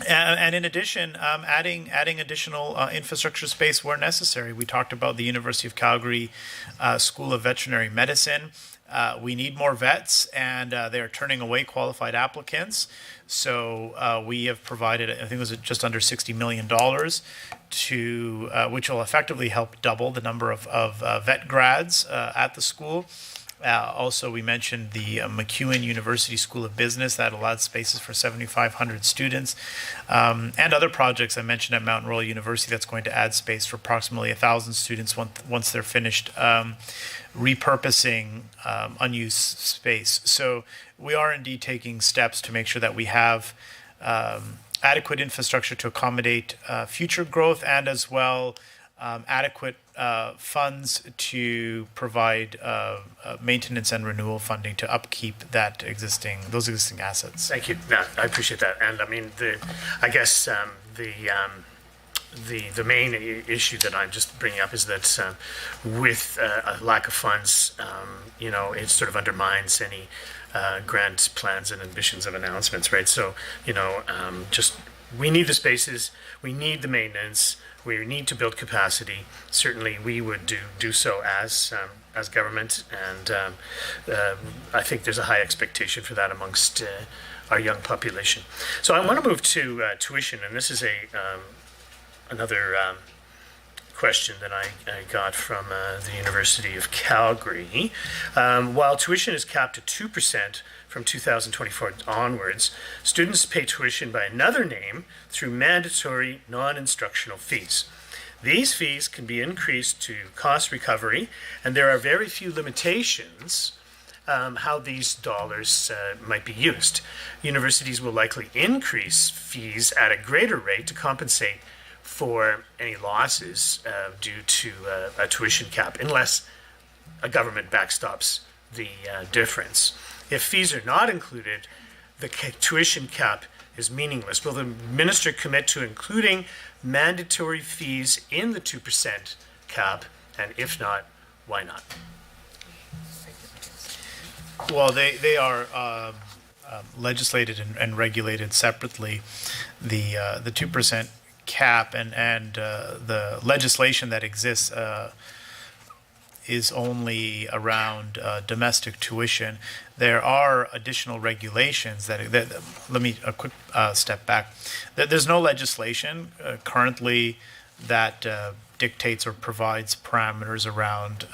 And in addition, adding additional infrastructure space where necessary. We talked about the University of Calgary School of Veterinary Medicine. We need more vets, and they are turning away qualified applicants. So we have provided, I think it was just under $60 million, which will effectively help double the number of vet grads at the school. Also, we mentioned the MacEwan University School of Business that allowed spaces for 7,500 students, and other projects I mentioned at Mountain Royal University that's going to add space for approximately 1,000 students once they're finished repurposing unused space. So we are indeed taking steps to make sure that we have adequate infrastructure to accommodate future growth, and as well adequate funds to provide maintenance and renewal funding to upkeep those existing assets. Thank you. No, I appreciate that. And I mean, I guess the main issue that I'm just bringing up is that with a lack of funds, it sort of undermines any grand plans and ambitions of announcements, right? So, we need the spaces, we need the maintenance, we need to build capacity. Certainly, we would do so as government, and I think there's a high expectation for that amongst our young population. So I want to move to tuition, and this is another question that I got from the University of Calgary. While tuition is capped at 2% from 2024 onwards, students pay tuition by another name through mandatory non-instructional fees. These fees can be increased to cost recovery, and there are very few limitations how these dollars might be used. Universities will likely increase fees at a greater rate to compensate for any losses due to a tuition cap, unless a government backstops the difference. If fees are not included, the tuition cap is meaningless. Will the minister commit to including mandatory fees in the 2% cap? And if not, why not? Well, they are legislated and regulated separately. The 2% cap and the legislation that exists is only around domestic tuition. There are additional regulations that let me a quick step back. There's no legislation currently that dictates or provides parameters around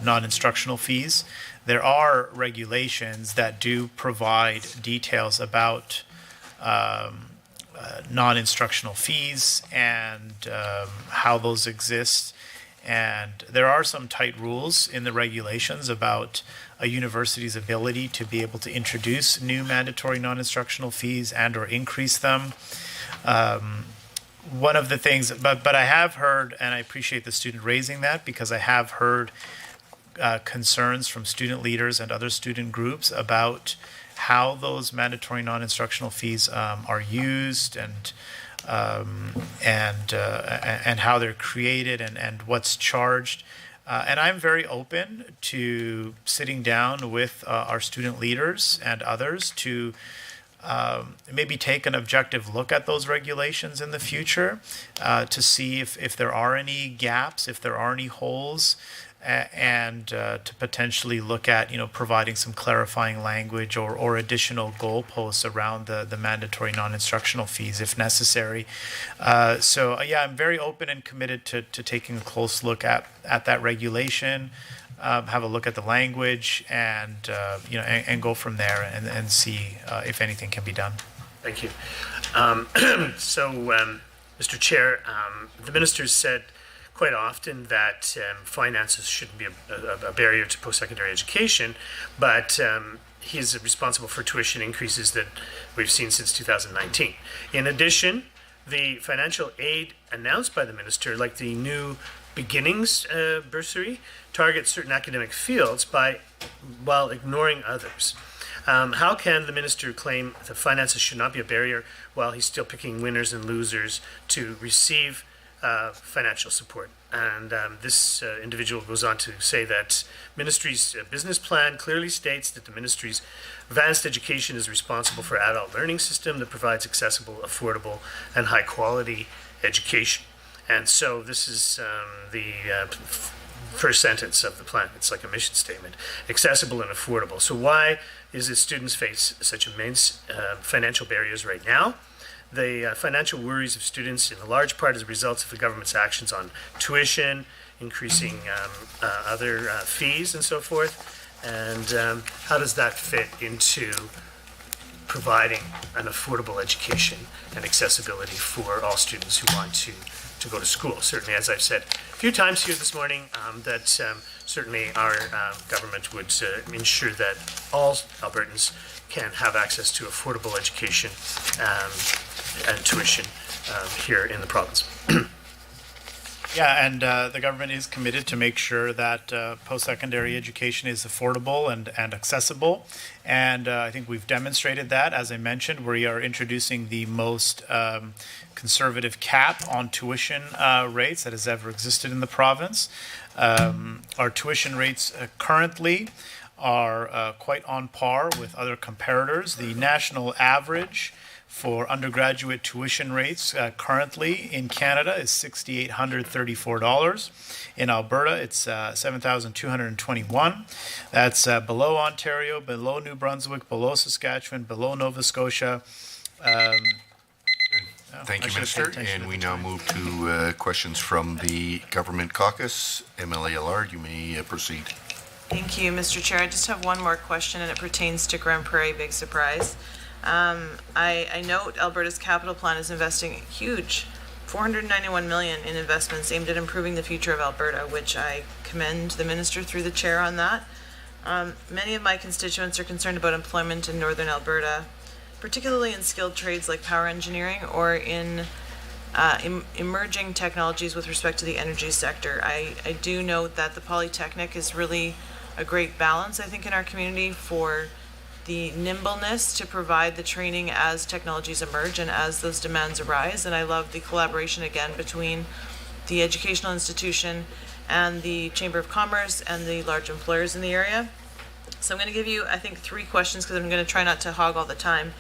non-instructional fees. There are regulations that do provide details about non-instructional fees and how those exist. And there are some tight rules in the regulations about a university's ability to be able to introduce new mandatory non-instructional fees and or increase them. One of the things, but I have heard, and I appreciate the student raising that, because I have heard concerns from student leaders and other student groups about how those mandatory non-instructional fees are used and how they're created and what's charged. And I'm very open to sitting down with our student leaders and others to maybe take an objective look at those regulations in the future to see if there are any gaps, if there are any holes, and to potentially look at, providing some clarifying language or additional goalposts around the mandatory non-instructional fees if necessary. I'm very open and committed to taking a close look at that regulation, have a look at the language, and go from there and see if anything can be done. Thank you. Mr. Chair, the minister said quite often that finances shouldn't be a barrier to post-secondary education, but he is responsible for tuition increases that we've seen since 2019. In addition, the financial aid announced by the minister, like the new Beginnings bursary, targets certain academic fields while ignoring others. How can the minister claim that finances should not be a barrier while he's still picking winners and losers to receive financial support? And this individual goes on to say that ministry's business plan clearly states that the ministry's advanced education is responsible for adult learning system that provides accessible, affordable, and high quality education. And so this is the first sentence of the plan. It's like a mission statement: accessible and affordable. So why is it students face such immense financial barriers right now? The financial worries of students in a large part as a result of the government's actions on tuition, increasing other fees and so forth. And how does that fit into providing an affordable education and accessibility for all students who want to go to school? Certainly, as I've said a few times here this morning, that certainly our government would ensure that all Albertans can have access to affordable education and tuition here in the province. Yeah, and the government is committed to make sure that post-secondary education is affordable and accessible. And I think we've demonstrated that. As I mentioned, we are introducing the most conservative cap on tuition rates that has ever existed in the province. Our tuition rates currently are quite on par with other comparators. The national average for undergraduate tuition rates currently in Canada is $6,834. In Alberta, it's $7,221. That's below Ontario, below New Brunswick, below Saskatchewan, below Nova Scotia. Thank you, Minister. And we now move to questions from the Government Caucus. MLA Allard, you may proceed. Thank you, Mr. Chair. I just have one more question, and it pertains to Grand Prairie. Big surprise. I note Alberta's capital plan is investing huge, $491 million in investments aimed at improving the future of Alberta, which I commend the minister through the chair on that. Many of my constituents are concerned about employment in northern Alberta, particularly in skilled trades like power engineering or in emerging technologies with respect to the energy sector. I do note that the Polytechnic is really a great balance, I think, in our community for the nimbleness to provide the training as technologies emerge and as those demands arise. And I love the collaboration again between the educational institution and the Chamber of Commerce and the large employers in the area. So I'm going to give you, I think, 3 questions because I'm going to try not to hog all the time.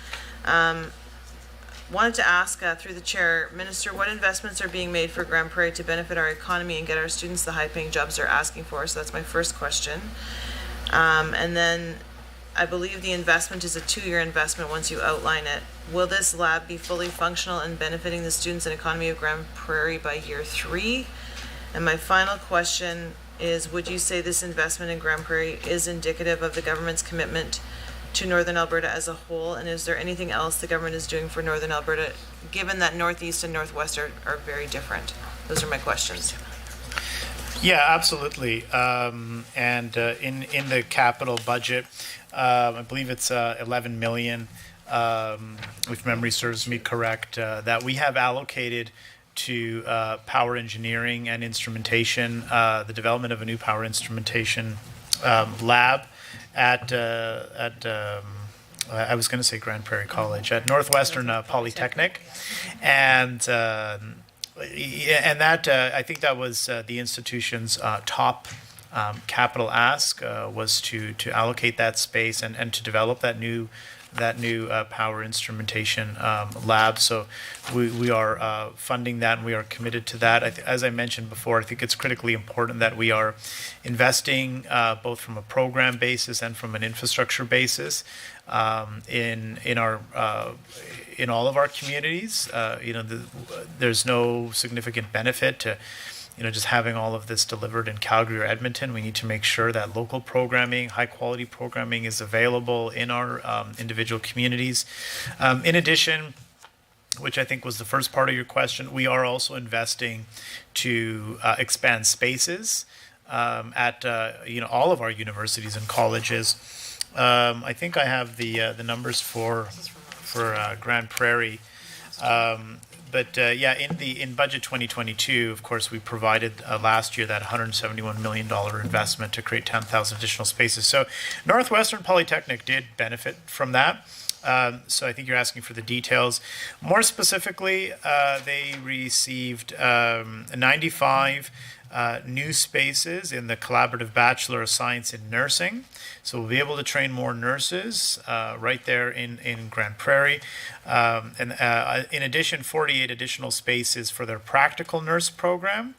Wanted to ask through the chair, Minister, what investments are being made for Grand Prairie to benefit our economy and get our students the high-paying jobs they're asking for? So that's my first question. And then I believe the investment is a 2-year investment once you outline it. Will this lab be fully functional and benefiting the students and economy of Grand Prairie by year 3? And my final question is, would you say this investment in Grand Prairie is indicative of the government's commitment to Northern Alberta as a whole? And is there anything else the government is doing for Northern Alberta, given that Northeast and Northwest are very different? Those are my questions. Yeah, absolutely. And in the capital budget, I believe it's 11 million, if memory serves me correct, that we have allocated to power engineering and instrumentation, the development of a new power instrumentation lab at I was going to say Grand Prairie College, at Northwestern Polytechnic, and that I think that was the institution's top capital ask was to allocate that space and to develop that new that new power instrumentation lab. So we are funding that, and we are committed to that. As I mentioned before, I think it's critically important that we are investing both from a program basis and from an infrastructure basis in all of our communities. There's no significant benefit to just having all of this delivered in Calgary or Edmonton. We need to make sure that local programming, high quality programming is available in our individual communities. In addition, which I think was the first part of your question, we are also investing to expand spaces at all of our universities and colleges. I think I have the numbers for Grand Prairie. In budget 2022, of course, we provided last year that $171 million investment to create 10,000 additional spaces. So Northwestern Polytechnic did benefit from that. So I think you're asking for the details. More specifically, they received 95 new spaces in the Collaborative Bachelor of Science in Nursing. So we'll be able to train more nurses right there in Grand Prairie. In addition, 48 additional spaces for their practical nurse program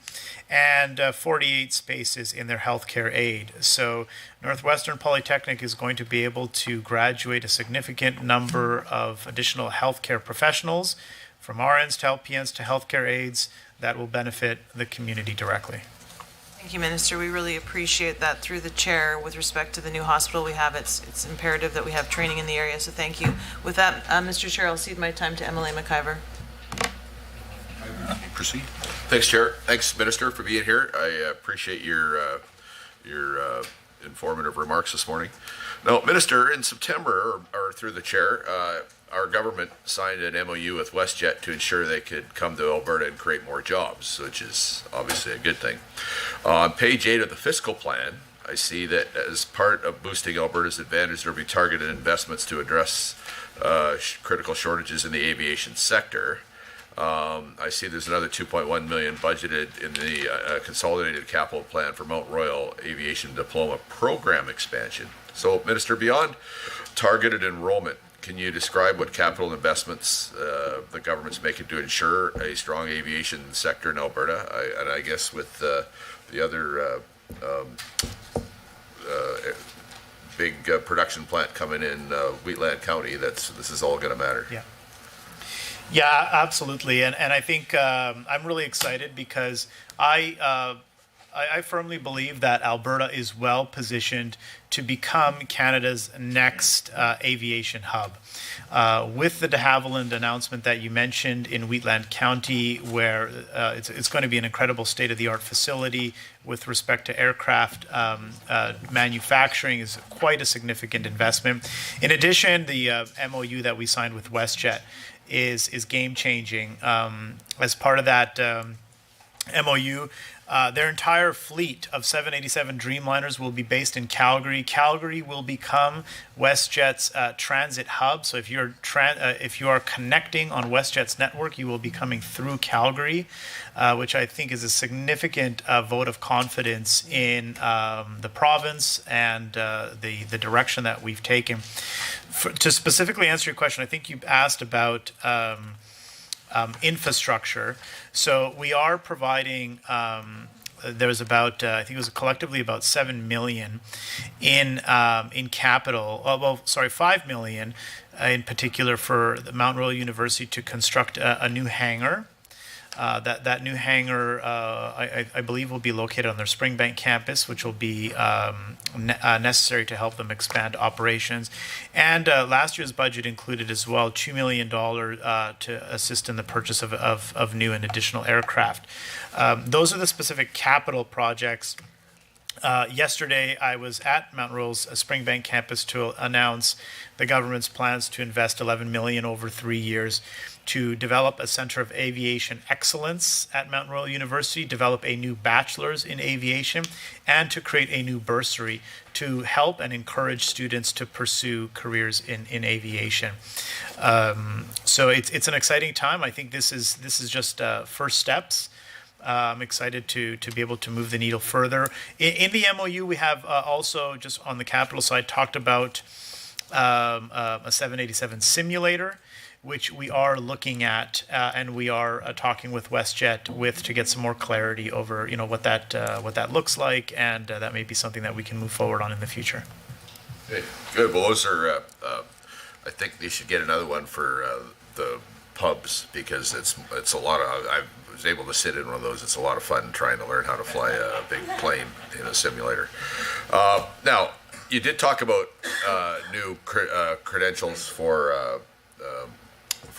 and 48 spaces in their healthcare aid. So Northwestern Polytechnic is going to be able to graduate a significant number of additional healthcare professionals from RNs to LPNs to healthcare aides that will benefit the community directly. Thank you, Minister. We really appreciate that through the chair with respect to the new hospital we have. It's imperative that we have training in the area, so thank you. With that, Mr. Chair, I'll cede my time to MLA McIver. Proceed. Thanks, Chair. Thanks, Minister, for being here. I appreciate your informative remarks this morning. Now, Minister, in September, or through the Chair, our government signed an MOU with WestJet to ensure they could come to Alberta and create more jobs, which is obviously a good thing. On page 8 of the fiscal plan, I see that as part of boosting Alberta's advantage, there will be targeted investments to address critical shortages in the aviation sector. I see there's another $2.1 million budgeted in the consolidated capital plan for Mount Royal Aviation Diploma Program expansion. So, Minister, beyond targeted enrollment, can you describe what capital investments the government's making to ensure a strong aviation sector in Alberta? I guess with the other big production plant coming in Wheatland County, this is all going to matter. Yeah, absolutely. And I think I'm really excited because I firmly believe that Alberta is well positioned to become Canada's next aviation hub. With the de Havilland announcement that you mentioned in Wheatland County, where it's going to be an incredible state-of-the-art facility with respect to aircraft manufacturing, is quite a significant investment. In addition, the MOU that we signed with WestJet is game-changing. As part of that MOU, their entire fleet of 787 Dreamliners will be based in Calgary. Calgary will become WestJet's transit hub. So if you are connecting on WestJet's network, you will be coming through Calgary, which I think is a significant vote of confidence in the province and the direction that we've taken. To specifically answer your question, I think you asked about infrastructure. So we are providing, there's about, I think it was collectively about $7 million in capital. $5 million in particular for the Mount Royal University to construct a new hangar. That new hangar, I believe, will be located on their Springbank campus, which will be necessary to help them expand operations. And last year's budget included as well $2 million to assist in the purchase of new and additional aircraft. Those are the specific capital projects. Yesterday, I was at Mount Royal's Springbank campus to announce the government's plans to invest $11 million over 3 years to develop a Center of Aviation Excellence at Mount Royal University, develop a new bachelor's in aviation, and to create a new bursary to help and encourage students to pursue careers in aviation. So it's an exciting time. I think this is just first steps. I'm excited to be able to move the needle further. In the MOU, we have also, just on the capital side, talked about a 787 simulator, which we are looking at, and we are talking with WestJet to get some more clarity over, what that looks like, and that may be something that we can move forward on in the future. Okay, good. Well, those are, I think they should get another one for the pubs, because it's a lot of, I was able to sit in one of those. It's a lot of fun trying to learn how to fly a big plane in a simulator. Now, you did talk about new credentials for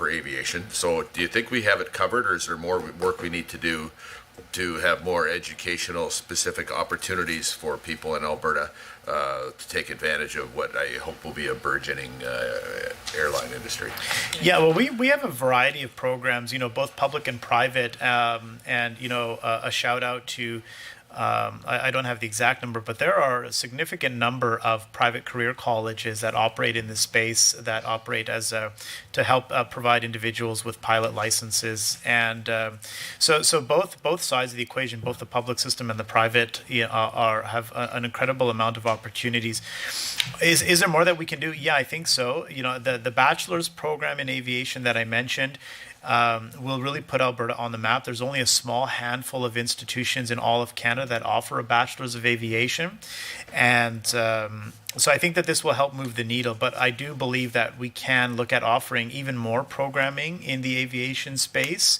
aviation. So do you think we have it covered, or is there more work we need to do to have more educational specific opportunities for people in Alberta to take advantage of what I hope will be a burgeoning airline industry? Yeah, well, we have a variety of programs, both public and private, and, a shout out to I don't have the exact number, but there are a significant number of private career colleges that operate in this space, that operate as to help provide individuals with pilot licenses. And so both sides of the equation, both the public system and the private, have an incredible amount of opportunities. Is there more that we can do? Yeah, I think so. The bachelor's program in aviation that I mentioned will really put Alberta on the map. There's only a small handful of institutions in all of Canada that offer a Bachelor's of Aviation. And so I think that this will help move the needle. But I do believe that we can look at offering even more programming in the aviation space.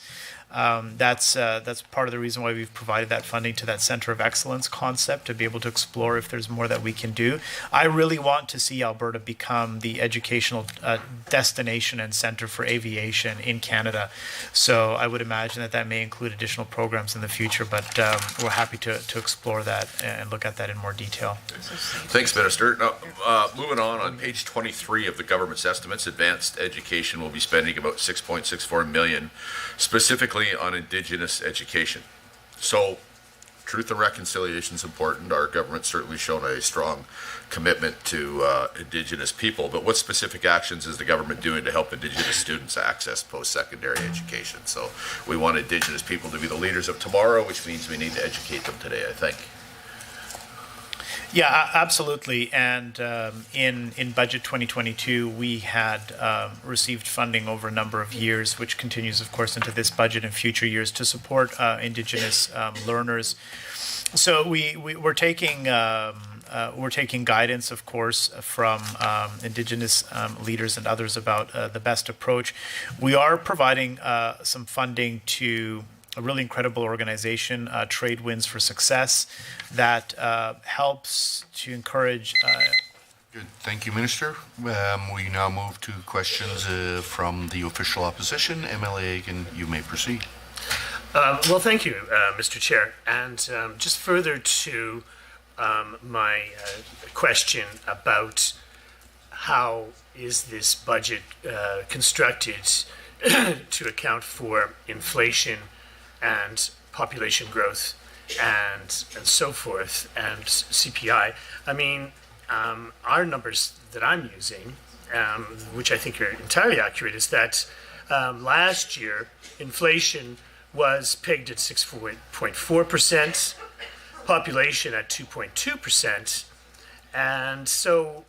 That's part of the reason why we've provided that funding to that Center of Excellence concept, to be able to explore if there's more that we can do. I really want to see Alberta become the educational destination and center for aviation in Canada. So I would imagine that may include additional programs in the future, but we're happy to explore that and look at that in more detail. Thanks, Minister. Now, moving on page 23 of the government's estimates, advanced education will be spending about $6.64 million, specifically on Indigenous education. So, truth and reconciliation is important. Our government's certainly shown a strong commitment to Indigenous people, but what specific actions is the government doing to help Indigenous students access post-secondary education? So, we want Indigenous people to be the leaders of tomorrow, which means we need to educate them today, I think. Yeah, absolutely. And in budget 2022, we had received funding over a number of years, which continues, of course, into this budget and future years, to support Indigenous learners. So we're taking guidance, of course, from Indigenous leaders and others about the best approach. We are providing some funding to a really incredible organization, Trade Winds for Success, that helps to encourage. Good. Thank you, Minister. We now move to questions from the official opposition. MLA Aiken, you may proceed. Well, thank you, Mr. Chair. And just further to my question about how is this budget constructed to account for inflation and population growth and so forth, and CPI. I mean, our numbers that I'm using, which I think are entirely accurate, is that last year inflation was pegged at 6.4%, population at 2.2%, and so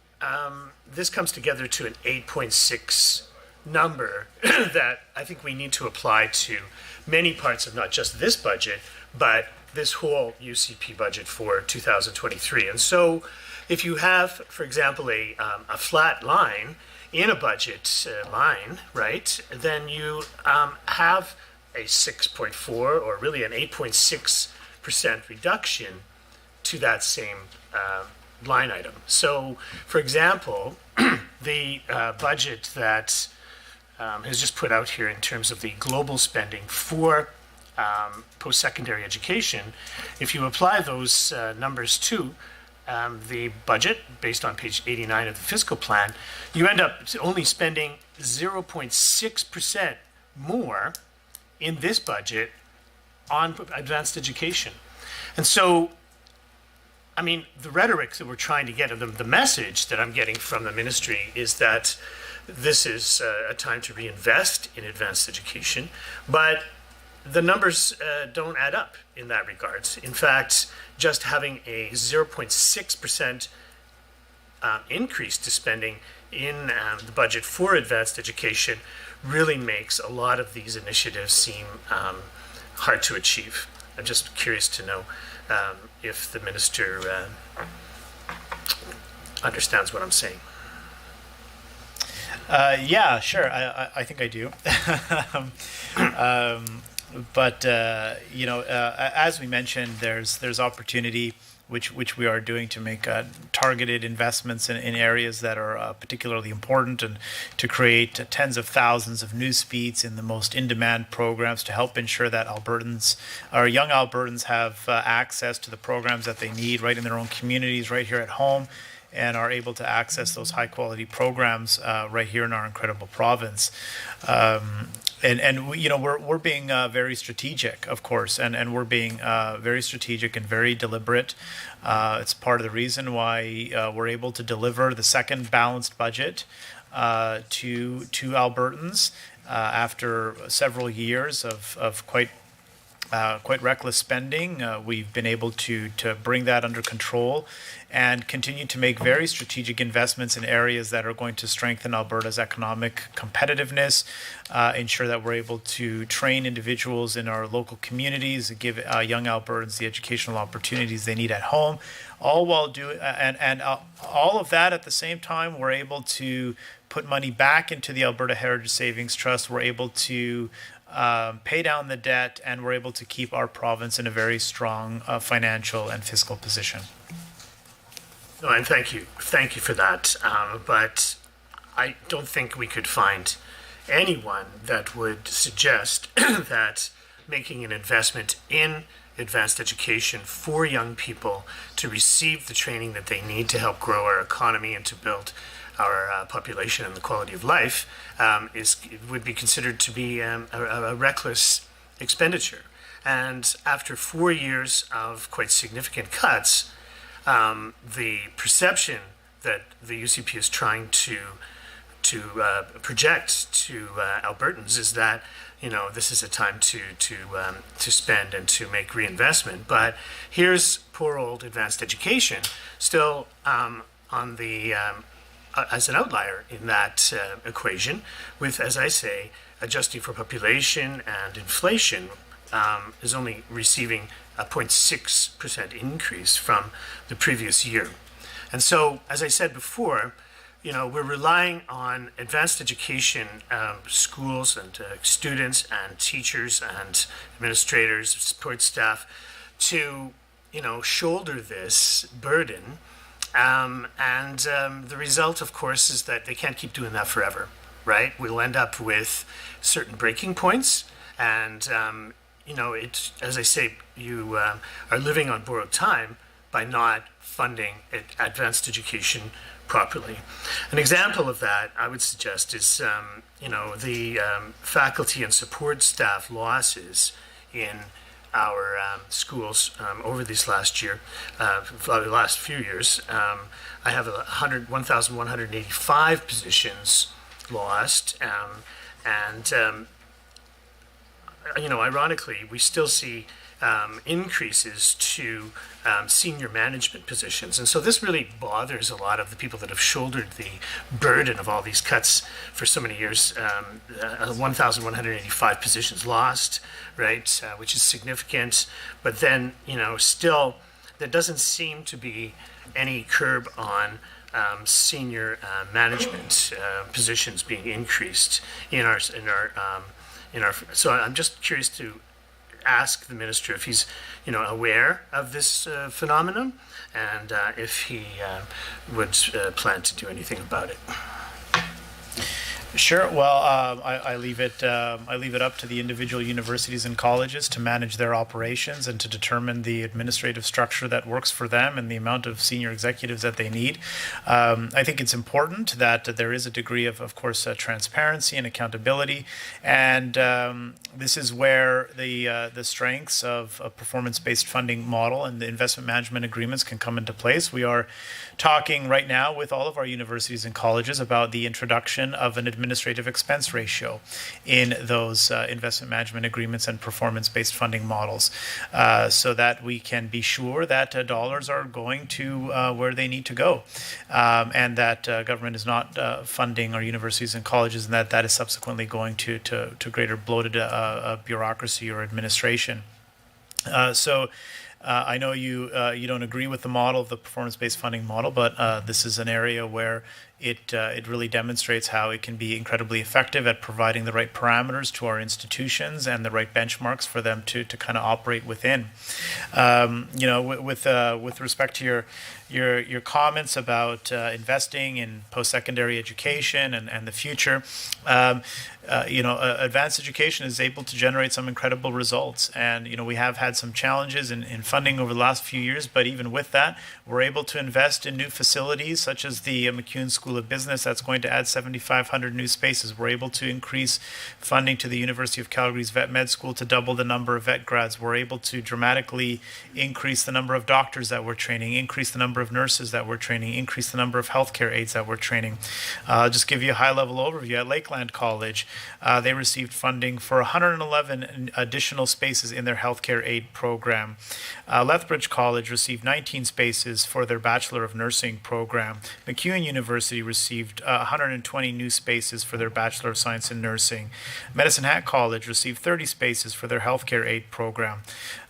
this comes together to an 8.6 number that I think we need to apply to many parts of not just this budget, but this whole UCP budget for 2023. And so if you have, for example, a flat line in a budget line, right, then you have a 6.4 or really an 8.6% reduction to that same line item. So, for example, the budget that is just put out here in terms of the global spending for post-secondary education, if you apply those numbers to the budget based on page 89 of the fiscal plan, you end up only spending 0.6% more in this budget on advanced education. And so, I mean, the rhetoric that we're trying to get, the message that I'm getting from the ministry is that this is a time to reinvest in advanced education, but the numbers don't add up in that regard. In fact, just having a 0.6% increase to spending in the budget for advanced education really makes a lot of these initiatives seem hard to achieve. I'm just curious to know if the minister understands what I'm saying. Yeah, sure. I think I do. But as we mentioned, there's opportunity which we are doing to make targeted investments in areas that are particularly important, and to create tens of thousands of new seats in the most in-demand programs to help ensure that young Albertans have access to the programs that they need right in their own communities, right here at home, and are able to access those high-quality programs right here in our incredible province. We're being very strategic, of course, and we're being very strategic and very deliberate. It's part of the reason why we're able to deliver the second balanced budget to Albertans after several years of quite reckless spending. We've been able to bring that under control and continue to make very strategic investments in areas that are going to strengthen Alberta's economic competitiveness, ensure that we're able to train individuals in our local communities, give young Albertans the educational opportunities they need at home, all while all of that at the same time. We're able to put money back into the Alberta Heritage Savings Trust. We're able to pay down the debt, and we're able to keep our province in a very strong financial and fiscal position. No, and thank you for that. But I don't think we could find anyone that would suggest that making an investment in advanced education for young people to receive the training that they need to help grow our economy and to build our population and the quality of life would be considered to be a reckless expenditure. And after 4 years of quite significant cuts, the perception that the UCP is trying to project to Albertans is that this is a time to spend and to make reinvestment. But here's poor old advanced education still on the as an outlier in that equation, with, as I say, adjusting for population and inflation, is only receiving a 0.6% increase from the previous year. And so, as I said before, we're relying on advanced education schools and students and teachers and administrators, support staff to, shoulder this burden. The result, of course, is that they can't keep doing that forever, right? We'll end up with certain breaking points, and as I say, you are living on borrowed time by not funding advanced education properly. An example of that, I would suggest, is the faculty and support staff losses in our schools over this last year, the last few years. I have 1,185 positions lost, ironically, we still see increases to senior management positions. And so this really bothers a lot of the people that have shouldered the burden of all these cuts for so many years. 1,185 positions lost, right, which is significant. But then, still, there doesn't seem to be any curb on senior management positions being increased in our. So I'm just curious to ask the minister if he's, aware of this phenomenon, and if he would plan to do anything about it. Sure. Well, I leave it up to the individual universities and colleges to manage their operations and to determine the administrative structure that works for them and the amount of senior executives that they need. I think it's important that there is a degree of course, transparency and accountability, and this is where the strengths of a performance-based funding model and the investment management agreements can come into place. We are talking right now with all of our universities and colleges about the introduction of an administrative administrative expense ratio in those investment management agreements and performance-based funding models, so that we can be sure that dollars are going to where they need to go, and that government is not funding our universities and colleges, and that is subsequently going to greater bloated bureaucracy or administration. I know you don't agree with the model of the performance-based funding model, but this is an area where it really demonstrates how it can be incredibly effective at providing the right parameters to our institutions and the right benchmarks for them to kind of operate within. With respect to your comments about investing in post-secondary education and the future, advanced education is able to generate some incredible results. And, we have had some challenges in funding over the last few years, but even with that, we're able to invest in new facilities such as the MacEwan School of Business. That's going to add 7,500 new spaces. We're able to increase funding to the University of Calgary's Vet Med School to double the number of vet grads. We're able to dramatically increase the number of doctors that we're training, increase the number of nurses that we're training, increase the number of healthcare aides that we're training. I'll just give you a high-level overview. At Lakeland College, they received funding for 111 additional spaces in their healthcare aid program. Lethbridge College received 19 spaces for their Bachelor of Nursing program. MacEwan University received 120 new spaces for their Bachelor of Science in Nursing. Medicine Hat College received 30 spaces for their healthcare aid program.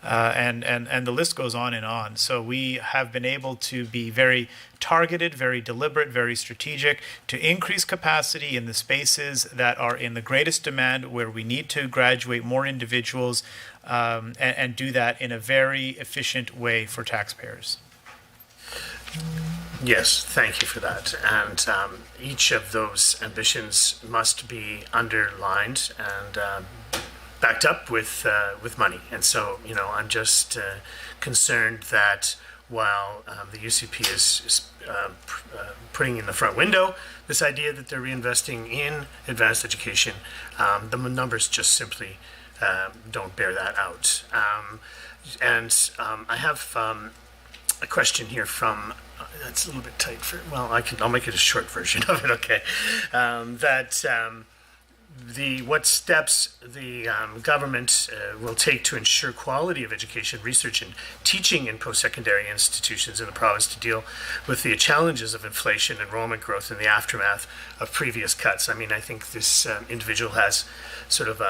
And the list goes on and on. So we have been able to be very targeted, very deliberate, very strategic to increase capacity in the spaces that are in the greatest demand, where we need to graduate more individuals, and do that in a very efficient way for taxpayers. Yes, thank you for that. And each of those ambitions must be underlined and backed up with money. And so, I'm just concerned that while the UCP is putting in the front window this idea that they're reinvesting in advanced education, the numbers just simply don't bear that out. I have a question here from, that's a little bit tight for, well, I'll make it a short version of it, okay. What steps the government will take to ensure quality of education, research, and teaching in post-secondary institutions in the province to deal with the challenges of inflation, enrollment growth, and the aftermath of previous cuts. I mean, I think this individual has sort of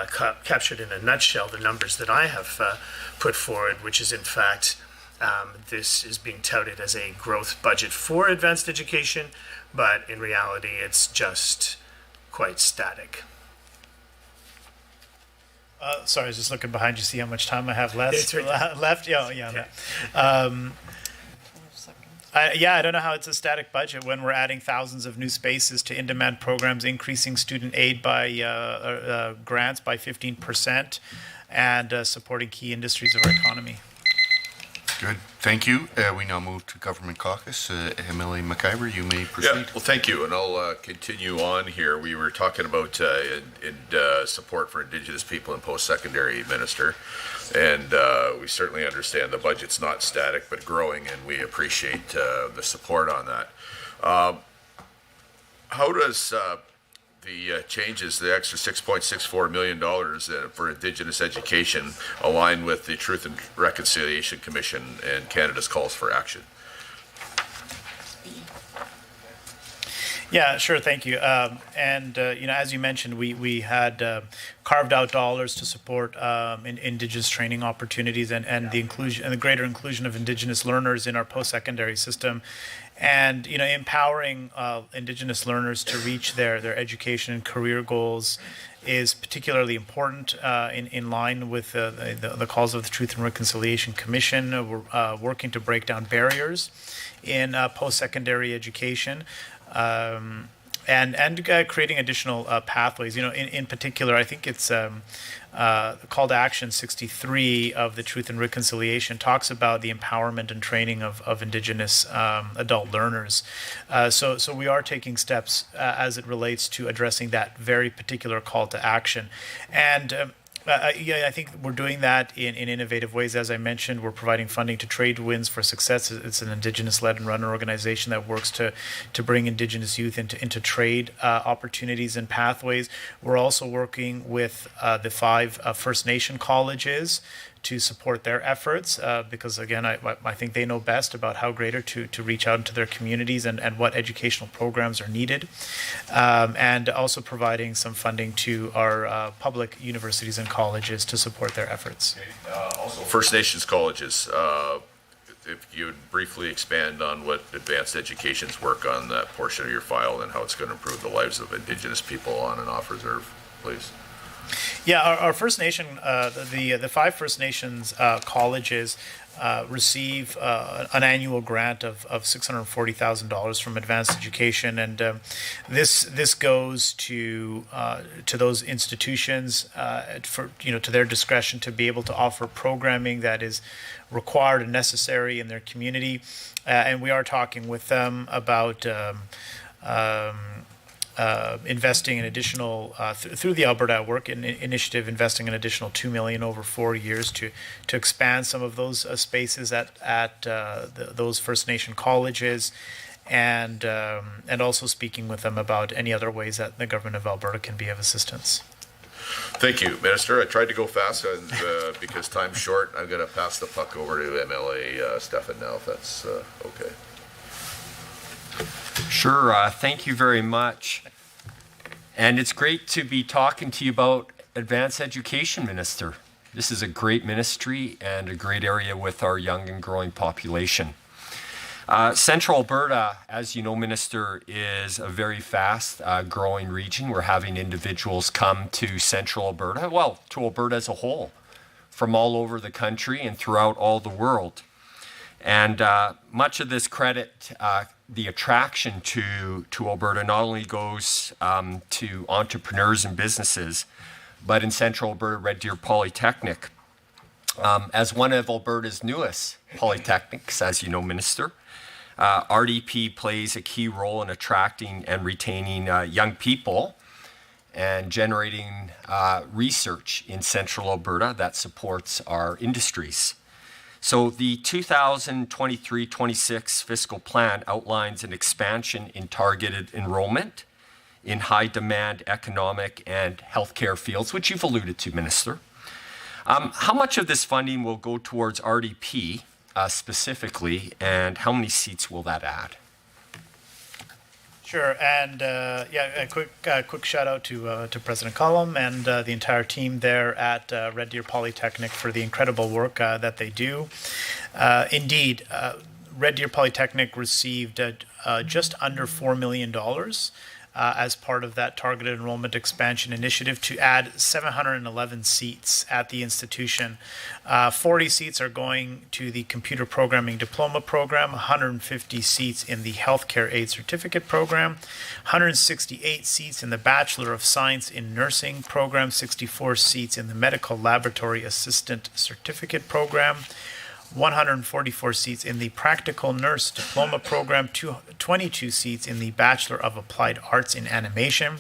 captured in a nutshell the numbers that I have put forward, which is in fact this is being touted as a growth budget for advanced education, but in reality it's just quite static. Sorry, I was just looking behind you, see how much time I have left. It's right left? Yeah. I don't know how it's a static budget when we're adding thousands of new spaces to in-demand programs, increasing student aid by grants by 15%, and supporting key industries of our economy. Good. Thank you. We now move to Government Caucus. MLA McIver, you may proceed. Yeah, well, thank you, and I'll continue on here. We were talking about support for Indigenous people in post-secondary, Minister, and we certainly understand the budget's not static but growing, and we appreciate the support on that. How does the changes, the extra $6.64 million for Indigenous education, align with the Truth and Reconciliation Commission and Canada's calls for action? Yeah, sure. Thank you. As you mentioned, we had carved out dollars to support Indigenous training opportunities and the inclusion and the greater inclusion of Indigenous learners in our post-secondary system, and empowering Indigenous learners to reach their education and career goals is particularly important in line with the calls of the Truth and Reconciliation Commission. We're working to break down barriers in post-secondary education. And creating additional pathways. In particular, I think it's Call to Action 63 of the Truth and Reconciliation talks about the empowerment and training of Indigenous adult learners. So we are taking steps as it relates to addressing that very particular call to action. And Yeah, I think we're doing that in innovative ways. As I mentioned, we're providing funding to Trade Winds for Success. It's an Indigenous-led and run organization that works to bring Indigenous youth into trade opportunities and pathways. We're also working with the 5 First Nation colleges to support their efforts because, again, I think they know best about how greater to reach out into their communities and what educational programs are needed. And also providing some funding to our public universities and colleges to support their efforts. Also, First Nations colleges, if you'd briefly expand on what advanced education's work on that portion of your file and how it's going to improve the lives of Indigenous people on and off reserve, please. Yeah, our First Nation, the 5 First Nations colleges receive an annual grant of $640,000 from Advanced Education, and this goes to those institutions for to their discretion to be able to offer programming that is required and necessary in their community, and we are talking with them about. Investing an additional through the Alberta at Work initiative, investing an additional $2 million over 4 years to expand some of those spaces at those First Nation colleges, and also speaking with them about any other ways that the government of Alberta can be of assistance. Thank you, Minister. I tried to go fast and, because time's short. I'm going to pass the puck over to MLA Stefan now, if that's okay. Sure, thank you very much. And it's great to be talking to you about advanced education, Minister. This is a great ministry and a great area with our young and growing population. Central Alberta, as you know, Minister, is a very fast growing region. We're having individuals come to Central Alberta, well, to Alberta as a whole, from all over the country and throughout all the world. And much of this credit, the attraction to Alberta not only goes to entrepreneurs and businesses, but in Central Alberta, Red Deer Polytechnic. As one of Alberta's newest polytechnics, as you know, Minister, RDP plays a key role in attracting and retaining young people and generating research in Central Alberta that supports our industries. So the 2023-26 fiscal plan outlines an expansion in targeted enrollment in high-demand economic and healthcare fields, which you've alluded to, Minister. How much of this funding will go towards RDP specifically, and how many seats will that add? Sure, and a quick shout out to President Collum and the entire team there at Red Deer Polytechnic for the incredible work that they do. Indeed, Red Deer Polytechnic received just under $4 million as part of that targeted enrollment expansion initiative to add 711 seats at the institution. 40 seats are going to the computer programming diploma program, 150 seats in the healthcare aid certificate program, 168 seats in the Bachelor of Science in Nursing program, 64 seats in the medical laboratory assistant certificate program, 144 seats in the Practical Nurse Diploma Program, 22 seats in the Bachelor of Applied Arts in Animation,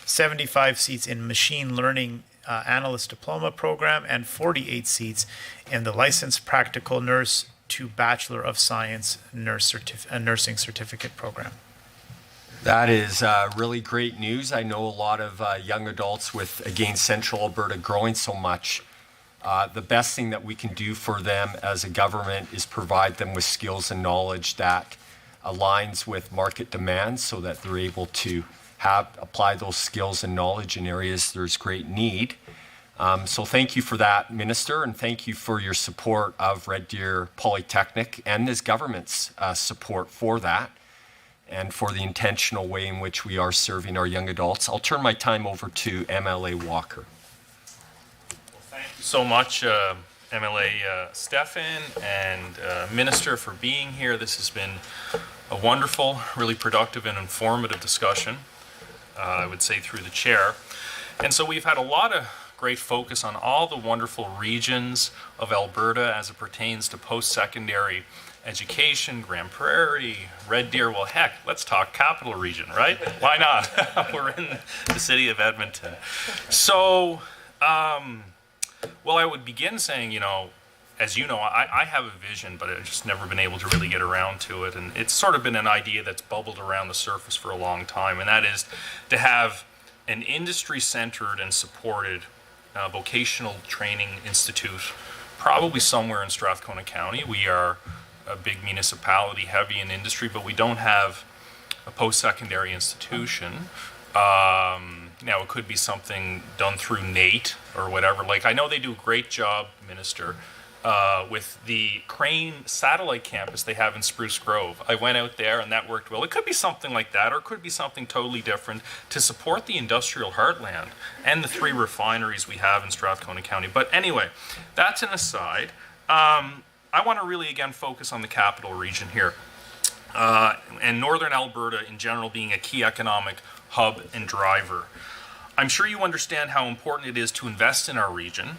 75 seats in Machine Learning Analyst Diploma Program, and 48 seats in the Licensed Practical Nurse to Bachelor of Science Nursing Certificate Program. That is really great news. I know a lot of young adults with, again, Central Alberta growing so much. The best thing that we can do for them as a government is provide them with skills and knowledge that aligns with market demands so that they're able to apply those skills and knowledge in areas there's great need. So thank you for that, Minister, and thank you for your support of Red Deer Polytechnic and this government's support for that and for the intentional way in which we are serving our young adults. I'll turn my time over to MLA Walker. So much, MLA Stefan and Minister, for being here. This has been a wonderful, really productive and informative discussion, I would say, through the chair. And so we've had a lot of great focus on all the wonderful regions of Alberta as it pertains to post-secondary education, Grand Prairie, Red Deer. Well, heck, let's talk Capital Region, right? Why not? We're in the city of Edmonton. So, Well, I would begin saying, as you know, I have a vision, but I've just never been able to really get around to it. And it's sort of been an idea that's bubbled around the surface for a long time, and that is to have an industry-centered and supported vocational training institute, probably somewhere in Strathcona County. We are a big municipality, heavy in industry, but we don't have a post-secondary institution. Now, it could be something done through NATE or whatever. Like, I know they do a great job, Minister, with the Crane satellite campus they have in Spruce Grove. I went out there and that worked well. It could be something like that, or it could be something totally different to support the industrial heartland and the 3 refineries we have in Strathcona County. But anyway, that's an aside. I want to really, again, focus on the capital region here, and northern Alberta in general being a key economic hub and driver. I'm sure you understand how important it is to invest in our region.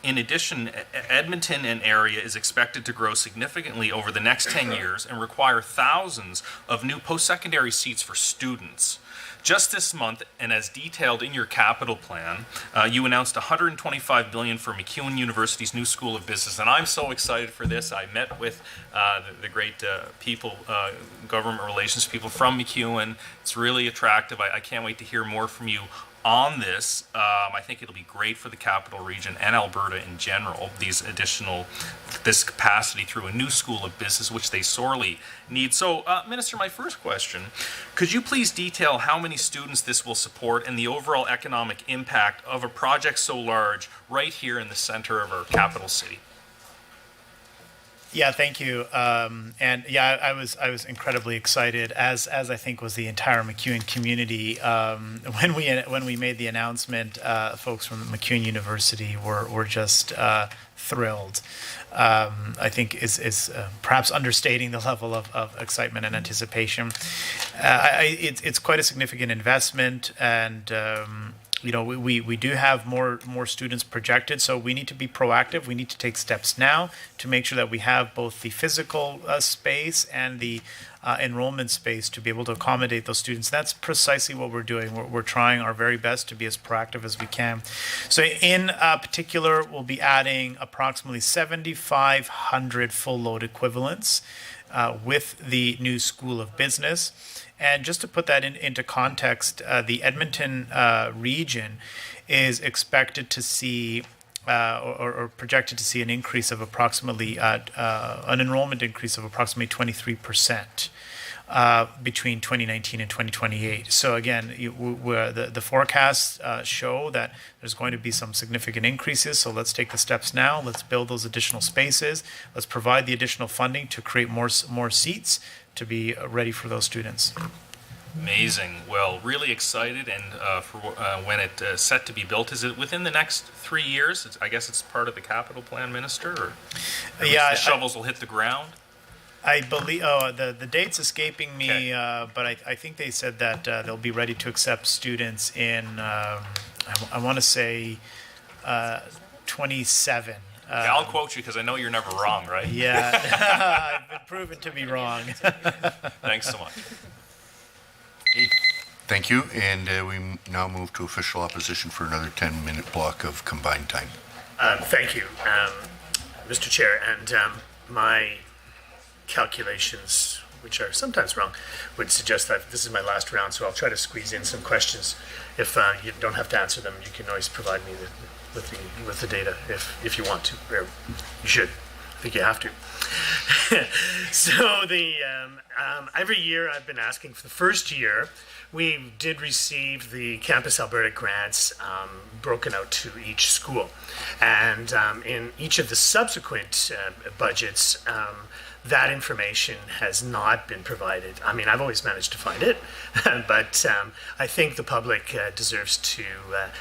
In addition, Edmonton and area is expected to grow significantly over the next 10 years and require thousands of new post-secondary seats for students. Just this month, and as detailed in your capital plan, you announced $125 billion for MacEwan University's new School of Business, and I'm so excited for this. I met with the great people, government relations people from MacEwan. It's really attractive. I can't wait to hear more from you on this. I think it'll be great for the capital region and Alberta in general, this capacity through a new School of Business, which they sorely need. So, Minister, my first question, could you please detail how many students this will support and the overall economic impact of a project so large right here in the center of our capital city? Yeah, thank you. And yeah, I was incredibly excited, as I think was the entire MacEwan community. When we made the announcement, folks from MacEwan University were just thrilled. I think is perhaps understating the level of excitement and anticipation. It's quite a significant investment, and we do have more students projected, so we need to be proactive. We need to take steps now to make sure that we have both the physical space and the enrollment space to be able to accommodate those students. That's precisely what we're doing. We're trying our very best to be as proactive as we can. So in particular, we'll be adding approximately 7,500 full load equivalents with the new School of Business. And just to put that into context, the Edmonton region is expected to see or projected to see an increase of approximately an enrollment increase of approximately 23% between 2019 and 2028. So again, the forecasts show that there's going to be some significant increases. So let's take the steps now. Let's build those additional spaces. Let's provide the additional funding to create more seats to be ready for those students. Amazing. Well, really excited, and for when it's set to be built. Is it within the next 3 years? I guess it's part of the capital plan, Minister, or yeah, the shovels will hit the ground? I believe, the date's escaping me, Okay. but I think they said that they'll be ready to accept students in, I want to say, 27. Yeah, I'll quote you because I know you're never wrong, right? Yeah, I've been proven to be wrong. Thanks so much. Thank you, and we now move to official opposition for another 10-minute block of combined time. Thank you, Mr. Chair, and my calculations, which are sometimes wrong, would suggest that this is my last round, so I'll try to squeeze in some questions. If you don't have to answer them, you can always provide me with the data if you want to, or you should. I think you have to. So every year I've been asking. For the first year, we did receive the Campus Alberta grants broken out to each school, and in each of the subsequent budgets, that information has not been provided. I mean, I've always managed to find it, but I think the public deserves to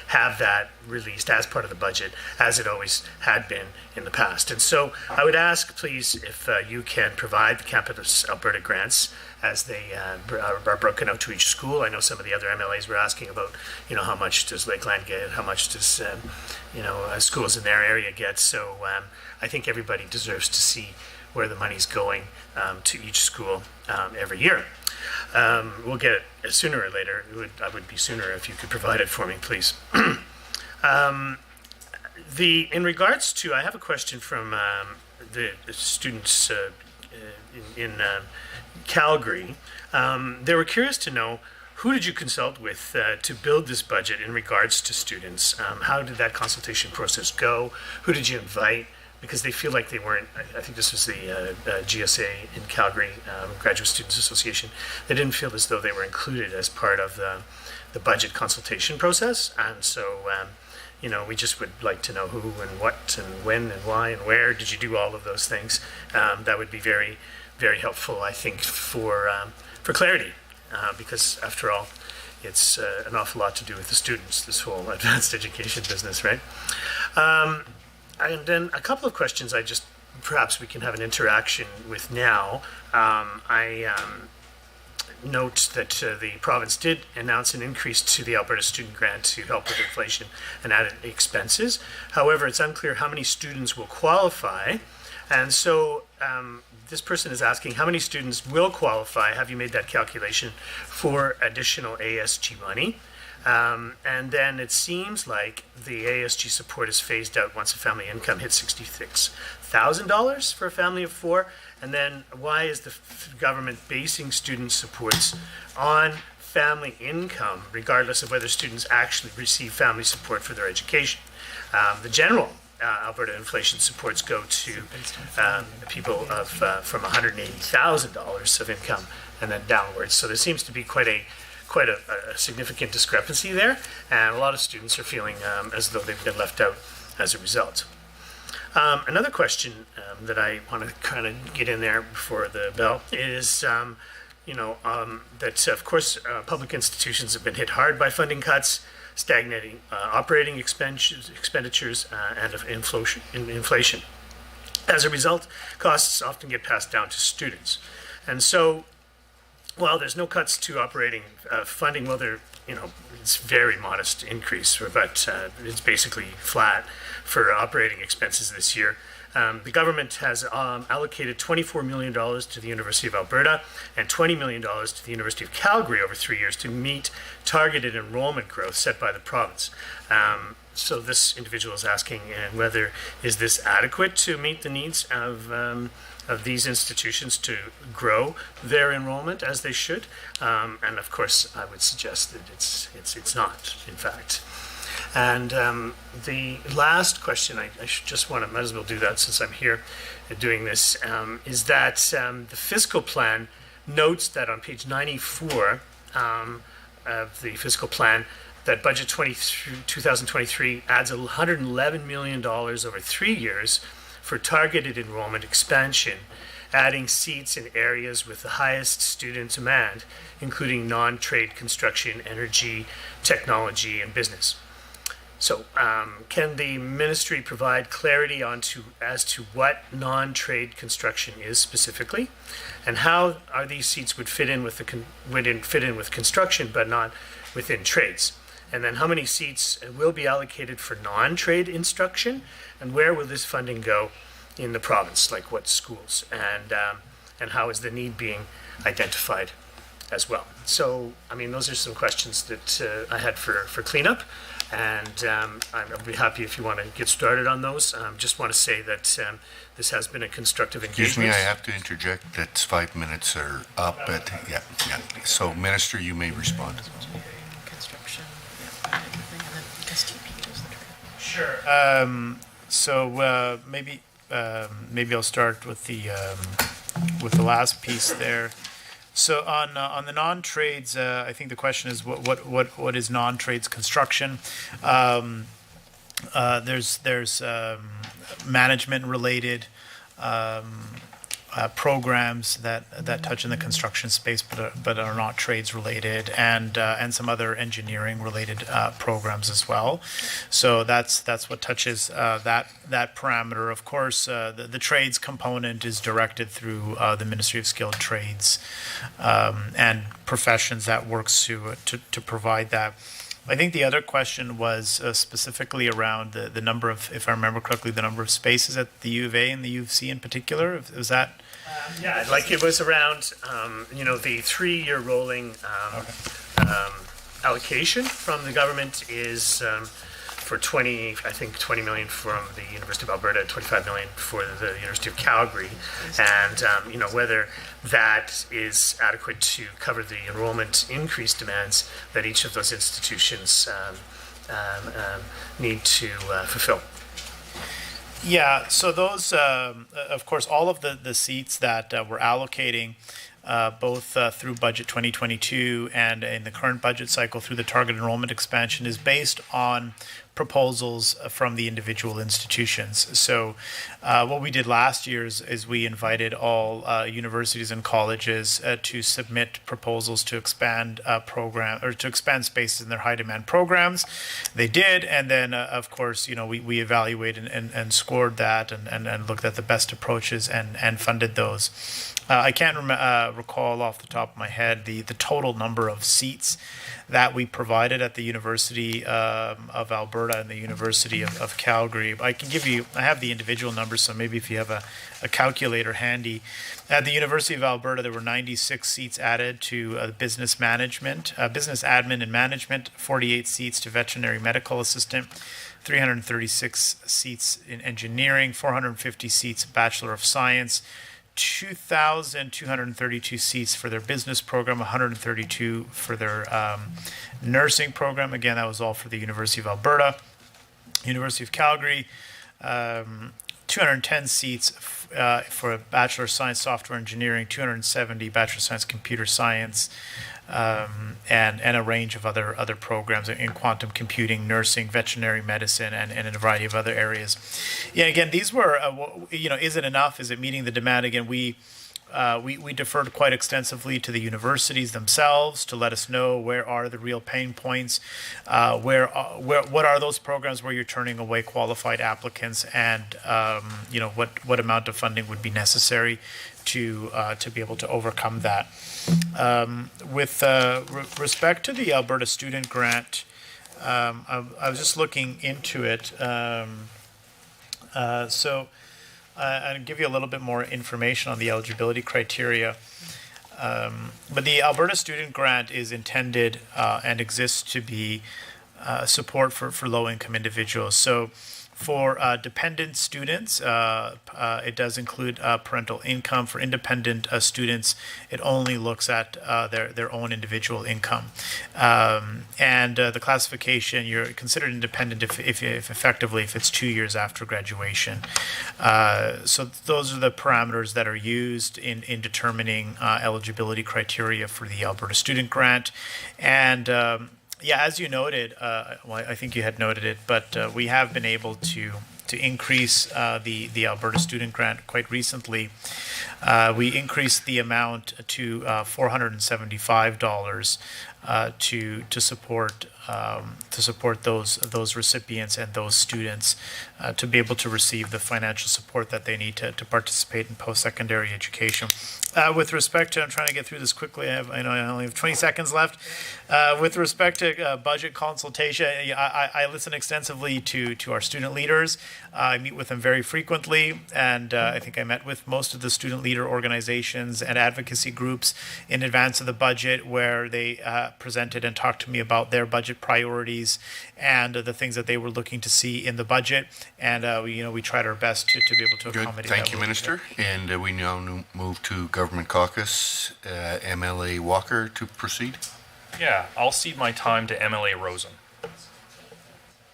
have that released as part of the budget, as it always had been in the past. And so I would ask, please, if you can provide the Campus Alberta grants as they are broken out to each school. I know some of the other MLAs were asking about, how much does Lakeland get, how much does, schools in their area get. So I think everybody deserves to see where the money's going to each school every year. We'll get it sooner or later. I would be sooner if you could provide it for me, please. In regards to, I have a question from the students in Calgary. They were curious to know, who did you consult with to build this budget in regards to students? How did that consultation process go? Who did you invite? Because they feel like they weren't, I think this was the GSA in Calgary, Graduate Students Association. They didn't feel as though they were included as part of the budget consultation process. And so, we just would like to know who and what and when and why and where. Did you do all of those things? That would be very, very helpful, I think, for clarity. Because after all, it's an awful lot to do with the students, this whole advanced education business, right? And then a couple of questions perhaps we can have an interaction with now. I note that the province did announce an increase to the Alberta student grant to help with inflation and added expenses. However, it's unclear how many students will qualify. And so this person is asking, how many students will qualify? Have you made that calculation for additional ASG money? And then it seems like the ASG support is phased out once a family income hits $66,000 for a family of 4. And then why is the government basing student supports on family income, regardless of whether students actually receive family support for their education? The general Alberta inflation supports go to people of from $180,000 of income and then downwards. So there seems to be quite a significant discrepancy there, and a lot of students are feeling as though they've been left out as a result. Another question that I want to kind of get in there before the bell is, that of course public institutions have been hit hard by funding cuts, stagnating operating expenditures, and of inflation. As a result, costs often get passed down to students, and so, while there's no cuts to operating funding, it's very modest increase, but it's basically flat for operating expenses this year. The government has allocated $24 million to the University of Alberta and $20 million to the University of Calgary over 3 years to meet targeted enrollment growth set by the province. So this individual is asking whether is this adequate to meet the needs of these institutions to grow their enrollment as they should, and of course I would suggest that it's not, in fact. And the last question, I might as well do that since I'm here doing this, is that the fiscal plan notes that on page 94 of the fiscal plan, that budget 2023 adds $111 million over 3 years for targeted enrollment expansion, adding seats in areas with the highest student demand, including non-trade construction, energy, technology, and business. So can the ministry provide clarity as to what non-trade construction is specifically, and how are these seats would fit in with construction but not within trades? And then how many seats will be allocated for non-trade instruction, and where will this funding go in the province, like what schools, and how is the need being identified as well? So, those are some questions that I had for cleanup, and I'll be happy if you want to get started on those. Just want to say that this has been a constructive engagement. Excuse me, I have to interject. That's 5 minutes are up, but yeah. So, Minister, you may respond. Construction, everything, and then STP is the trade. Sure. So maybe I'll start with the last piece there. So on the non-trades, I think the question is what is non-trades construction? There's management related programs that touch in the construction space, but are not trades related, and some other engineering related programs as well. So that's what touches that parameter. Of course, the trades component is directed through the Ministry of Skilled Trades and Professions that works to provide that. I think the other question was specifically around the number of, if I remember correctly, the number of spaces at the U of A and the U of C in particular. Was that? Yeah, like it was around, the 3-year rolling allocation from the government is for 20 million from the University of Alberta, 25 million for the University of Calgary, and whether that is adequate to cover the enrollment increase demands that each of those institutions need to fulfill. Yeah, so those, of course, all of the seats that we're allocating, both through budget 2022 and in the current budget cycle through the target enrollment expansion, is based on proposals from the individual institutions. So what we did last year is we invited all universities and colleges to submit proposals to expand to expand spaces in their high demand programs. They did, and then of course we evaluated and scored that and looked at the best approaches and funded those. I can't recall off the top of my head the total number of seats that we provided at the University of Alberta and the University of Calgary. I have the individual numbers, so maybe if you have a calculator handy. At the University of Alberta, there were 96 seats added to business management, business admin and management, 48 seats to veterinary medical assistant, 336 seats in engineering, 450 seats Bachelor of Science, 2,232 seats for their business program, 132 for their nursing program. Again, that was all for the University of Alberta. University of Calgary, 210 seats for Bachelor of Science Software Engineering, 270 Bachelor of Science Computer Science, and a range of other programs in quantum computing, nursing, veterinary medicine, and in a variety of other areas. Yeah, again, these were, is it enough? Is it meeting the demand? Again, we deferred quite extensively to the universities themselves to let us know where are the real pain points, what are those programs where you're turning away qualified applicants, and what amount of funding would be necessary to be able to overcome that. With respect to the Alberta Student Grant, I was just looking into it. So I'll give you a little bit more information on the eligibility criteria. But the Alberta Student Grant is intended and exists to be support for low-income individuals. So for dependent students, it does include parental income. For independent students, it only looks at their own individual income. And the classification, you're considered independent if effectively if it's 2 years after graduation. So those are the parameters that are used in determining eligibility criteria for the Alberta Student Grant. And as you noted, I think you had noted it, but we have been able to increase the Alberta Student Grant quite recently. We increased the amount to $475 to support those recipients and those students to be able to receive the financial support that they need to participate in post-secondary education. With respect to, I'm trying to get through this quickly. I know I only have 20 seconds left. With respect to budget consultation, I listen extensively to our student leaders. I meet with them very frequently, and I think I met with most of the student leader organizations and advocacy groups in advance of the budget, where they presented and talked to me about their budget priorities and the things that they were looking to see in the budget. And we tried our best to be able to accommodate that. Thank you, Minister. And we now move to Government Caucus. MLA Walker to proceed. Yeah, I'll cede my time to MLA Rosen.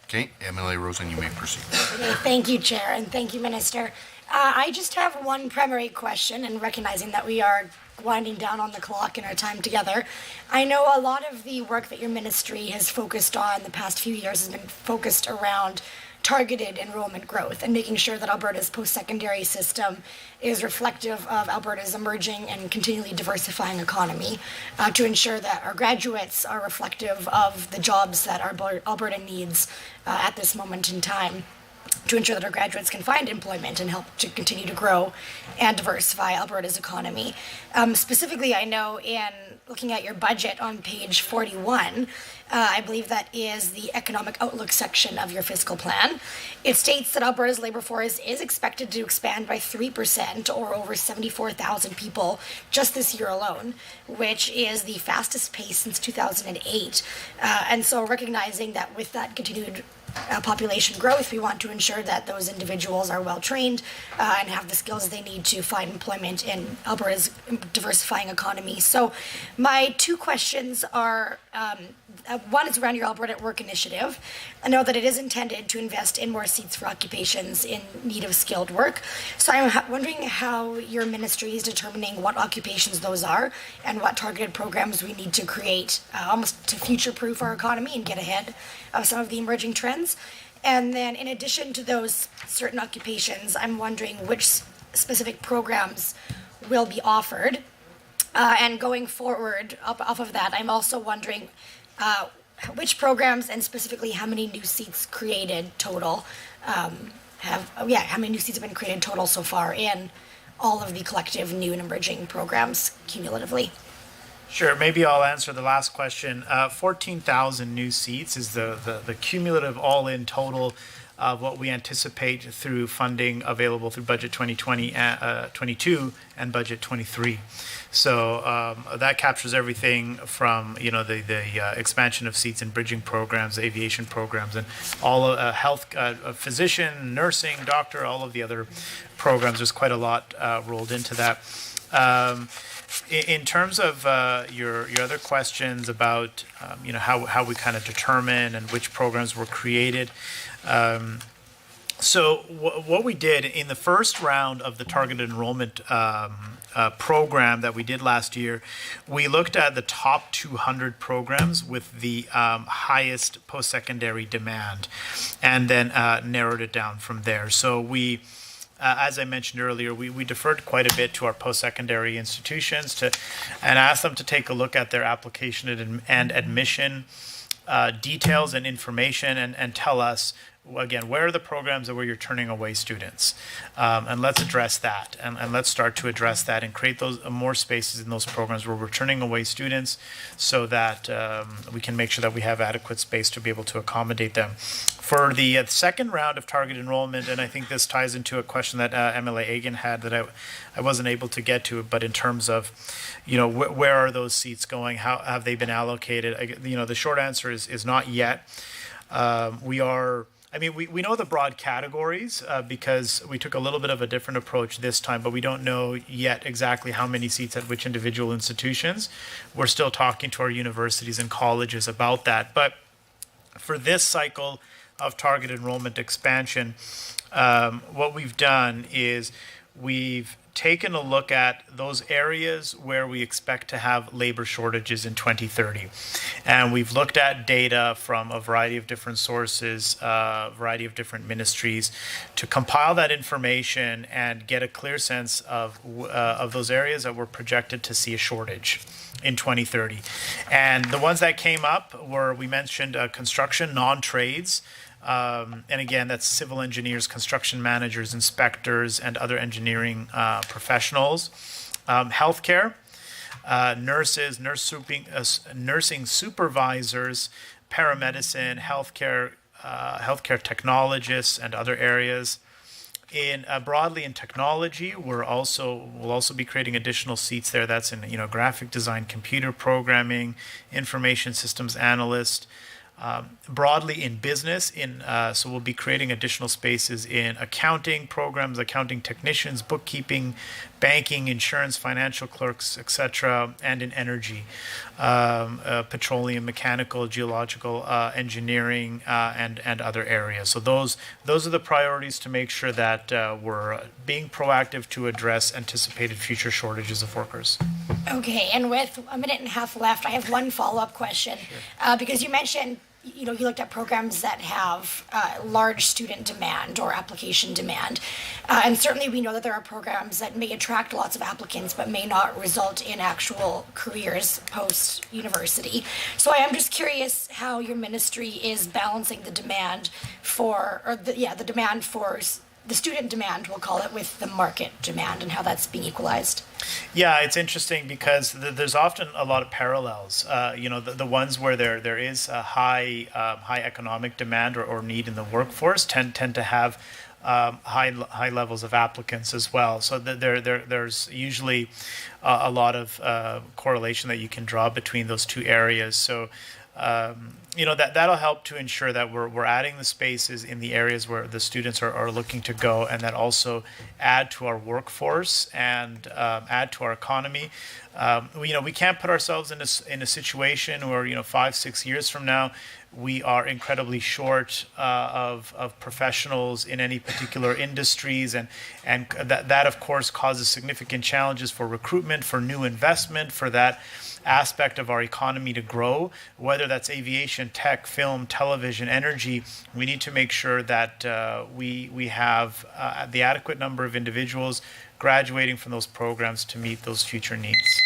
Okay, MLA Rosen, you may proceed. Okay, thank you, Chair, and thank you, Minister. I just have one primary question, and recognizing that we are winding down on the clock in our time together. I know a lot of the work that your ministry has focused on the past few years has been focused around targeted enrollment growth and making sure that Alberta's post-secondary system is reflective of Alberta's emerging and continually diversifying economy to ensure that our graduates are reflective of the jobs that Alberta needs at this moment in time, to ensure that our graduates can find employment and help to continue to grow and diversify Alberta's economy. Specifically, I know in looking at your budget on page 41, I believe that is the economic outlook section of your fiscal plan. It states that Alberta's labor force is expected to expand by 3%, or over 74,000 people just this year alone, which is the fastest pace since 2008. And so recognizing that with that continued population growth. We want to ensure that those individuals are well trained and have the skills they need to find employment in Alberta's diversifying economy. So my two questions are, one is around your Alberta at Work initiative. I know that it is intended to invest in more seats for occupations in need of skilled work. So I'm wondering how your ministry is determining what occupations those are and what targeted programs we need to create almost to future-proof our economy and get ahead of some of the emerging trends. And then in addition to those certain occupations, I'm wondering which specific programs will be offered. And going forward, off of that, I'm also wondering which programs and specifically how many new seats created total how many new seats have been created total so far in all of the collective new and emerging programs cumulatively. Sure, maybe I'll answer the last question. 14,000 new seats is the cumulative all-in total of what we anticipate through funding available through Budget 2020, 22 and Budget 23. So that captures everything from the expansion of seats in bridging programs, aviation programs, and all health, physician, nursing, doctor, all of the other programs. There's quite a lot rolled into that. In terms of your other questions about how we kind of determine and which programs were created. So what we did in the first round of the targeted enrollment program that we did last year, we looked at the top 200 programs with the highest post-secondary demand, and then narrowed it down from there. So we, as I mentioned earlier, we deferred quite a bit to our post-secondary institutions and asked them to take a look at their application and admission details and information and tell us, again, where are the programs where you're turning away students? And let's address that. And let's start to address that and create those more spaces in those programs where we're turning away students so that we can make sure that we have adequate space to be able to accommodate them. For the second round of target enrollment, and I think this ties into a question that MLA Agan had that I wasn't able to get to, but in terms of, where are those seats going? How have they been allocated? The short answer is not yet. We know the broad categories because we took a little bit of a different approach this time, but we don't know yet exactly how many seats at which individual institutions. We're still talking to our universities and colleges about that. But for this cycle of target enrollment expansion, what we've done is we've taken a look at those areas where we expect to have labor shortages in 2030. And we've looked at data from a variety of different sources, a variety of different ministries, to compile that information and get a clear sense of those areas that we're projected to see a shortage in 2030. And the ones that came up were, we mentioned construction, non-trades, and again, that's civil engineers, construction managers, inspectors, and other engineering professionals. Healthcare, nurses, nursing supervisors, paramedicine, healthcare technologists, and other areas. Broadly in technology, we'll also be creating additional seats there. That's in graphic design, computer programming, information systems analyst. Broadly in business, so we'll be creating additional spaces in accounting programs, accounting technicians, bookkeeping, banking, insurance, financial clerks, etc., and in energy, petroleum, mechanical, geological, engineering, and other areas. So those are the priorities to make sure that we're being proactive to address anticipated future shortages of workers. Okay, and with a minute and a half left, I have one follow-up question. Because you mentioned, you looked at programs that have large student demand or application demand. And certainly we know that there are programs that may attract lots of applicants but may not result in actual careers post-university. So I am just curious how your ministry is balancing the demand the student demand, we'll call it, with the market demand and how that's being equalized. Yeah, it's interesting because there's often a lot of parallels. The ones where there is a high economic demand or need in the workforce tend to have high levels of applicants as well. So there's usually a lot of correlation that you can draw between those two areas. So that'll help to ensure that we're adding the spaces in the areas where the students are looking to go, and that also add to our workforce and add to our economy. We can't put ourselves in a situation where 5-6 years from now we are incredibly short of professionals in any particular industries, and that of course causes significant challenges for recruitment, for new investment, for that aspect of our economy to grow, whether that's aviation, tech, film, television, energy. We need to make sure that we have the adequate number of individuals graduating from those programs to meet those future needs.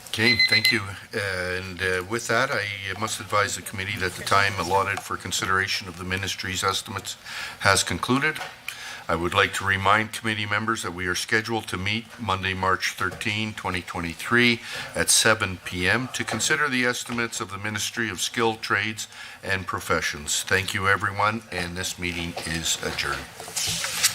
Okay, thank you. And with that, I must advise the committee that the time allotted for consideration of the ministry's estimates has concluded. I would like to remind committee members that we are scheduled to meet Monday, March 13, 2023 at 7 p.m. to consider the estimates of the Ministry of Skilled Trades and Professions. Thank you, everyone, and this meeting is adjourned.